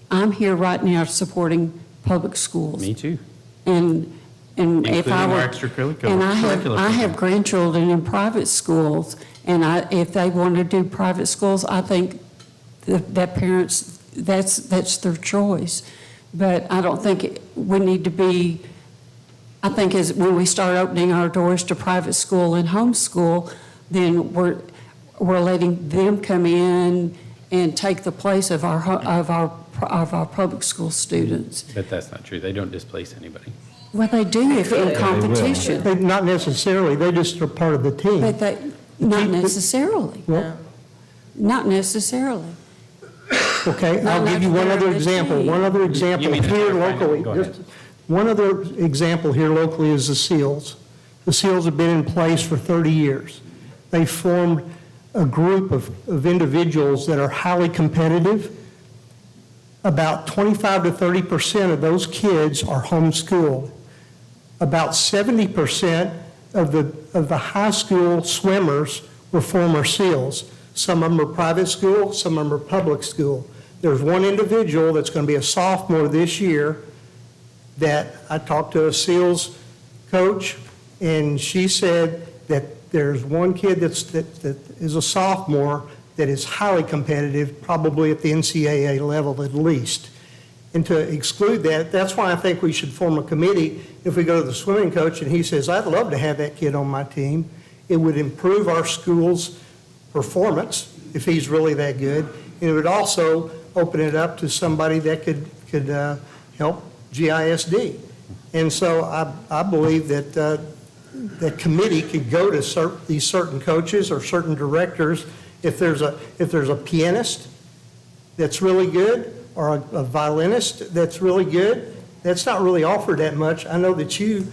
I'm here right now supporting public schools. Me too. And if I Including were, our extracurricular and program. I have grandchildren in private schools, and if they want to do private schools, I think that parents, that's their choice. But I don't think we need to be, I think when we start opening our doors to private school and homeschool, then we're letting them come in and take the place of our public school students. But that's not true. They don't displace anybody. Well, they do if in competition. Not necessarily, they just are part of the team. But not necessarily. Well, Not necessarily. okay, I'll give you one other example, You mean here to locally. go ahead. One other example here locally is the SEALs. The SEALs have been in place for 30 years. They formed a group of individuals that are highly competitive. About 25 to 30% of those kids are homeschooled. About 70% of the high school swimmers were former SEALs. Some of them are private school, some of them are public school. There's one individual that's going to be a sophomore this year that I talked to a SEALs coach, and she said that there's one kid that is a sophomore that is highly competitive, probably at the NCAA level at least. And to exclude that, that's why I think we should form a committee. If we go to the swimming coach and he says, I'd love to have that kid on my team, it would improve our school's performance if he's really that good. And it would also open it up to somebody that could help GISD. And so I believe that that committee could go to these certain coaches or certain directors. If there's a pianist that's really good, or a violinist that's really good, that's not really offered that much. I know that you,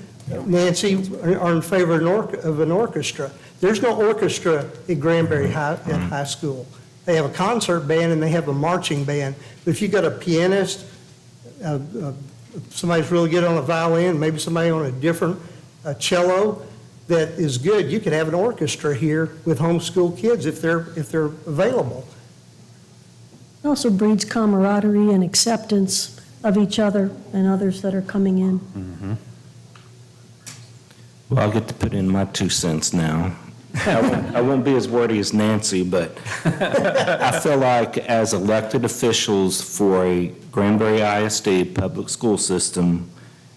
Nancy, are in favor of an orchestra. There's no orchestra at Granbury High School. They have a concert band and they have a marching band. But if you got a pianist, somebody's really good on a violin, maybe somebody on a different cello that is good, you could have an orchestra here with homeschool kids if they're available. It also breeds camaraderie and acceptance of each other and others that are coming in. Mm-hmm. Well, I'll get to put in my 2 cents now. I won't be as wordy as Nancy, but I feel like as elected officials for a Granbury ISD public school system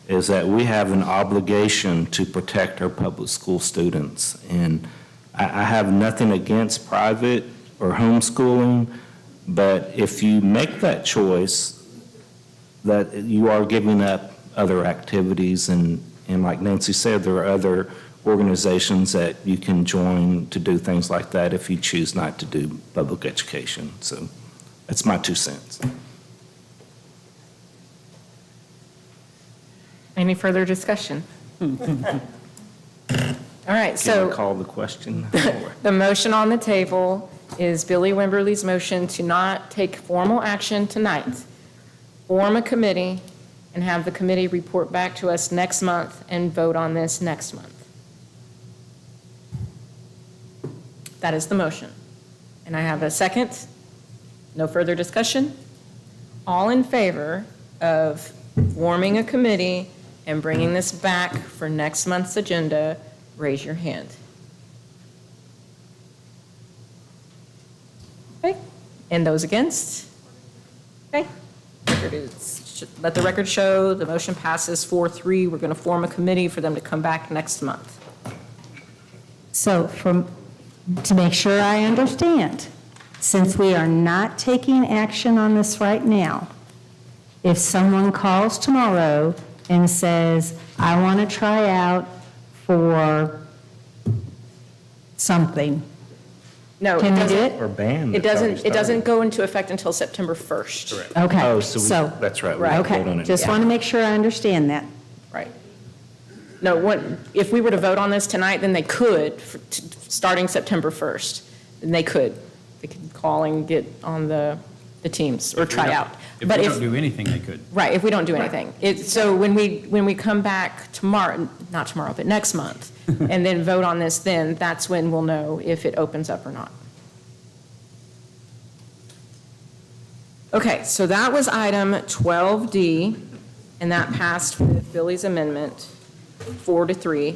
is that we have an obligation to protect our public school students. And I have nothing against private or homeschooling, but if you make that choice, that you are giving up other activities, and like Nancy said, there are other organizations that you can join to do things like that if you choose not to do public education. So that's my 2 cents. Any further discussion? All right, Can so I call the question? the motion on the table is Billy Wimberly's motion to not take formal action tonight. Form a committee and have the committee report back to us next month and vote on this next month. That is the motion. And I have a second. No further discussion? All in favor of forming a committee and bringing this back for next month's agenda, raise your hand. Okay, and those against? Okay. Let the record show the motion passes 4-3. We're going to form a committee for them to come back next month. So to make sure I understand, since we are not taking action on this right now, if someone calls tomorrow and says, I want to try out for something, No, can it we do doesn't. it? Or ban. It doesn't go into effect until September 1st. Okay, Oh, so, that's right. we vote on okay, it. just want to make sure I understand that. Right. No, if we were to vote on this tonight, then they could, starting September 1st, then they could. They could call and get on the teams or try out. If But we don't do anything, they could. Right, if we don't do anything. So when we come back tomorrow, not tomorrow, but next month, and then vote on this, then that's when we'll know if it opens up or not. Okay, so that was item 12D, and that passed with Billy's amendment, 4-3.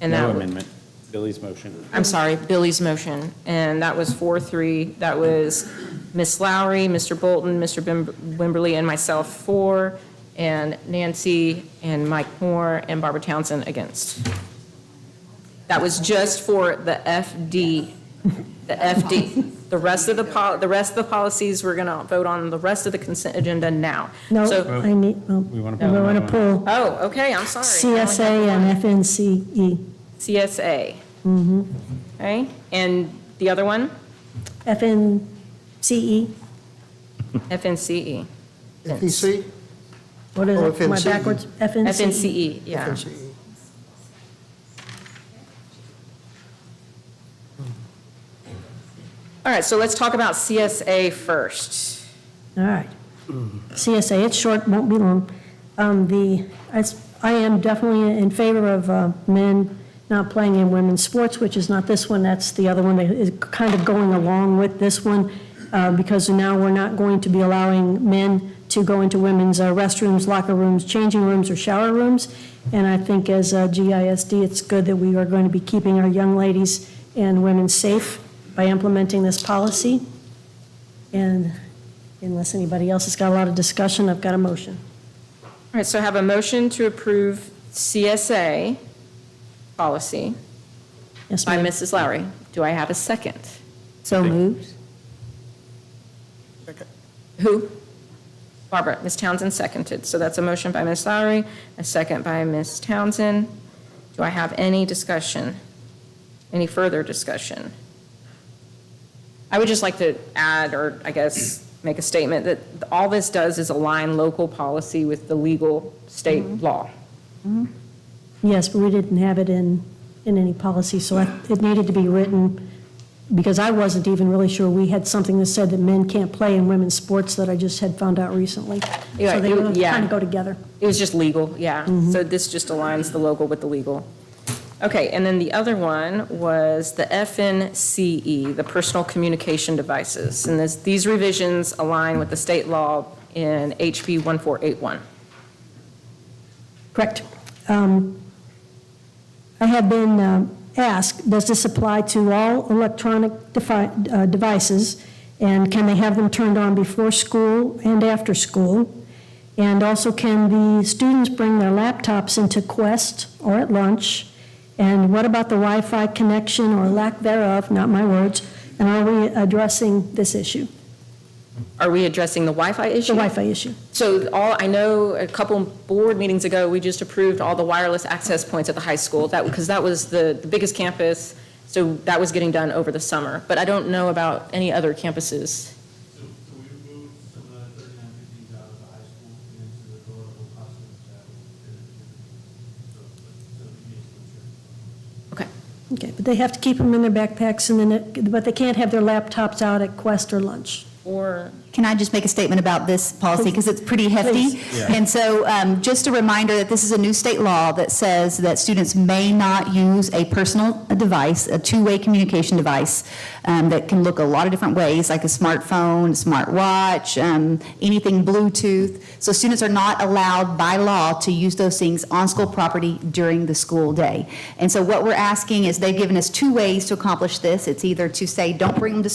And No that amendment, Billy's motion. I'm sorry, Billy's motion, and that was 4-3. That was Ms. Lowry, Mr. Bolton, Mr. Wimberly, and myself 4, and Nancy and Mike Moore and Barbara Townsend against. That was just for the FD, the FD. The rest of the policies, we're going to vote on the rest of the consent agenda now. No, So- I need, We want to we pull want to another pull Oh, okay, I'm sorry. CSA and FNCE. CSA. Okay, and the other one? FNCE, FNCE. FEC? what is Oh, it? Am I FNCE. backwards? FNCE. FNCE, yeah. FNCE. All right, so let's talk about CSA first. All right. CSA, it's short, won't be long. I am definitely in favor of men not playing in women's sports, which is not this one, that's the other one that is kind of going along with this one, because now we're not going to be allowing men to go into women's restrooms, locker rooms, changing rooms, or shower rooms. And I think as GISD, it's good that we are going to be keeping our young ladies and women safe by implementing this policy. And unless anybody else has got a lot of discussion, I've got a motion. All right, so I have a motion to approve CSA policy Yes, by ma'am. Mrs. Lowry. Do I have a second? So moved? Who? Barbara. Ms. Townsend seconded. So that's a motion by Ms. Lowry, a second by Ms. Townsend. Do I have any discussion? Any further discussion? I would just like to add, or I guess make a statement, that all this does is align local policy with the legal state law. Yes, but we didn't have it in any policy, so it needed to be written, because I wasn't even really sure we had something that said that men can't play in women's sports that I just had found out recently. Yeah, So they yeah. kind of go together. It was just legal, yeah. So this just aligns the local with the legal. Okay, and then the other one was the FNCE, the personal communication devices. And these revisions align with the state law in HB 1481. Correct. I have been asked, does this apply to all electronic devices? And can they have them turned on before school and after school? And also, can the students bring their laptops into Quest or at lunch? And what about the Wi-Fi connection or lack thereof, not my words, and are we addressing this issue, Are we addressing the Wi-Fi issue? the Wi-Fi issue? So I know a couple board meetings ago, we just approved all the wireless access points at the high school, because that was the biggest campus, so that was getting done over the summer. But I don't know about any other campuses. So we moved some of the 3950s out of the high school into the door-level customers that Okay, but they have to keep them in their backpacks, and then, but they can't have their laptops out at Quest or lunch. Or Can I just make a statement about this policy, because it's pretty hefty? Please. And so, just a reminder that this is a new state law that says that students may not use a personal device, a two-way communication device, that can look a lot of different ways, like a smartphone, smartwatch, anything Bluetooth. So students are not allowed by law to use those things on school property during the school day. And so what we're asking is, they've given us two ways to accomplish this. It's either to say, don't bring them to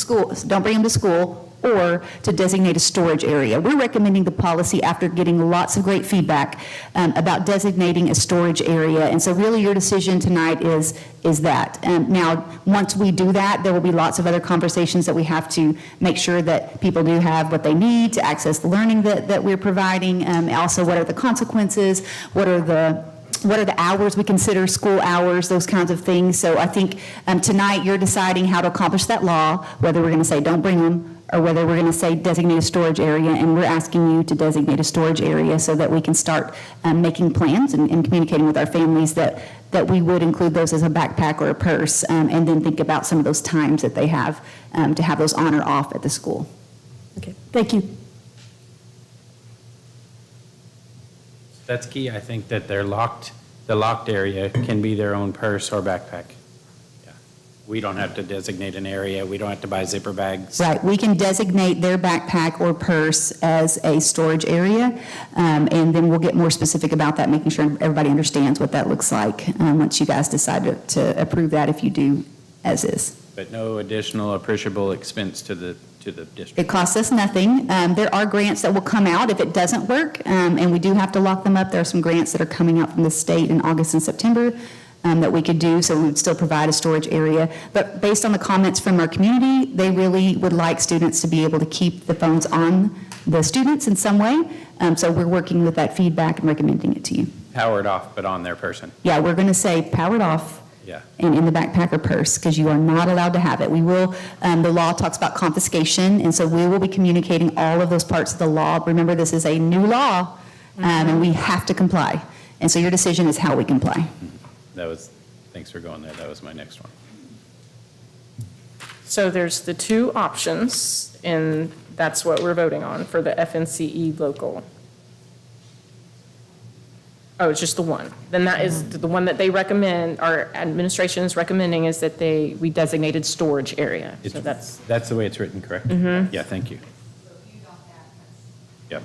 school, or to designate a storage area. We're recommending the policy after getting lots of great feedback about designating a storage area. And so really your decision tonight is that. Now, once we do that, there will be lots of other conversations that we have to make sure that people do have what they need to access the learning that we're providing. Also, what are the consequences? What are the hours we consider school hours, those kinds of things. So I think tonight you're deciding how to accomplish that law, whether we're going to say don't bring them, or whether we're going to say designate a storage area, and we're asking you to designate a storage area so that we can start making plans and communicating with our families that we would include those as a backpack or a purse, and then think about some of those times that they have to have those on or off at the school. Okay, thank you. That's key. I think that the locked area can be their own purse or backpack. Yeah. We don't have to designate an area. We don't have to buy zipper bags. Right, we can designate their backpack or purse as a storage area, and then we'll get more specific about that, making sure everybody understands what that looks like once you guys decide to approve that, if you do as is. But no additional appreciable expense to the district. It costs us nothing. There are grants that will come out if it doesn't work, and we do have to lock them up. There are some grants that are coming out from the state in August and September that we could do, so we would still provide a storage area. But based on the comments from our community, they really would like students to be able to keep the phones on the students in some way. So we're working with that feedback and recommending it to you. Powered off, but on their person. Yeah, we're going to say powered off. Yeah. And in the backpack or purse, because you are not allowed to have it. We will, the law talks about confiscation, and so we will be communicating all of those parts of the law. Remember, this is a new law, and we have to comply. And so your decision is how we comply. Thanks for going there. That was my next one. So there's the two options, and that's what we're voting on for the FNCE local. Oh, it's just the one. Then that is the one that they recommend, our administration is recommending, is that we designated storage area. So that's the way it's written, correct? Yeah, thank you. Yep.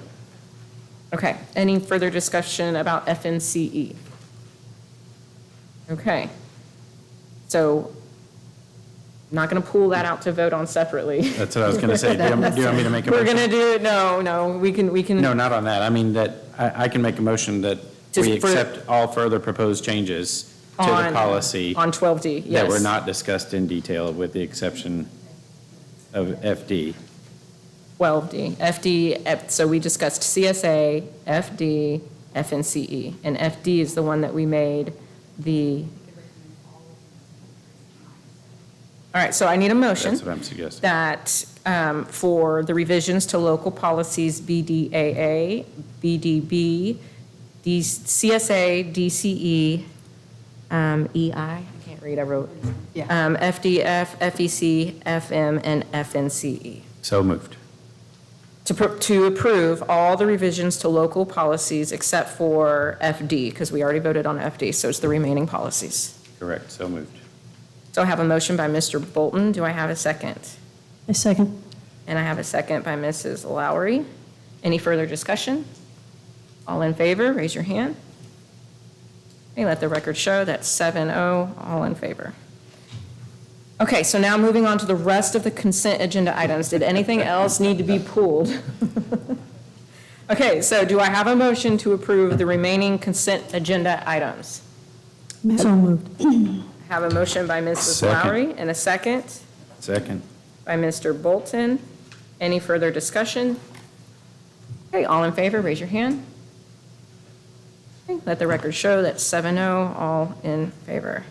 okay. Any further discussion about FNCE? Okay. So I'm not going to pull that out to vote on separately. That's what I was going to say. Do you want me to make a motion? We're going to do it. No, we can. No, not on that. I mean, that I can make a motion that we accept all further proposed changes to the policy. On 12D, yes. That were not discussed in detail, with the exception of FD. 12D, FD, so we discussed CSA, FD, FNCE, and FD is the one that we made all right, so I need a motion. That's what I'm suggesting. That for the revisions to local policies BDAA, BDB, CSA, DCE, EI, I can't read, I wrote, FDF, FEC, FM, and FNCE. So moved. To approve all the revisions to local policies except for FD, because we already voted on FD, so it's the remaining policies. Correct, so moved. So I have a motion by Mr. Bolton. Do I have a second? A second. And I have a second by Mrs. Lowry. Any further discussion? All in favor, raise your hand. Okay, let the record show that's 7-0, all in favor. Okay, so now moving on to the rest of the consent agenda items. Did anything else need to be pulled? Okay, so do I have a motion to approve the remaining consent agenda items? So moved. I have a motion by Mrs. Second. Lowry and a second Second. by Mr. Bolton. Any further discussion? Okay, all in favor, raise your hand. Okay, let the record show that's 7-0, all in favor.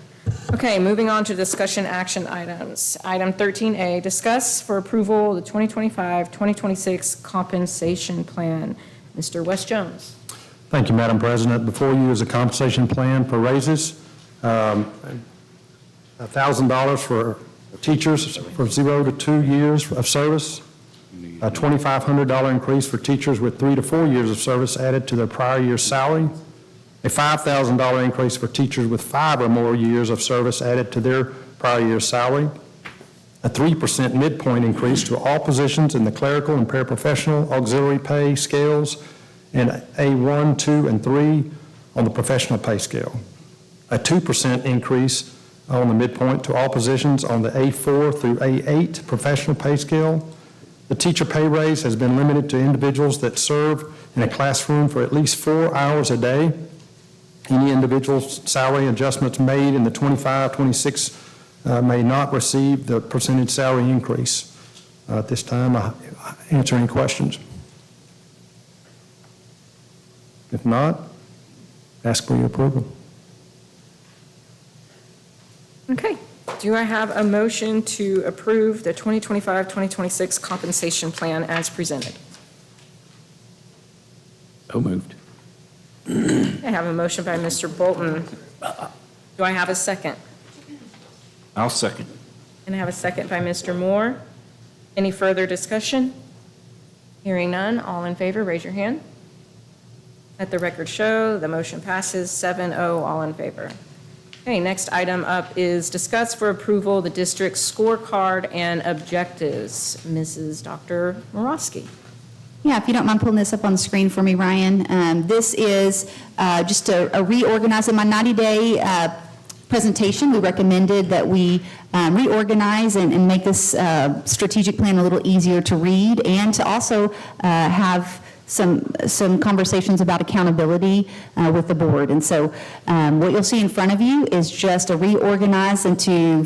Okay, moving on to discussion action items. Item 13A, discuss for approval the 2025-2026 compensation plan. Mr. West Jones. Thank you, Madam President. Before you is a compensation plan for raises. $1,000 for teachers for 0 to 2 years of service, a $2,500 increase for teachers with 3 to 4 years of service added to their prior year's salary, a $5,000 increase for teachers with 5 or more years of service added to their prior year's salary, a 3% midpoint increase to all positions in the clerical and paraprofessional auxiliary pay scales, and a 1, 2, and 3 on the professional pay scale, a 2% increase on the midpoint to all positions on the A4 through A8 professional pay scale. The teacher pay raise has been limited to individuals that serve in a classroom for at least 4 hours a day. Any individual's salary adjustments made in the 25-26 may not receive the percentage salary increase. At this time, I answer any questions. If not, ask for your approval. Okay. Do I have a motion to approve the 2025-2026 compensation plan as presented? So moved. I have a motion by Mr. Bolton. Do I have a second? I'll second. And I have a second by Mr. Moore. Any further discussion? Hearing none, all in favor, raise your hand. Let the record show the motion passes 7-0, all in favor. Okay, next item up is discuss for approval the district's scorecard and objectives. Mrs. Dr. Morosky. Yeah, if you don't mind pulling this up on the screen for me, Ryan. This is just a reorganizing my 90-day presentation. We recommended that we reorganize and make this strategic plan a little easier to read, and to also have some conversations about accountability with the board. And so what you'll see in front of you is just a reorganize into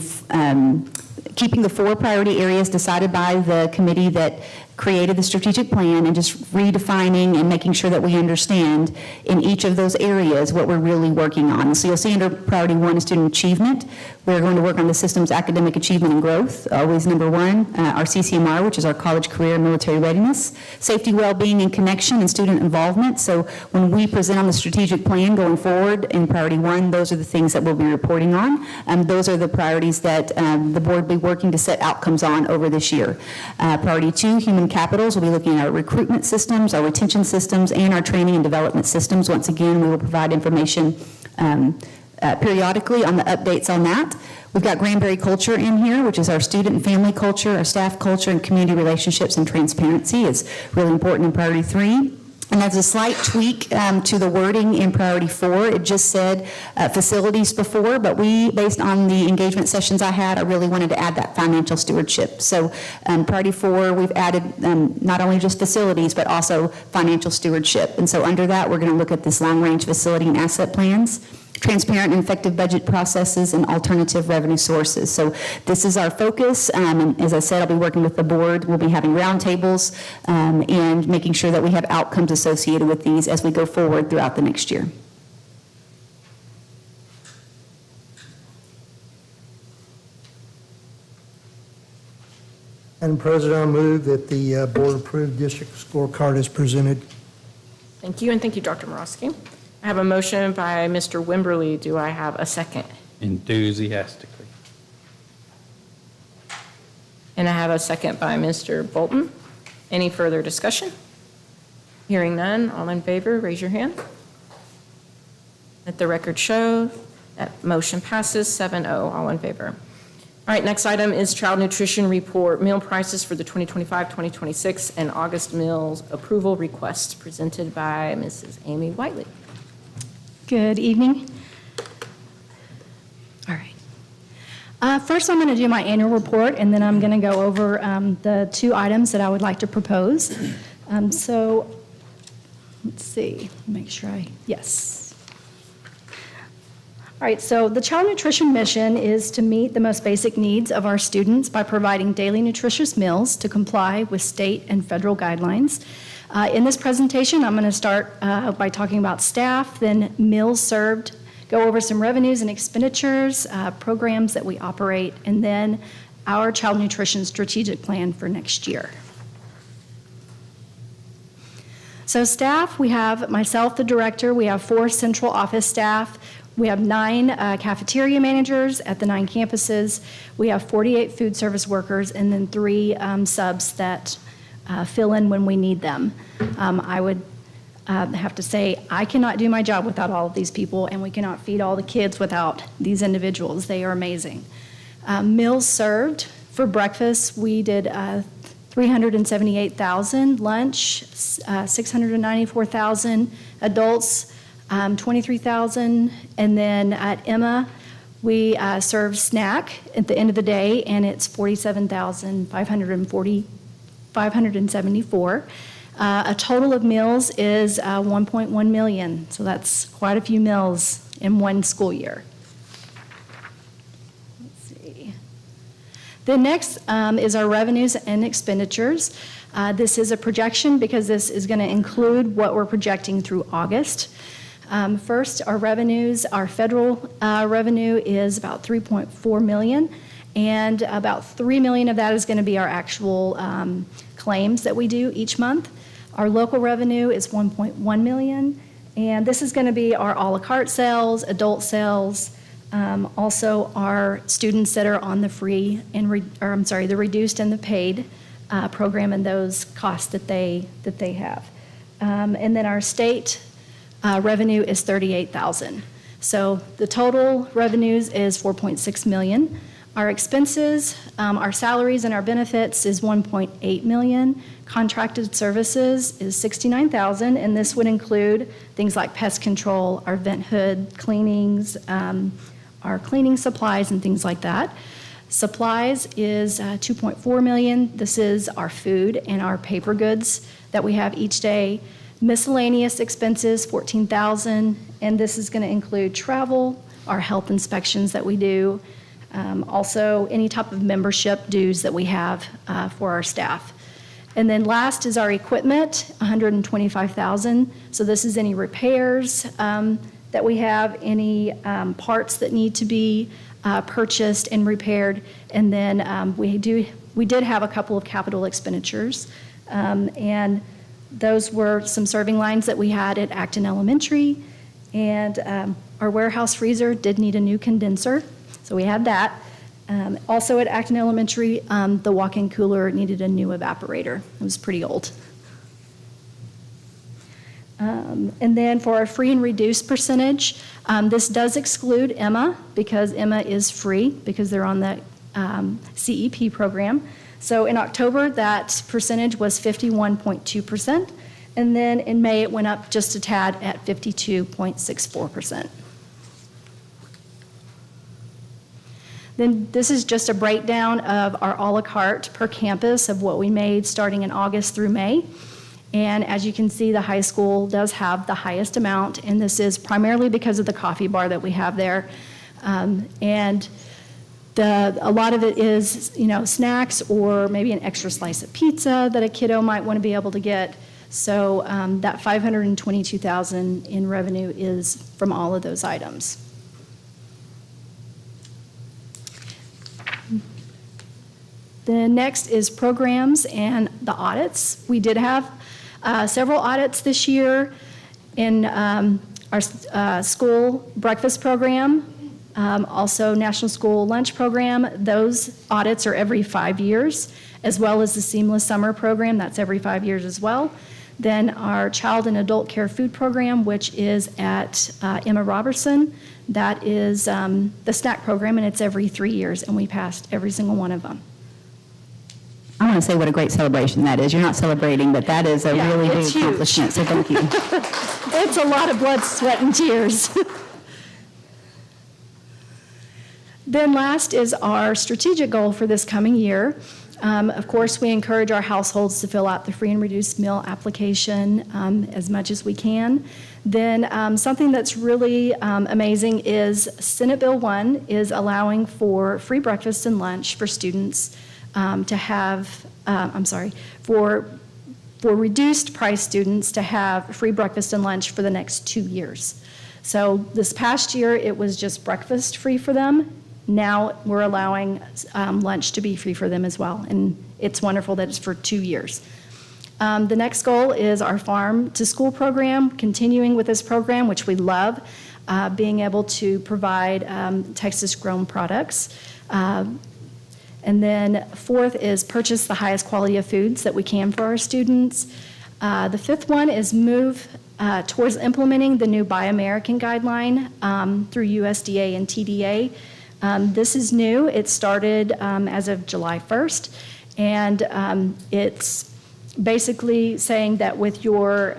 keeping the 4 priority areas decided by the committee that created the strategic plan, and just redefining and making sure that we understand in each of those areas what we're really working on. So you'll see under priority 1 is student achievement. We're going to work on the system's academic achievement and growth, always number 1. Our CCMR, which is our college, career, and military readiness. Safety, well-being, and connection, and student involvement. So when we present on the strategic plan going forward in priority 1, those are the things that we'll be reporting on. Those are the priorities that the board will be working to set outcomes on over this year. Priority 2, human capitals. We'll be looking at our recruitment systems, our retention systems, and our training and development systems. Once again, we will provide information periodically on the updates on that. We've got Granbury culture in here, which is our student and family culture, our staff culture, and community relationships and transparency is really important in priority 3. And there's a slight tweak to the wording in priority 4. It just said facilities before, but based on the engagement sessions I had, I really wanted to add that financial stewardship. So priority 4, we've added not only just facilities, but also financial stewardship. And so under that, we're going to look at this long-range facility and asset plans, transparent and effective budget processes, and alternative revenue sources. So this is our focus, and as I said, I'll be working with the board. We'll be having roundtables and making sure that we have outcomes associated with these as we go forward throughout the next year. Madam President, I move that the board approve district scorecard as presented. Thank you, and thank you, Dr. Morosky. I have a motion by Mr. Wimberly. Do I have a second? Enthusiastically. And I have a second by Mr. Bolton. Any further discussion? Hearing none, all in favor, raise your hand. Let the record show that motion passes 7-0, all in favor. All right, next item is child nutrition report, meal prices for the 2025-2026 and August meals approval requests presented by Mrs. Amy Whiteley. Good evening. All right. First, I'm going to do my annual report, and then I'm going to go over the 2 items that I would like to propose. So let's see, make sure yes. All right, so the child nutrition mission is to meet the most basic needs of our students by providing daily nutritious meals to comply with state and federal guidelines. In this presentation, I'm going to start by talking about staff, then meals served, go over some revenues and expenditures, programs that we operate, and then our child nutrition strategic plan for next year. So staff, we have myself, the director, we have 4 central office staff. We have 9 cafeteria managers at the 9 campuses. We have 48 food service workers, and then 3 subs that fill in when we need them. I would have to say, I cannot do my job without all of these people, and we cannot feed all the kids without these individuals. They are amazing. Meals served for breakfast, we did 378,000, lunch, 694,000, adults, 23,000, and then at Emma, we serve snack at the end of the day, and it's 47,574. A total of meals is 1.1 million, so that's quite a few meals in one school year. Let's see. The next is our revenues and expenditures. This is a projection because this is going to include what we're projecting through August. First, our revenues, our federal revenue is about 3.4 million, and about 3 million of that is going to be our actual claims that we do each month. Our local revenue is 1.1 million, and this is going to be our a la carte sales, adult sales, also our students that are on the free and the reduced and the paid program, and those costs that they have. And then our state revenue is 38,000. So the total revenues is 4.6 million. Our expenses, our salaries and our benefits is 1.8 million. Contracted services is 69,000, and this would include things like pest control, our vent hood cleanings, our cleaning supplies and things like that. Supplies is 2.4 million. This is our food and our paper goods that we have each day. Miscellaneous expenses, 14,000, and this is going to include travel, our health inspections that we do, also any type of membership dues that we have for our staff. And then last is our equipment, 125,000. So this is any repairs that we have, any parts that need to be purchased and repaired, and then we did have a couple of capital expenditures, and those were some serving lines that we had at Acton Elementary, and our warehouse freezer did need a new condenser, so we had that. Also at Acton Elementary, the walk-in cooler needed a new evaporator. It was pretty old. And then for our free and reduced percentage, this does exclude Emma because Emma is free because they're on the CEP program. So in October, that percentage was 51.2%, and then in May it went up just a tad at 52.64%. Then this is just a breakdown of our a la carte per campus of what we made starting in August through May. And as you can see, the high school does have the highest amount, and this is primarily because of the coffee bar that we have there. And a lot of it is, snacks or maybe an extra slice of pizza that a kiddo might want to be able to get. So that $522,000 in revenue is from all of those items. The next is programs and the audits. We did have several audits this year in our school breakfast program, also National School Lunch Program. Those audits are every 5 years, as well as the Seamless Summer Program. That's every 5 years as well. Then our Child and Adult Care Food Program, which is at Emma Robertson. That is the snack program, and it's every 3 years, and we passed every single one of them. I want to say what a great celebration that is. You're not celebrating, but that is a really big accomplishment, so thank you. It's a lot of blood, sweat, and tears. Then last is our strategic goal for this coming year. Of course, we encourage our households to fill out the free and reduced meal application as much as we can. Then something that's really amazing is Senate Bill 1 is allowing for free breakfast and lunch for students to have, for reduced price students to have free breakfast and lunch for the next 2 years. So this past year, it was just breakfast free for them. Now we're allowing lunch to be free for them as well, and it's wonderful that it's for 2 years. The next goal is our Farm to School program, continuing with this program, which we love. being able to provide Texas-grown products. And then fourth is purchase the highest quality of foods that we can for our students. The fifth one is move towards implementing the new Buy American guideline through USDA and TDA. This is new. It started as of July 1st, and it's basically saying that with your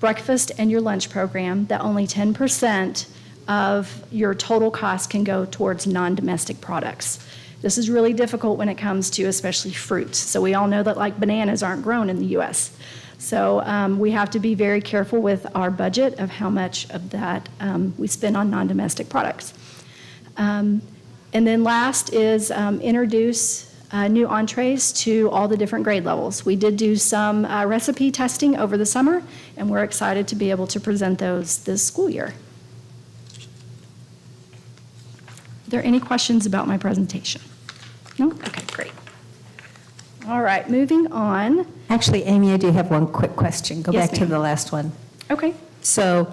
breakfast and your lunch program, that only 10% of your total cost can go towards non-domestic products. This is really difficult when it comes to especially fruits. So we all know that like bananas aren't grown in the U.S. So we have to be very careful with our budget of how much of that we spend on non-domestic products. And then last is introduce new entrees to all the different grade levels. We did do some recipe testing over the summer, and we're excited to be able to present those this school year. Are there any questions about my presentation? No? Okay, great. All right, moving on. Actually, Amy, I do have one quick question. Go Yes, back to ma'am. the last one. Okay. So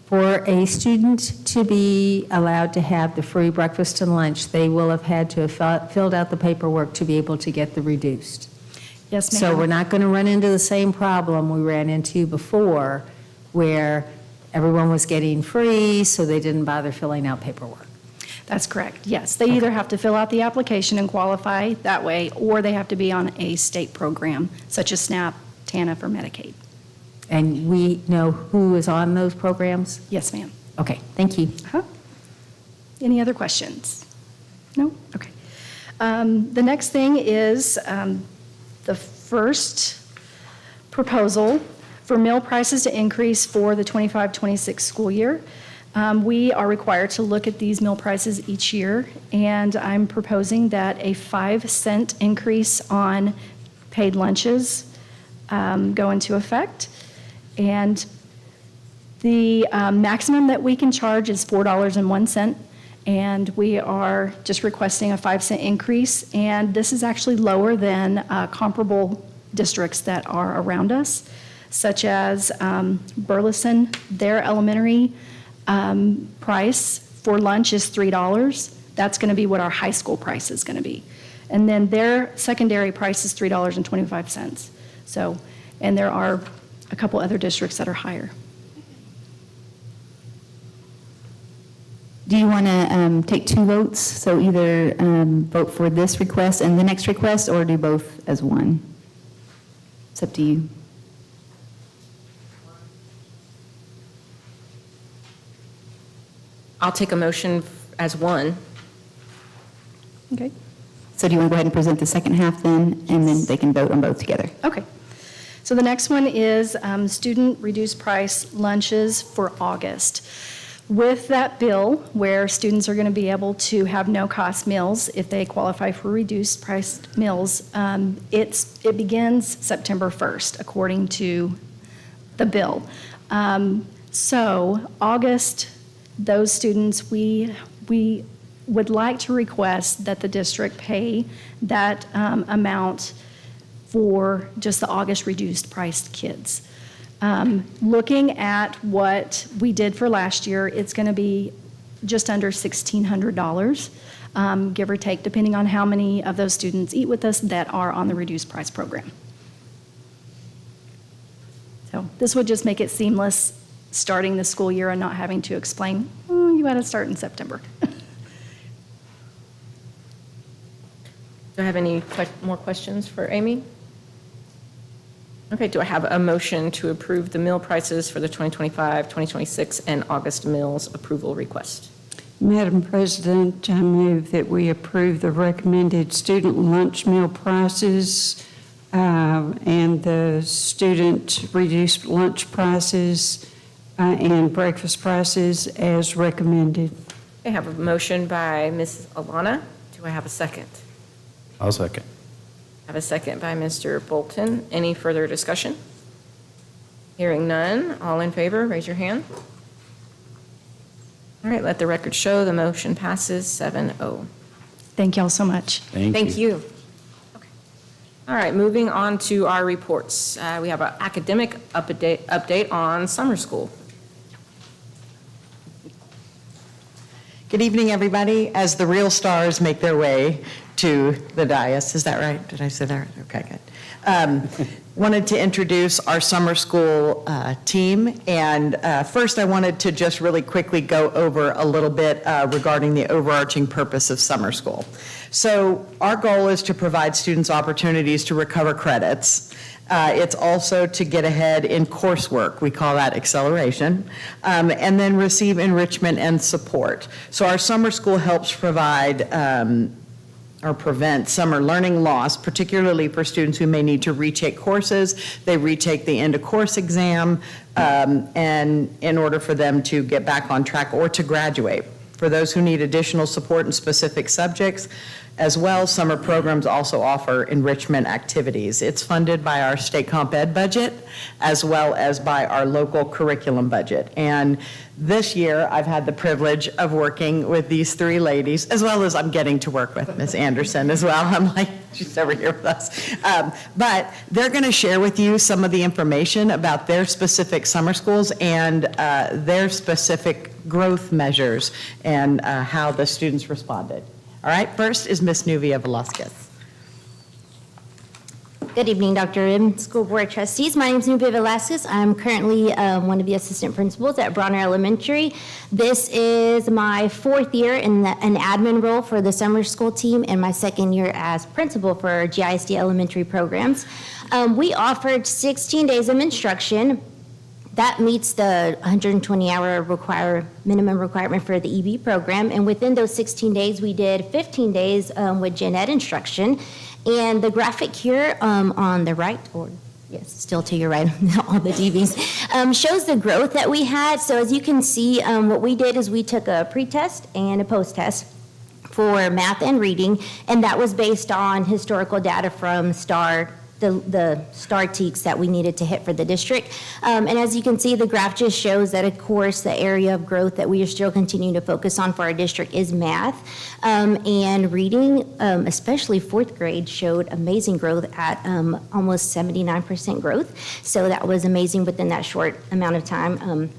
for a student to be allowed to have the free breakfast and lunch, they will have had to have filled out the paperwork to be able to get the reduced. Yes, ma'am. So we're not going to run into the same problem we ran into before, where everyone was getting free, so they didn't bother filling out paperwork. That's correct, yes. They either have to fill out the application and qualify that way, or they have to be on a state program, such as SNAP, TANF, or Medicaid. And we know who is on those programs? Yes, ma'am. Okay, thank you. Any other questions? No? Okay. The next thing is the first proposal for meal prices to increase for the 25-26 school year. We are required to look at these meal prices each year, and I'm proposing that a 5-cent increase on paid lunches go into effect. And the maximum that we can charge is $4.01, and we are just requesting a 5-cent increase. And this is actually lower than comparable districts that are around us, such as Burleson. Their elementary price for lunch is $3. That's going to be what our high school price is going to be. And then their secondary price is $3.25. So, and there are a couple other districts that are higher. Do you want to take two votes? So either vote for this request and the next request, or do both as one? It's up to you. I'll take a motion as one. Okay. So do you want to go ahead and present the second half then, and then they can vote on both together? Okay. So the next one is student reduced price lunches for August. With that bill, where students are going to be able to have no-cost meals if they qualify for reduced price meals, it begins September 1st, according to the bill. So August, those students, we would like to request that the district pay that amount for just the August reduced priced kids. Looking at what we did for last year, it's going to be just under $1,600, give or take, depending on how many of those students eat with us that are on the reduced price program. So this would just make it seamless starting the school year and not having to explain, oh, you got to start in September. Do I have any more questions for Amy? Okay, do I have a motion to approve the meal prices for the 2025, 2026, and August meals approval request? Madam President, I move that we approve the recommended student lunch meal prices and the student reduced lunch prices and breakfast prices as recommended. I have a motion by Ms. Alana. Do I have a second? I'll second. I have a second by Mr. Bolton. Any further discussion? Hearing none, all in favor, raise your hand. All right, let the record show the motion passes 7-0. Thank y'all so much. Thank you. Okay. All right, moving on to our reports. We have an academic update on summer school. Good evening, everybody, as the real stars make their way to the dais. Is that right? Did I say that right? Okay, good. Wanted to introduce our summer school team, and first I wanted to just really quickly go over a little bit regarding the overarching purpose of summer school. So our goal is to provide students opportunities to recover credits. It's also to get ahead in coursework. We call that acceleration. And then receive enrichment and support. So our summer school helps provide or prevent summer learning loss, particularly for students who may need to retake courses. They retake the end of course exam and in order for them to get back on track or to graduate. For those who need additional support in specific subjects, as well, summer programs also offer enrichment activities. It's funded by our state comp ed budget as well as by our local curriculum budget. And this year, I've had the privilege of working with these three ladies, as well as I'm getting to work with Ms. Anderson as well. I'm like, she's over here with us. But they're going to share with you some of the information about their specific summer schools and their specific growth measures and how the students responded. All right, first is Ms. Nubia Velasquez. Good evening, Dr. M, School Board Trustees. My name is Nubia Velasquez. I'm currently one of the assistant principals at Bronner Elementary. This is my 4th year in an admin role for the summer school team and my 2nd year as principal for GISD elementary programs. We offered 16 days of instruction. That meets the 120-hour minimum requirement for the EB program. And within those 16 days, we did 15 days with gen ed instruction. And the graphic here on the right, or yes, still to your right, all the DBs, shows the growth that we had. So as you can see, what we did is we took a pre-test and a post-test for math and reading, and that was based on historical data from the STAR TEKS that we needed to hit for the district. And as you can see, the graph just shows that, of course, the area of growth that we are still continuing to focus on for our district is math. And reading, especially 4th grade, showed amazing growth at almost 79% growth. So that was amazing within that short amount of time.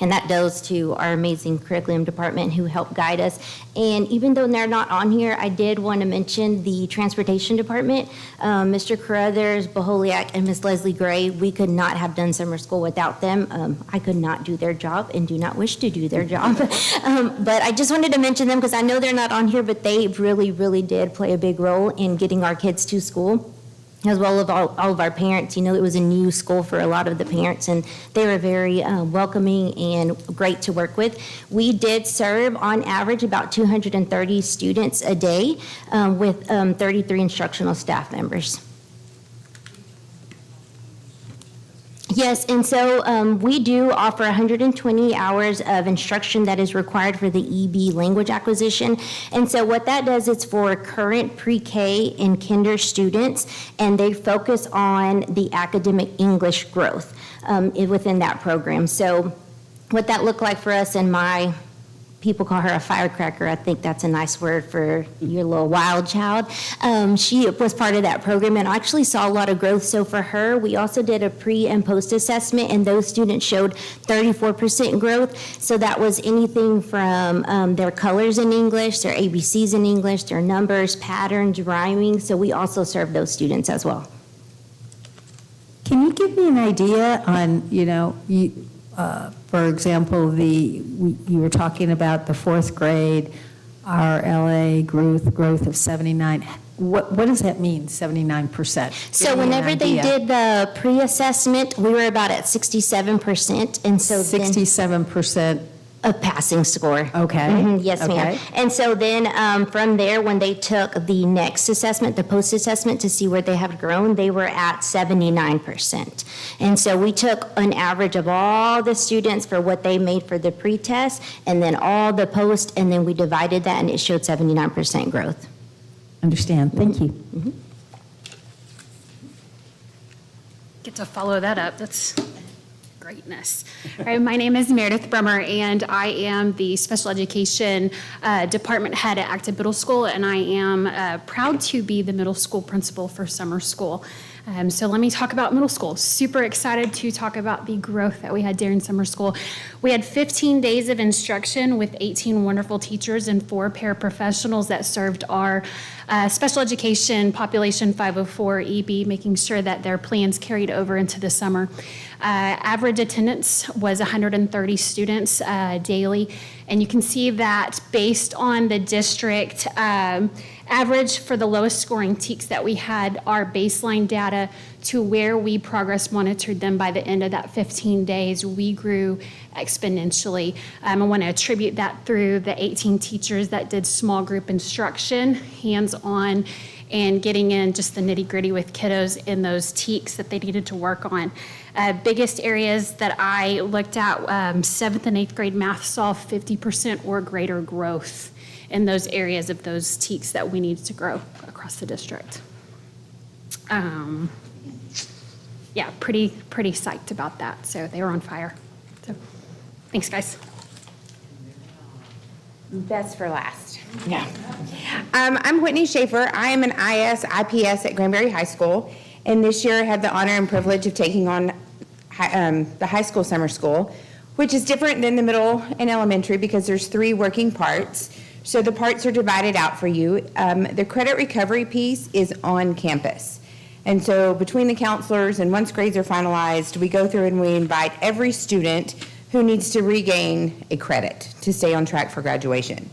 And that goes to our amazing curriculum department who helped guide us. And even though they're not on here, I did want to mention the transportation department. Mr. Carruthers, Boholiak, and Ms. Leslie Gray, we could not have done summer school without them. I could not do their job and do not wish to do their job. But I just wanted to mention them because I know they're not on here, but they really, really did play a big role in getting our kids to school. As well as all of our parents. You know, it was a new school for a lot of the parents, and they were very welcoming and great to work with. We did serve, on average, about 230 students a day with 33 instructional staff members. Yes, and so we do offer 120 hours of instruction that is required for the EB language acquisition. And so what that does, it's for current pre-K and kinder students, and they focus on the academic English growth within that program. So what that looked like for us, and my people call her a firecracker. I think that's a nice word for your little wild child. She was part of that program and actually saw a lot of growth. So for her, we also did a pre and post assessment, and those students showed 34% growth. So that was anything from their colors in English, their ABCs in English, their numbers, patterns, rhyming. So we also serve those students as well. Can you give me an idea on, for example, you were talking about the 4th grade RLA growth of 79. What does that mean, 79%? So whenever they did the pre-assessment, we were about at 67%, and so 67%. A passing score. Okay. Yes, ma'am. And so then from there, when they took the next assessment, the post-assessment, to see where they have grown, they were at 79%. And so we took an average of all the students for what they made for the pre-test, and then all the post, and then we divided that, and it showed 79% growth. Understand. Thank you. Get to follow that up. That's greatness. All right, my name is Meredith Brummer, and I am the special education department head at Acton Middle School, and I am proud to be the middle school principal for summer school. So let me talk about middle school. Super excited to talk about the growth that we had during summer school. We had 15 days of instruction with 18 wonderful teachers and 4 paraprofessionals that served our special education population 504 EB, making sure that their plans carried over into the summer. Average attendance was 130 students daily, and you can see that based on the district average for the lowest scoring TEKs that we had, our baseline data to where we progress monitored them by the end of that 15 days, we grew exponentially. I want to attribute that through the 18 teachers that did small group instruction, hands-on, and getting in just the nitty-gritty with kiddos in those TEKs that they needed to work on. Biggest areas that I looked at, 7th and 8th grade math saw 50% or greater growth in those areas of those TEKs that we need to grow across the district. Yeah, pretty psyched about that. So they were on fire. So thanks, guys. Best for last. Yeah. I'm Whitney Schaefer. I am an IPS at Granbury High School, and this year I had the honor and privilege of taking on the high school summer school, which is different than the middle and elementary because there's 3 working parts. So the parts are divided out for you. The credit recovery piece is on campus. And so between the counselors and once grades are finalized, we go through and we invite every student who needs to regain a credit to stay on track for graduation.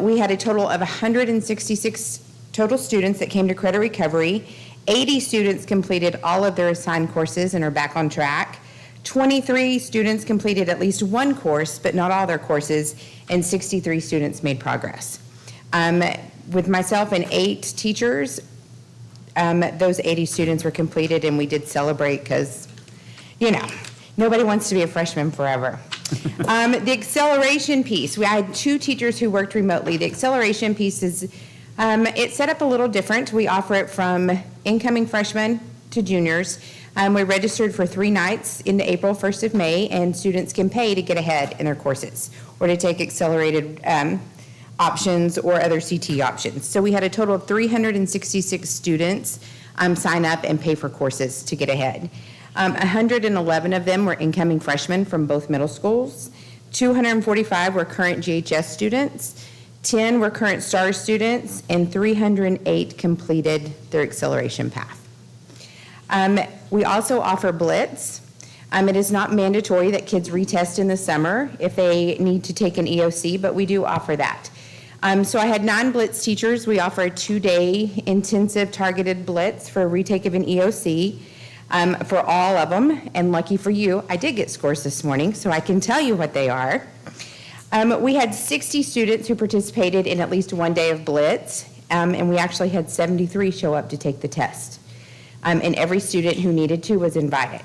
We had a total of 166 total students that came to credit recovery. 80 students completed all of their assigned courses and are back on track. 23 students completed at least 1 course, but not all their courses, and 63 students made progress. With myself and 8 teachers, those 80 students were completed, and we did celebrate because, nobody wants to be a freshman forever. The acceleration piece, we had 2 teachers who worked remotely. The acceleration piece is, it's set up a little different. We offer it from incoming freshmen to juniors. We're registered for 3 nights into April, 1st of May, and students can pay to get ahead in their courses or to take accelerated options or other CT options. So we had a total of 366 students sign up and pay for courses to get ahead. 111 of them were incoming freshmen from both middle schools. 245 were current GHS students. 10 were current STAR students, and 308 completed their acceleration path. We also offer Blitz. It is not mandatory that kids retest in the summer if they need to take an EOC, but we do offer that. So I had 9 Blitz teachers. We offer a 2-day intensive targeted Blitz for a retake of an EOC for all of them. And lucky for you, I did get scores this morning, so I can tell you what they are. We had 60 students who participated in at least 1 day of Blitz, and we actually had 73 show up to take the test. And every student who needed to was invited.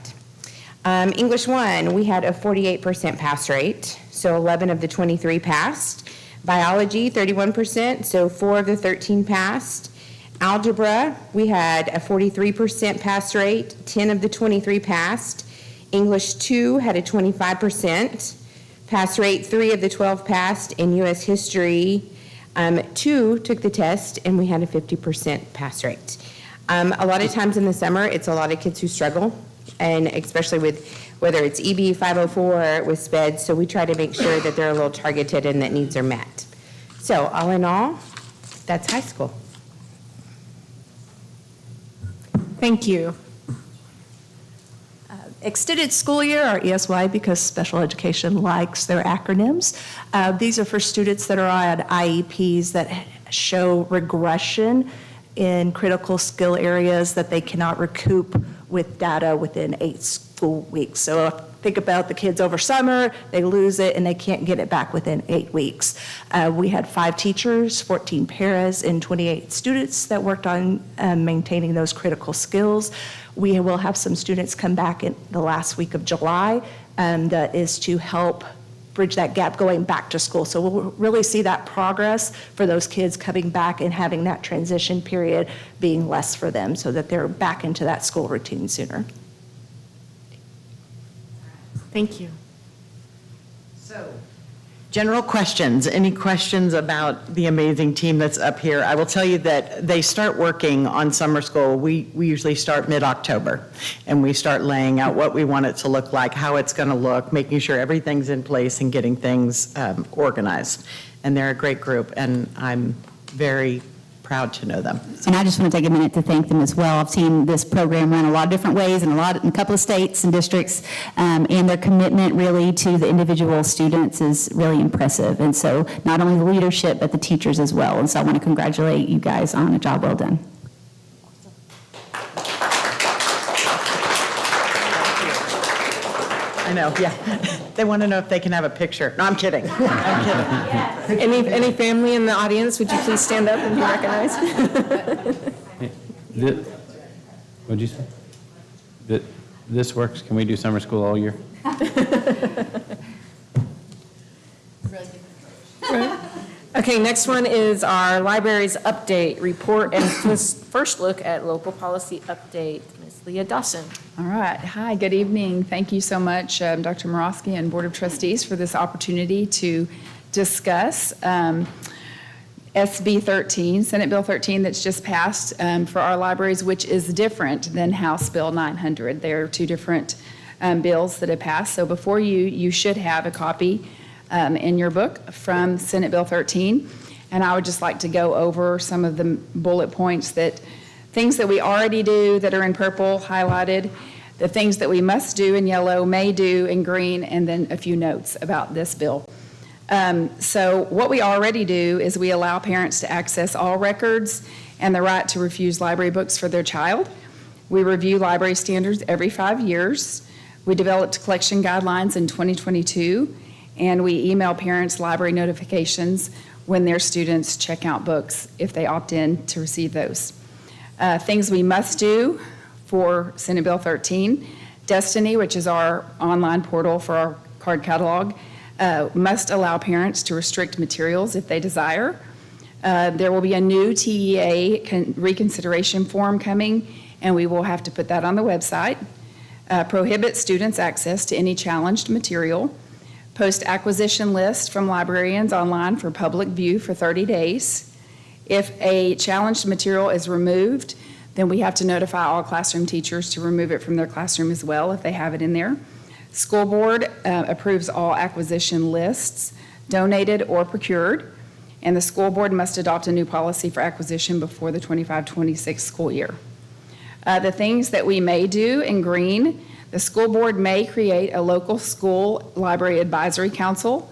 English 1, we had a 48% pass rate, so 11 of the 23 passed. Biology, 31%, so 4 of the 13 passed. Algebra, we had a 43% pass rate, 10 of the 23 passed. English 2 had a 25% pass rate, 3 of the 12 passed. In U.S. History, 2 took the test, and we had a 50% pass rate. A lot of times in the summer, it's a lot of kids who struggle, and especially with whether it's EB 504 with SPED, so we try to make sure that they're a little targeted and that needs are met. So all in all, that's high school. Thank you. Extended school year, or ESY, because special education likes their acronyms. These are for students that are on IEPs that show regression in critical skill areas that they cannot recoup with data within 8 school weeks. So think about the kids over summer, they lose it and they can't get it back within 8 weeks. We had 5 teachers, 14 paras, and 28 students that worked on maintaining those critical skills. We will have some students come back in the last week of July that is to help bridge that gap going back to school. So we'll really see that progress for those kids coming back and having that transition period being less for them so that they're back into that school routine sooner. Thank you. So, General questions. Any questions about the amazing team that's up here? I will tell you that they start working on summer school. We usually start mid-October, and we start laying out what we want it to look like, how it's going to look, making sure everything's in place and getting things organized. And they're a great group, and I'm very proud to know them. And I just want to take a minute to thank them as well. I've seen this program run a lot of different ways in a couple of states and districts, and their commitment really to the individual students is really impressive. And so not only the leadership, but the teachers as well. And so I want to congratulate you guys on a job well done. I know, yeah. They want to know if they can have a picture. No, I'm kidding. I'm kidding. Any family in the audience, would you please stand up and be recognized? What'd you say? This works? Can we do summer school all year? Okay, next one is our library's update report and first look at local policy update. Ms. Leah Dawson. All right. Hi, good evening. Thank you so much, Dr. Morosky and Board of Trustees, for this opportunity to discuss SB 13, Senate Bill 13, that's just passed for our libraries, which is different than House Bill 900. They are two different bills that have passed. So before you should have a copy in your book from Senate Bill 13. And I would just like to go over some of the bullet points things that we already do that are in purple highlighted, the things that we must do in yellow, may do in green, and then a few notes about this bill. So what we already do is we allow parents to access all records and the right to refuse library books for their child. We review library standards every 5 years. We developed collection guidelines in 2022, and we email parents library notifications when their students check out books if they opt in to receive those. Things we must do for Senate Bill 13. Destiny, which is our online portal for our card catalog, must allow parents to restrict materials if they desire. There will be a new TEA reconsideration form coming, and we will have to put that on the website. Prohibit students access to any challenged material. Post acquisition list from librarians online for public view for 30 days. If a challenged material is removed, then we have to notify all classroom teachers to remove it from their classroom as well if they have it in there. School board approves all acquisition lists, donated or procured, and the school board must adopt a new policy for acquisition before the 25-26 school year. The things that we may do in green, the school board may create a local school library advisory council.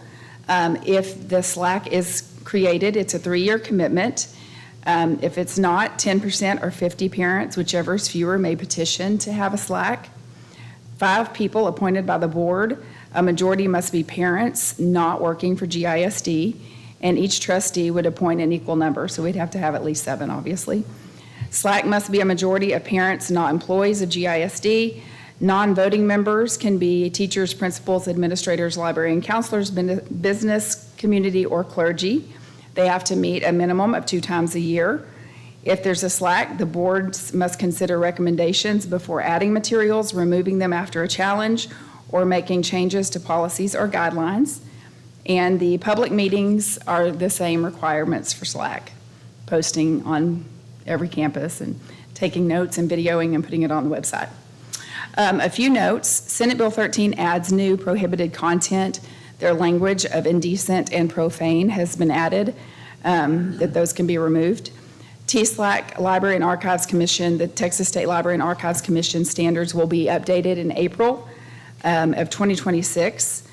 If the SLAC is created, it's a 3-year commitment. If it's not, 10% or 50 parents, whichever is fewer, may petition to have a SLAC. 5 people appointed by the board. A majority must be parents not working for GISD, and each trustee would appoint an equal number, so we'd have to have at least 7, obviously. SLAC must be a majority of parents not employees of GISD. Non-voting members can be teachers, principals, administrators, librarian counselors, business, community, or clergy. They have to meet a minimum of 2 times a year. If there's a SLAC, the boards must consider recommendations before adding materials, removing them after a challenge, or making changes to policies or guidelines. And the public meetings are the same requirements for SLAC, posting on every campus and taking notes and videoing and putting it on the website. A few notes. Senate Bill 13 adds new prohibited content. Their language of indecent and profane has been added, that those can be removed. TSLAC Library and Archives Commission, the Texas State Library and Archives Commission standards will be updated in April of 2026.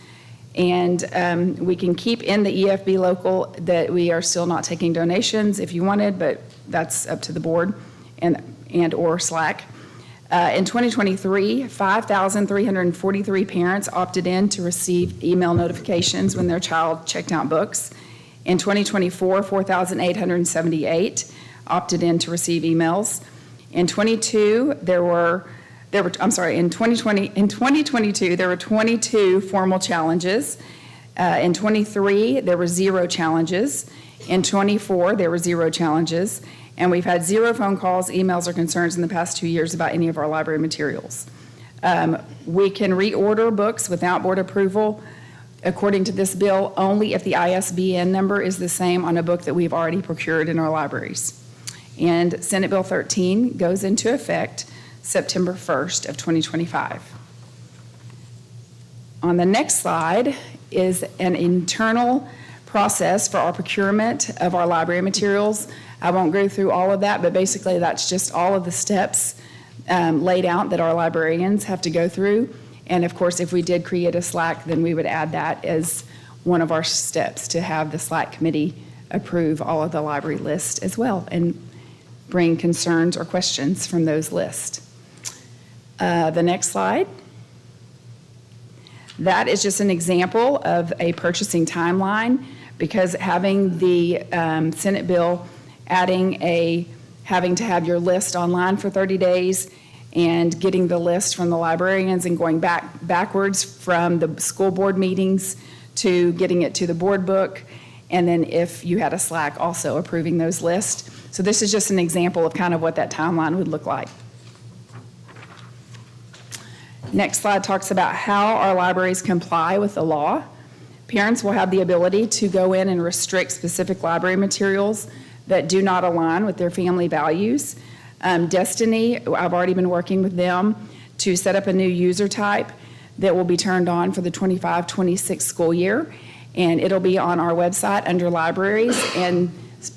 And we can keep in the EFB local that we are still not taking donations if you wanted, but that's up to the board and or SLAC. In 2023, 5,343 parents opted in to receive email notifications when their child checked out books. In 2024, 4,878 opted in to receive emails. In 2022, there were 22 formal challenges. In 23, there were 0 challenges. In 24, there were 0 challenges. And we've had 0 phone calls, emails, or concerns in the past 2 years about any of our library materials. We can reorder books without board approval according to this bill, only if the ISBN number is the same on a book that we've already procured in our libraries. And Senate Bill 13 goes into effect September 1st of 2025. On the next slide is an internal process for our procurement of our library materials. I won't go through all of that, but basically that's just all of the steps laid out that our librarians have to go through. And of course, if we did create a SLAC, then we would add that as one of our steps to have the SLAC committee approve all of the library lists as well and bring concerns or questions from those lists. The next slide. That is just an example of a purchasing timeline, because having the Senate bill having to have your list online for 30 days and getting the list from the librarians and going backwards from the school board meetings to getting it to the board book, and then if you had a SLAC, also approving those lists. So this is just an example of kind of what that timeline would look like. Next slide talks about how our libraries comply with the law. Parents will have the ability to go in and restrict specific library materials that do not align with their family values. Destiny, I've already been working with them to set up a new user type that will be turned on for the 25-26 school year. And it'll be on our website under libraries, and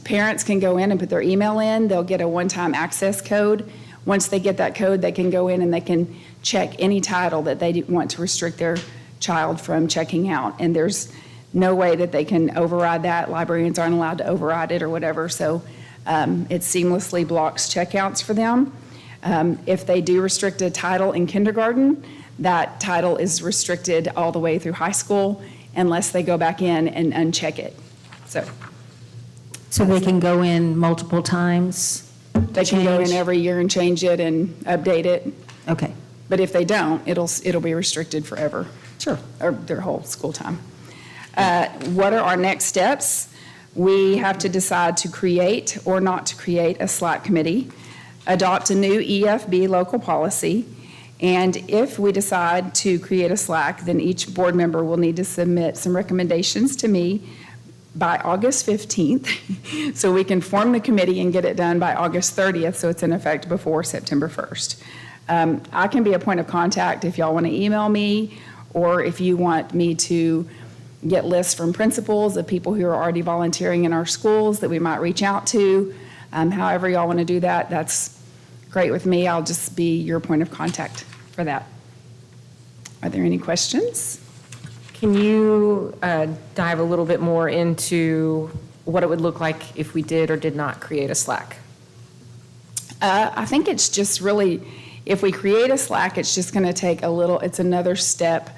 parents can go in and put their email in. They'll get a one-time access code. Once they get that code, they can go in and they can check any title that they want to restrict their child from checking out. And there's no way that they can override that. Librarians aren't allowed to override it or whatever. So it seamlessly blocks checkouts for them. If they do restrict a title in kindergarten, that title is restricted all the way through high school unless they go back in and uncheck it. So they can go in multiple times? They can go in every year and change it and update it. Okay. But if they don't, it'll be restricted forever. Sure. Or their whole school time. What are our next steps? We have to decide to create or not to create a SLAC committee, adopt a new EFB local policy, and if we decide to create a SLAC, then each board member will need to submit some recommendations to me by August 15th, so we can form the committee and get it done by August 30th, so it's in effect before September 1st. I can be a point of contact if y'all want to email me, or if you want me to get lists from principals of people who are already volunteering in our schools that we might reach out to. However y'all want to do that, that's great with me. I'll just be your point of contact for that. Are there any questions? Can you dive a little bit more into what it would look like if we did or did not create a SLAC? I think it's just really, if we create a SLAC, it's just going to take it's another step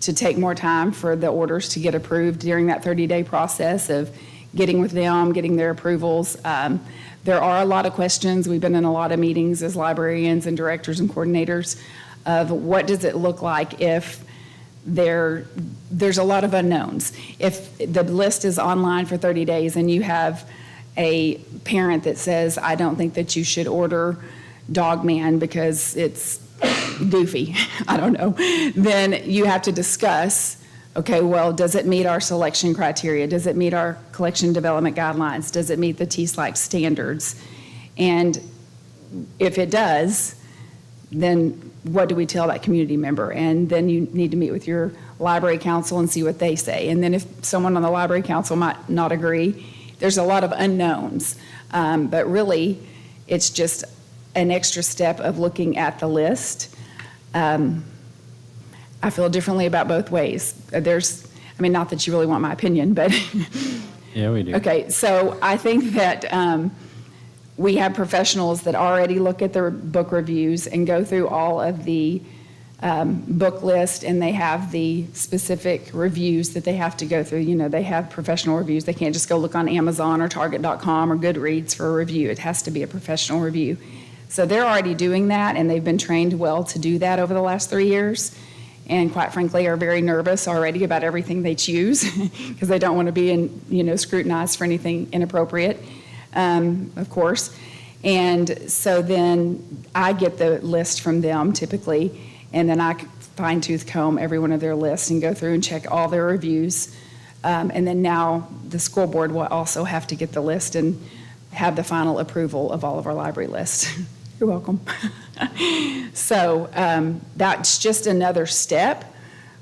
to take more time for the orders to get approved during that 30-day process of getting with them, getting their approvals. There are a lot of questions. We've been in a lot of meetings as librarians and directors and coordinators of what does it look like if there's a lot of unknowns. If the list is online for 30 days and you have a parent that says, I don't think that you should order Dog Man because it's goofy, I don't know, then you have to discuss, okay, well, does it meet our selection criteria? Does it meet our collection development guidelines? Does it meet the TSLAC standards? And if it does, then what do we tell that community member? And then you need to meet with your library council and see what they say. And then if someone on the library council might not agree, there's a lot of unknowns. But really, it's just an extra step of looking at the list. I feel differently about both ways. Not that you really want my opinion, but. Yeah, we do. Okay, so I think that we have professionals that already look at their book reviews and go through all of the book list, and they have the specific reviews that they have to go through. You know, they have professional reviews. They can't just go look on Amazon or Target.com or Goodreads for a review. It has to be a professional review. So they're already doing that, and they've been trained well to do that over the last 3 years, and quite frankly are very nervous already about everything they choose because they don't want to be scrutinized for anything inappropriate, of course. And so then I get the list from them typically, and then I fine tooth comb every one of their lists and go through and check all their reviews. And then now the school board will also have to get the list and have the final approval of all of our library lists. You're welcome. So that's just another step,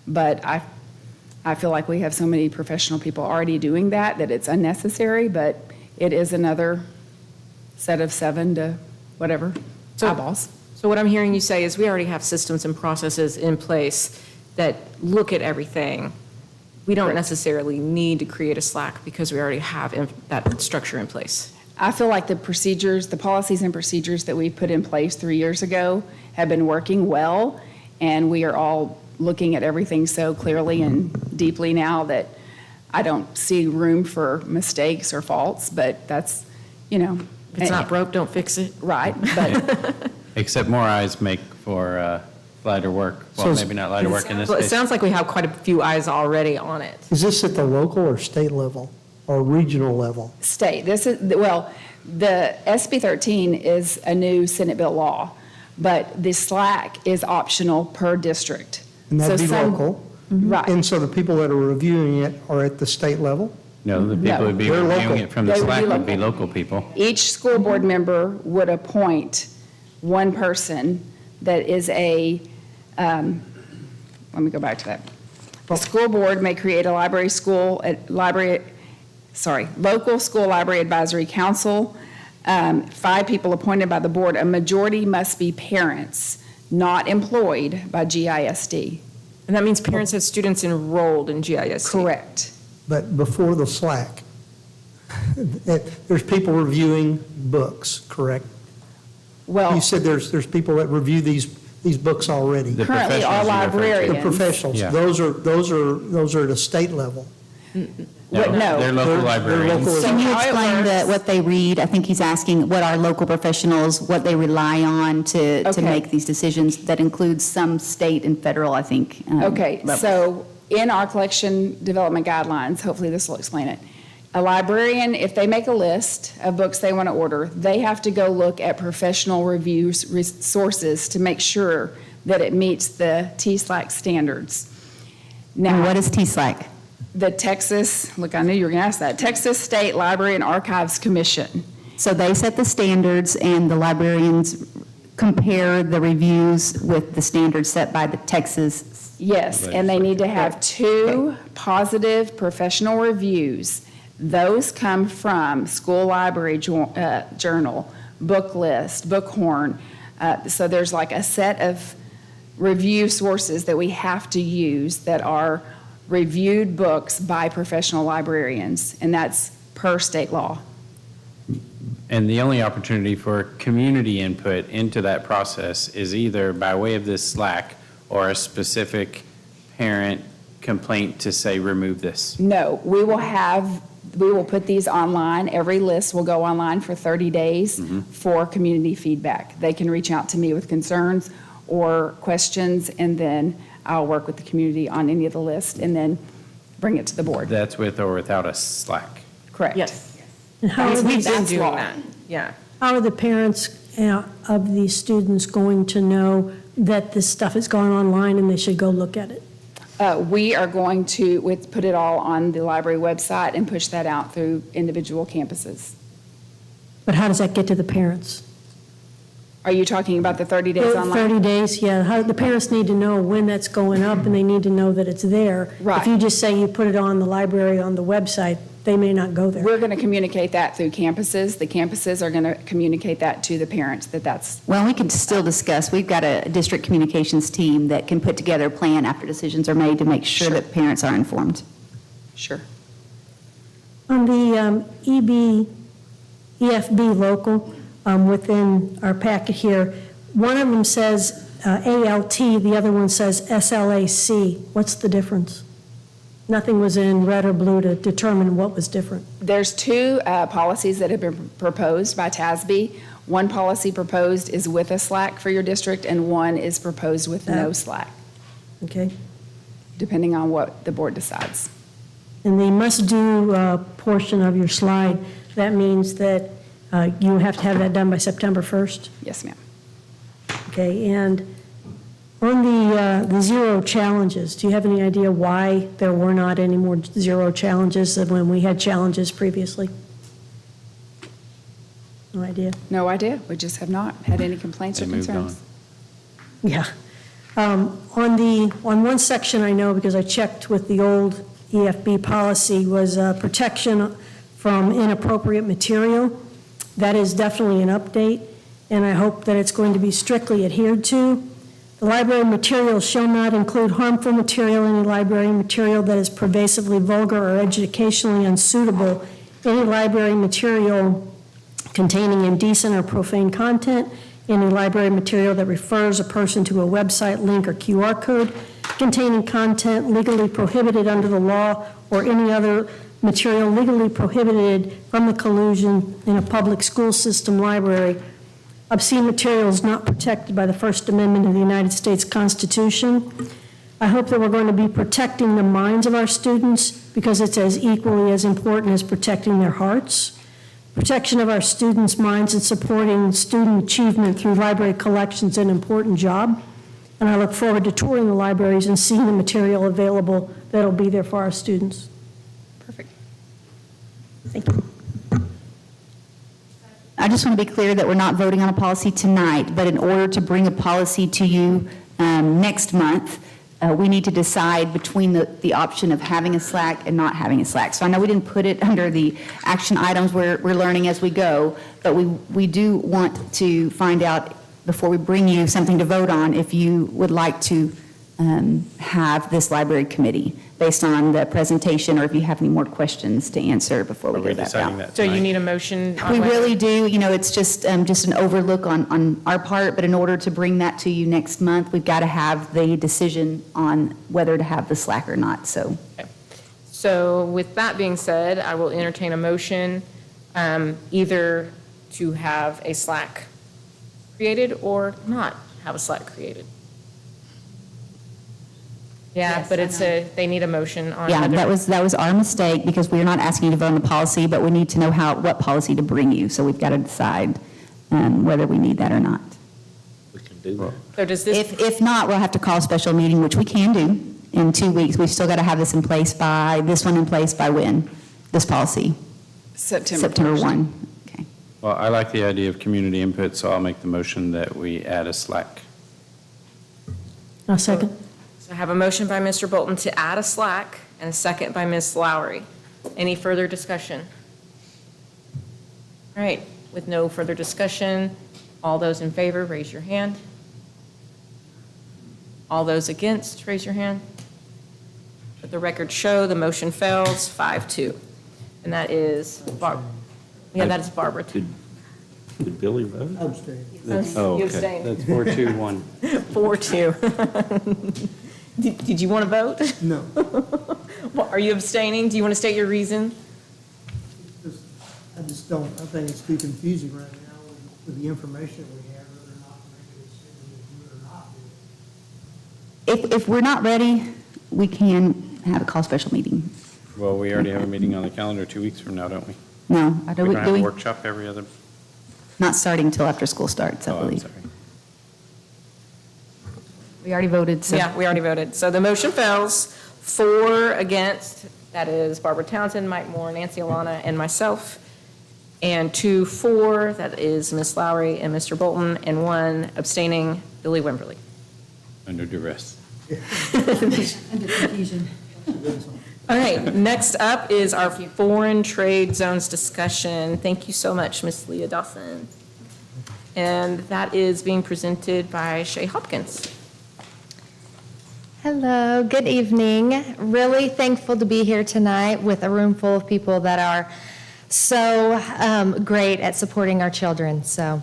but I feel like we have so many professional people already doing that it's unnecessary, but it is another set of 7 to whatever eyeballs. So what I'm hearing you say is we already have systems and processes in place that look at everything. We don't necessarily need to create a Slack because we already have that structure in place. I feel like the procedures, the policies and procedures that we put in place 3 years ago have been working well, and we are all looking at everything so clearly and deeply now that I don't see room for mistakes or faults, but that's, If it's not broke, don't fix it. Right, but Except more eyes make for lighter work. Well, maybe not lighter work in this Well, it case. sounds like we have quite a few eyes already on it. Is this at the local or state level or regional level? state, this is, well, the SB 13 is a new Senate bill law, but the Slack is optional per district. And that'd So be some- local? Right. And so the people that are reviewing it are at the state level? No, the people No. who would be They're reviewing local. it from the They would be Slack would be local. local people. Each school board member would appoint one person that is let me go back to that. The school board may create a local school library advisory council. 5 people appointed by the board. A majority must be parents, not employed by GISD. And that means parents of students enrolled in GISD. Correct. But before the Slack, there's people reviewing books, correct? Well, You said there's people that review these books already. The currently our professionals you refer to. librarians. The professionals, Yeah. those are at a state level. What, no. They're local They're librarians. local- Can you how it explain works- what they read? I think he's asking what our local professionals, what they rely on to Okay. make these decisions. That includes some state and federal, I think. Okay, levels. so in our collection development guidelines, hopefully this will explain it. A librarian, if they make a list of books they want to order, they have to go look at professional reviews sources to make sure that it meets the TSLAC standards. And Now, what is TSLAC? the Texas, look, I knew you were going to ask that, Texas State Library and Archives Commission. So they set the standards, and the librarians compare the reviews with the standards set by the Texas. Yes, and they need to have 2 positive professional reviews. Those come from School Library Journal, Book List, Bookhorn. So there's like a set of review sources that we have to use that are reviewed books by professional librarians, and that's per state law. And the only opportunity for community input into that process is either by way of this Slack or a specific parent complaint to say, remove this. No, we will put these online. Every list will go online for 30 days for community feedback. They can reach out to me with concerns or questions, and then I'll work with the community on any of the list and then bring it to the board. That's with or without a Slack. Correct. Yes. And how are We've been these- doing that, yeah. How are the parents of these students going to know that this stuff is going online and they should go look at it? We are going to put it all on the library website and push that out through individual campuses. But how does that get to the parents? Are you talking about the 30 days online? 30 days, yeah. How, the parents need to know when that's going up, and they need to know that it's there. Right. If you just say you put it on the library, on the website, they may not go there. We're going to communicate that through campuses. The campuses are going to communicate that to the parents, that's. Well, we can still discuss. We've got a district communications team that can put together a plan after decisions are made to make sure that parents are informed. Sure. On the EFB local, within our packet here, one of them says ALT, the other one says SLAC. What's the difference? Nothing was in red or blue to determine what was different. There's 2 policies that have been proposed by TASB. One policy proposed is with a Slack for your district, and one is proposed with no Slack, Okay? depending on what the board decides. And the must-do portion of your slide, that means that you have to have that done by September 1st? Yes, ma'am. Okay, and On the zero challenges, do you have any idea why there were not any more zero challenges than when we had challenges previously? No idea? No idea. We just have not had any complaints or They moved on. concerns. Yeah. On one section I know, because I checked with the old EFB policy, was protection from inappropriate material. That is definitely an update, and I hope that it's going to be strictly adhered to. The library materials shall not include harmful material, any library material that is pervasively vulgar or educationally unsuitable, any library material containing indecent or profane content, any library material that refers a person to a website, link, or QR code containing content legally prohibited under the law, or any other material legally prohibited from the collusion in a public school system library. Obscene material is not protected by the First Amendment of the United States Constitution. I hope that we're going to be protecting the minds of our students, because it's as equally as important as protecting their hearts. Protection of our students' minds and supporting student achievement through library collections is an important job. And I look forward to touring the libraries and seeing the material available that'll be there for our students. Perfect. Thank you. I just want to be clear that we're not voting on a policy tonight, but in order to bring a policy to you next month, we need to decide between the option of having a SLAC and not having a SLAC. So I know we didn't put it under the action items, we're learning as we go, but we do want to find out before we bring you something to vote on if you would like to have this library committee based on the presentation, or if you have any more questions to answer before we go that route. So you need a motion? We really do. You know, it's just an overlook on our part, but in order to bring that to you next month, we've got to have the decision on whether to have the SLAC or not, so. Okay. So with that being said, I will entertain a motion either to have a SLAC created or not have a SLAC created. Yeah, Yes, but I it's know. they need a motion on. Yeah, whether- that was our mistake, because we're not asking you to vote on the policy, but we need to know what policy to bring you, so we've got to decide whether we need that or not. We can do that. So does this? If not, we'll have to call a special meeting, which we can do in 2 weeks. We've still got to have this in place this one in place by when? This policy? September 1. Okay. Well, I like the idea of community input, so I'll make the motion that we add a SLAC. I'll second. So I have a motion by Mr. Bolton to add a SLAC and a second by Ms. Lowry. Any further discussion? All right, with no further discussion, all those in favor, raise your hand. All those against, raise your hand. Let the record show the motion fails 5-2. And that is that is Barbara. Did Billy vote? Oh, You okay. abstained. That's 4-2-1. 4-2. Did you want to vote? No. Are you abstaining? Do you want to state your reason? I just don't, I think it's too confusing right now with the information we have, whether or not maybe it's do it or not do it. If we're not ready, we can have a call special meeting. Well, we already have a meeting on the calendar 2 weeks from now, don't we? No, I We don't. don't have a workshop every other, Not starting until after school starts, I oh, I'm believe. sorry. We already voted, so. Yeah, we already voted. So the motion fails. 4 against, that is Barbara Townsend, Mike Moore, Nancy Alana, and myself. And 2 for, that is Ms. Lowry and Mr. Bolton, and 1 abstaining, Billy Wimberly. Under duress. Under confusion. All right, next up is our foreign trade zones discussion. Thank you so much, Ms. Leah Dawson. And that is being presented by Shay Hopkins. Hello, good evening. Really thankful to be here tonight with a room full of people that are so great at supporting our children. So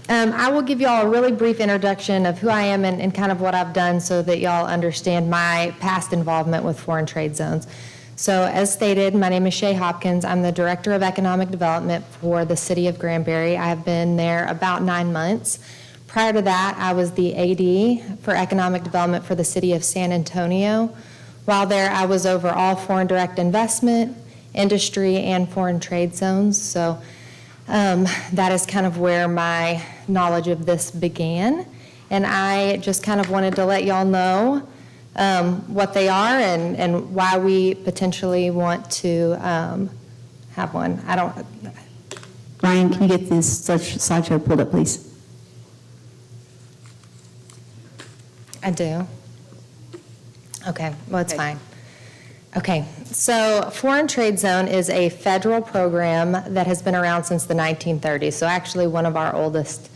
I will give you all a really brief introduction of who I am and kind of what I've done so that y'all understand my past involvement with foreign trade zones. So as stated, my name is Shay Hopkins. I'm the Director of Economic Development for the City of Granbury. I have been there about 9 months. Prior to that, I was the AD for Economic Development for the City of San Antonio. While there, I was over all foreign direct investment, industry, and foreign trade zones. So that is kind of where my knowledge of this began. and I just kind of wanted to let y'all know what they are and why we potentially want to have one. Ryan, can you get this slideshow pulled up, please? I do. Okay, well, it's fine. Okay, so Foreign Trade Zone is a federal program that has been around since the 1930s, so actually one of our oldest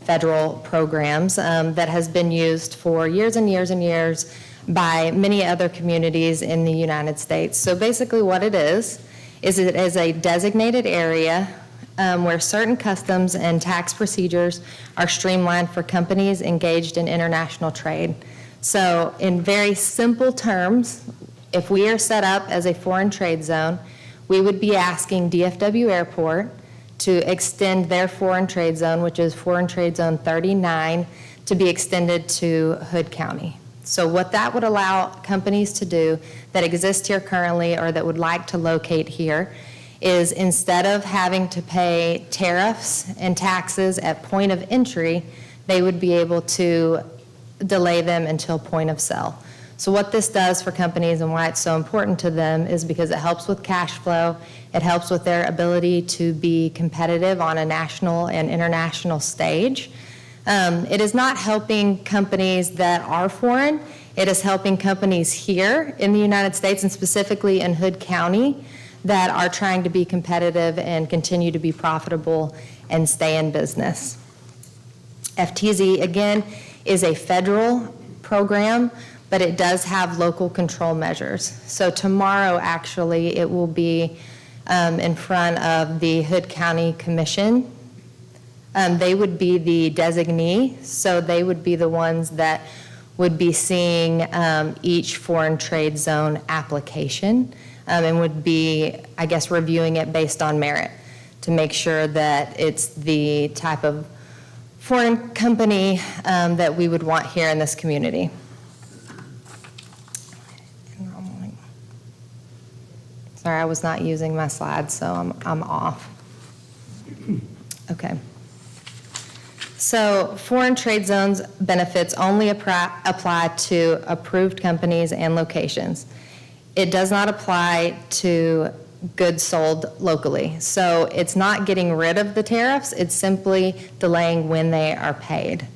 federal programs that has been used for years and years and years by many other communities in the United States. So basically what it is it is a designated area where certain customs and tax procedures are streamlined for companies engaged in international trade. So in very simple terms, if we are set up as a foreign trade zone, we would be asking DFW Airport to extend their foreign trade zone, which is Foreign Trade Zone 39, to be extended to Hood County. So what that would allow companies to do that exist here currently or that would like to locate here is instead of having to pay tariffs and taxes at point of entry, they would be able to delay them until point of sale. So what this does for companies and why it's so important to them is because it helps with cash flow, it helps with their ability to be competitive on a national and international stage. It is not helping companies that are foreign, it is helping companies here in the United States and specifically in Hood County that are trying to be competitive and continue to be profitable and stay in business. FTZ, again, is a federal program, but it does have local control measures. So tomorrow, actually, it will be in front of the Hood County Commission. They would be the designee, so they would be the ones that would be seeing each foreign trade zone application and would be, I guess, reviewing it based on merit to make sure that it's the type of foreign company that we would want here in this community. Sorry, I was not using my slides, so I'm off. Okay. So foreign trade zones benefits only apply to approved companies and locations. It does not apply to goods sold locally. So it's not getting rid of the tariffs, it's simply delaying when they are paid.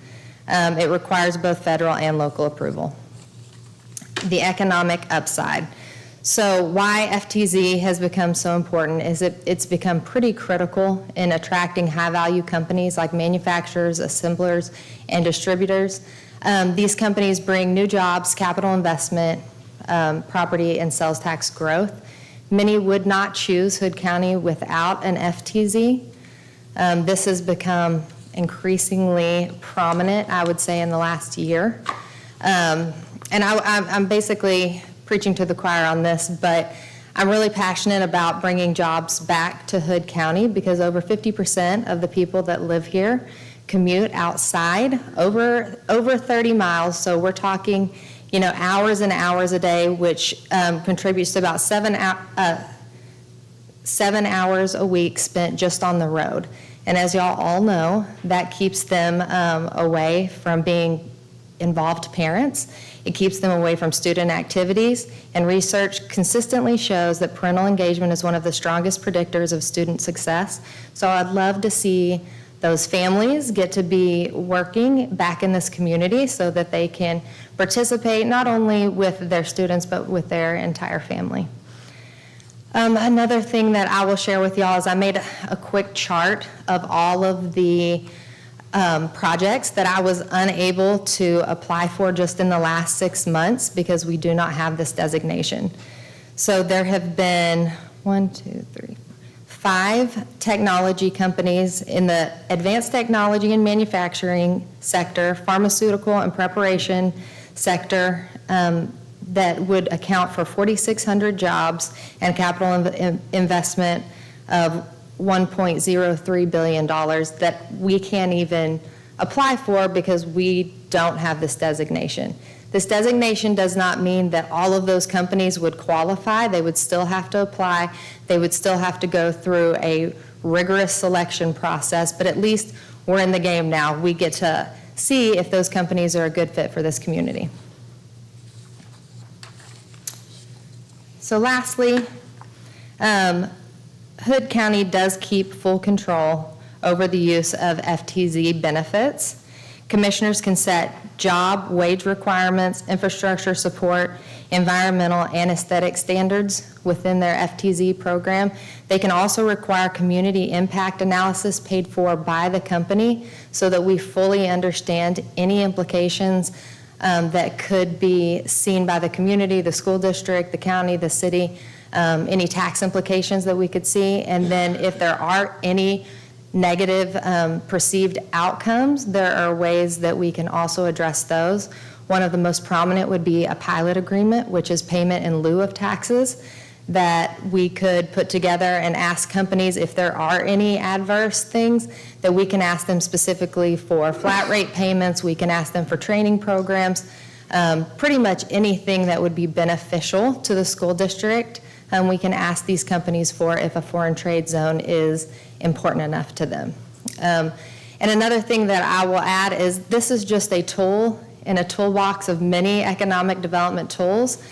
It requires both federal and local approval. The economic upside. So why FTZ has become so important is it's become pretty critical in attracting high-value companies like manufacturers, assemblers, and distributors. These companies bring new jobs, capital investment, property and sales tax growth. Many would not choose Hood County without an FTZ. This has become increasingly prominent, I would say, in the last year. And I'm basically preaching to the choir on this, but I'm really passionate about bringing jobs back to Hood County because over 50% of the people that live here commute outside over 30 miles. So we're talking, hours and hours a day, which contributes to about 7 hours a week spent just on the road. And as y'all all know, that keeps them away from being involved parents. It keeps them away from student activities, and research consistently shows that parental engagement is one of the strongest predictors of student success. So I'd love to see those families get to be working back in this community so that they can participate not only with their students, but with their entire family. Another thing that I will share with y'all is I made a quick chart of all of the projects that I was unable to apply for just in the last 6 months because we do not have this designation. So there have been 5 technology companies in the advanced technology and manufacturing sector, pharmaceutical and preparation sector that would account for 4,600 jobs and capital investment of $1.03 billion that we can't even apply for because we don't have this designation. This designation does not mean that all of those companies would qualify. They would still have to apply. They would still have to go through a rigorous selection process, but at least we're in the game now. We get to see if those companies are a good fit for this community. So lastly, Hood County does keep full control over the use of FTZ benefits. Commissioners can set job, wage requirements, infrastructure support, environmental and aesthetic standards within their FTZ program. They can also require community impact analysis paid for by the company so that we fully understand any implications that could be seen by the community, the school district, the county, the city, any tax implications that we could see. And then if there are any negative perceived outcomes, there are ways that we can also address those. One of the most prominent would be a pilot agreement, which is payment in lieu of taxes, that we could put together and ask companies if there are any adverse things, that we can ask them specifically for flat rate payments, we can ask them for training programs, pretty much anything that would be beneficial to the school district. We can ask these companies for if a foreign trade zone is important enough to them. And another thing that I will add is this is just a tool in a toolbox of many economic development tools.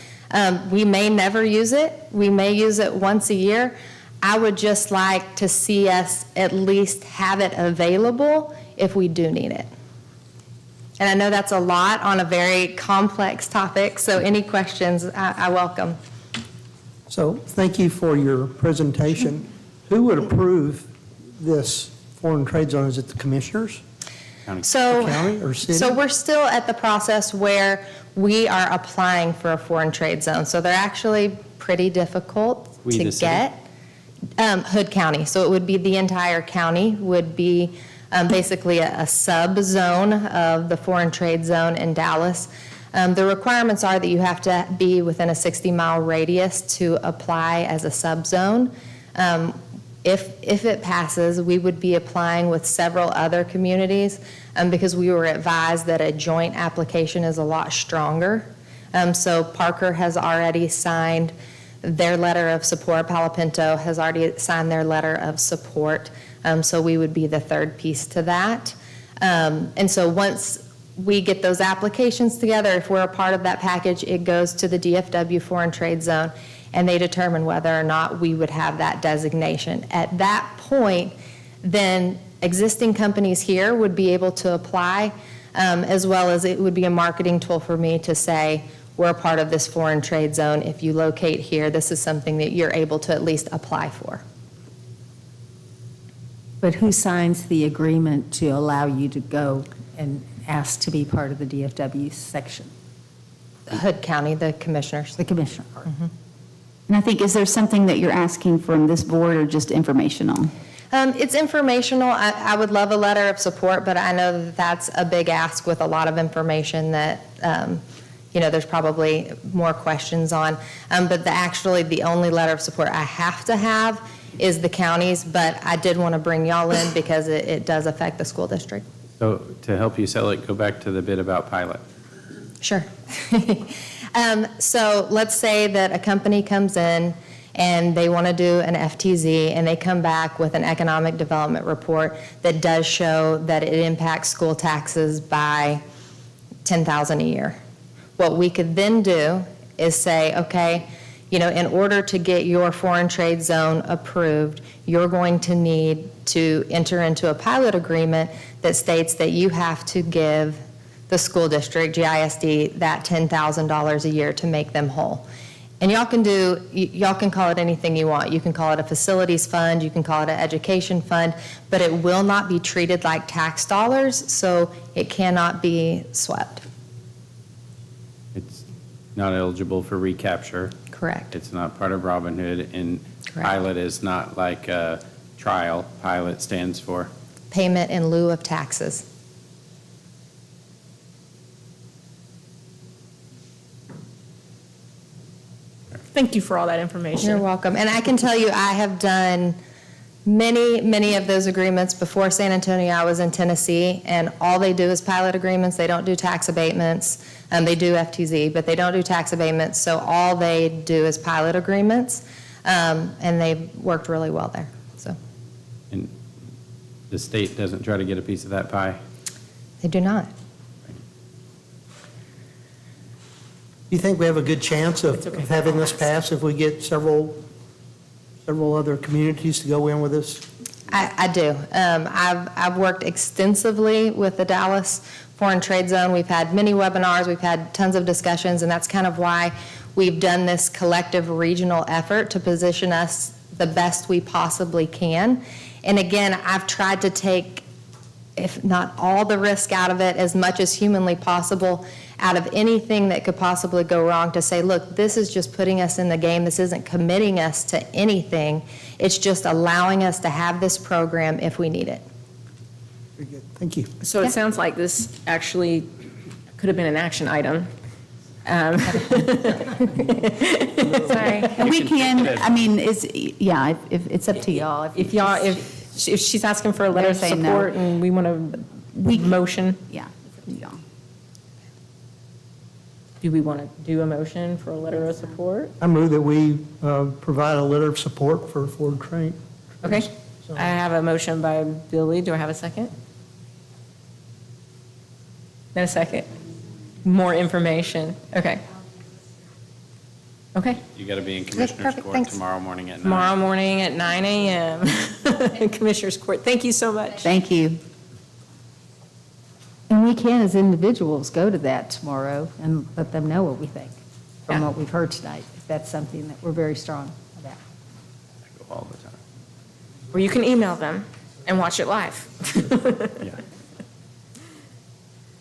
We may never use it. We may use it once a year. I would just like to see us at least have it available if we do need it. And I know that's a lot on a very complex topic, so any questions, I welcome. So thank you for your presentation. Who would approve this foreign trade zone? Is it the commissioners? So, The county or city? so we're still at the process where we are applying for a foreign trade zone. So they're actually pretty difficult We, to the city? get. Hood County, so it would be the entire county would be basically a sub-zone of the foreign trade zone in Dallas. The requirements are that you have to be within a 60-mile radius to apply as a sub-zone. If it passes, we would be applying with several other communities because we were advised that a joint application is a lot stronger. So Parker has already signed their letter of support. Palo Pinto has already signed their letter of support. So we would be the third piece to that. And so once we get those applications together, if we're a part of that package, it goes to the DFW Foreign Trade Zone, and they determine whether or not we would have that designation. At that point, then existing companies here would be able to apply, as well as it would be a marketing tool for me to say, we're a part of this foreign trade zone. If you locate here, this is something that you're able to at least apply for. But who signs the agreement to allow you to go and ask to be part of the DFW section? Hood County, the commissioners. The commissioner. And I think, is there something that you're asking from this board or just informational? It's informational. I would love a letter of support, but I know that that's a big ask with a lot of information that, there's probably more questions on. But actually, the only letter of support I have to have is the counties, but I did want to bring y'all in because it does affect the school district. So to help you sell it, go back to the bit about pilot. Sure. So let's say that a company comes in and they want to do an FTZ and they come back with an economic development report that does show that it impacts school taxes by $10,000 a year. What we could then do is say, okay, in order to get your foreign trade zone approved, you're going to need to enter into a pilot agreement that states that you have to give the school district, GISD, that $10,000 a year to make them whole. And y'all can call it anything you want. You can call it a facilities fund, you can call it an education fund, but it will not be treated like tax dollars, so it cannot be swept. It's not eligible for recapture. Correct. It's not part of Robin Hood, and Correct. pilot is not like a trial. Pilot stands for? Payment in lieu of taxes. Thank you for all that information. You're welcome. And I can tell you, I have done many of those agreements before San Antonio. I was in Tennessee, and all they do is pilot agreements. They don't do tax abatements. They do FTZ, but they don't do tax abatements. So all they do is pilot agreements, and they've worked really well there. So And the state doesn't try to get a piece of that pie? They do not. Do you think we have a good chance of having this pass if we get several other communities to go in with us? I do. I've worked extensively with the Dallas Foreign Trade Zone. We've had many webinars, we've had tons of discussions, and that's kind of why we've done this collective regional effort to position us the best we possibly can. And again, I've tried to take, if not all the risk out of it, as much as humanly possible, out of anything that could possibly go wrong, to say, look, this is just putting us in the game. This isn't committing us to anything. It's just allowing us to have this program if we need it. Very good. Thank you. So it sounds like this actually could have been an action item. Sorry. And we can, I mean, it's, yeah, if it's up to y'all. If y'all, if she's asking for a letter of Better say no. support and we want to motion. Yeah, it's up to y'all. Do we want to do a motion for a letter of support? I move that we provide a letter of support for Ford Train. Okay. I have a motion by Billy. Do I have a second? No second. More information. Okay. Okay. You got to be in Commissioners perfect, Court thanks. tomorrow morning at 9. Tomorrow morning at 9 a.m. Commissioners Court. Thank you so much. Thank you. And we can, as individuals, go to that tomorrow and let them know what we think from Yeah. what we've heard tonight, if that's something that we're very strong about. I go all the time. Or you can email them and watch it live. Yeah.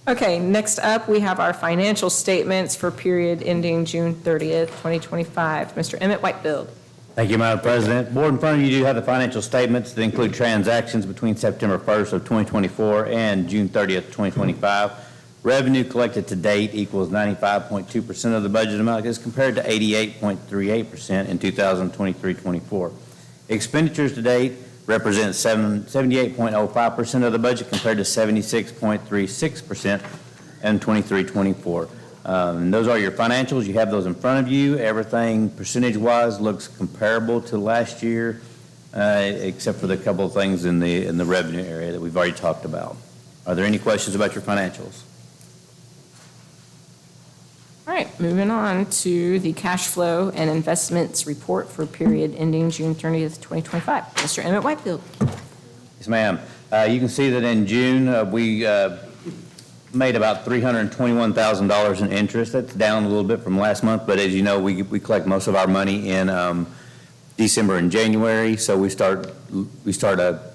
Okay, next up, we have our financial statements for period ending June 30th, 2025. Mr. Emmett Whitefield. Thank you, Madam President. Board, in front of you do have the financial statements that include transactions between September 1st of 2024 and June 30th, 2025. Revenue collected to date equals 95.2% of the budget amount as compared to 88.38% in 2023-24. Expenditures to date represent 78.05% of the budget compared to 76.36% in 23-24. And those are your financials. You have those in front of you. Everything percentage-wise looks comparable to last year, except for the couple of things in the revenue area that we've already talked about. Are there any questions about your financials? All right, moving on to the cash flow and investments report for period ending June 30th, 2025. Mr. Emmett Whitefield. Yes, ma'am. You can see that in June, we made about $321,000 in interest. That's down a little bit from last month, but as you know, we collect most of our money in December and January, so we start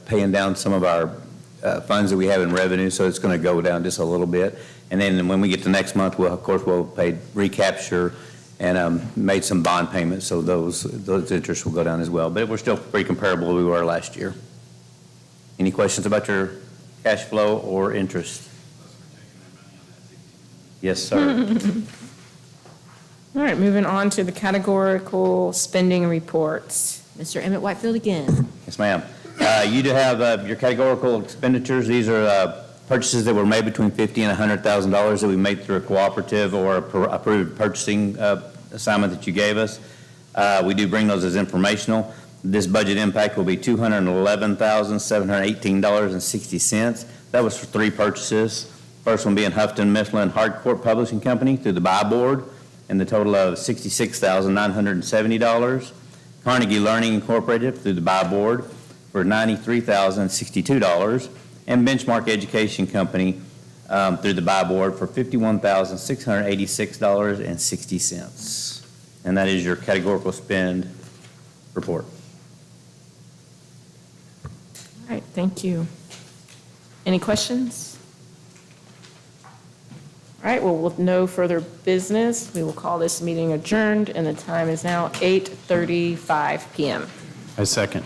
paying down some of our funds that we have in revenue, so it's going to go down just a little bit. And then when we get to next month, we'll pay recapture and made some bond payments, so those interests will go down as well. But we're still pretty comparable to we were last year. Any questions about your cash flow or interest? Yes, sir. All right, moving on to the categorical spending reports. Mr. Emmett Whitefield again. Yes, ma'am. You do have your categorical expenditures. These are purchases that were made between $50,000 and $100,000 that we made through a cooperative or approved purchasing assignment that you gave us. We do bring those as informational. This budget impact will be $211,718.60. That was for 3 purchases. First one being Houghton Mifflin Hardcourt Publishing Company through the buy board, and the total of $66,970. Carnegie Learning Incorporated through the buy board for $93,062. And Benchmark Education Company through the buy board for $51,686.60. And that is your categorical spend report. All right, thank you. Any questions? All right, well, with no further business, we will call this meeting adjourned, and the time is now 8:35 p.m. I second.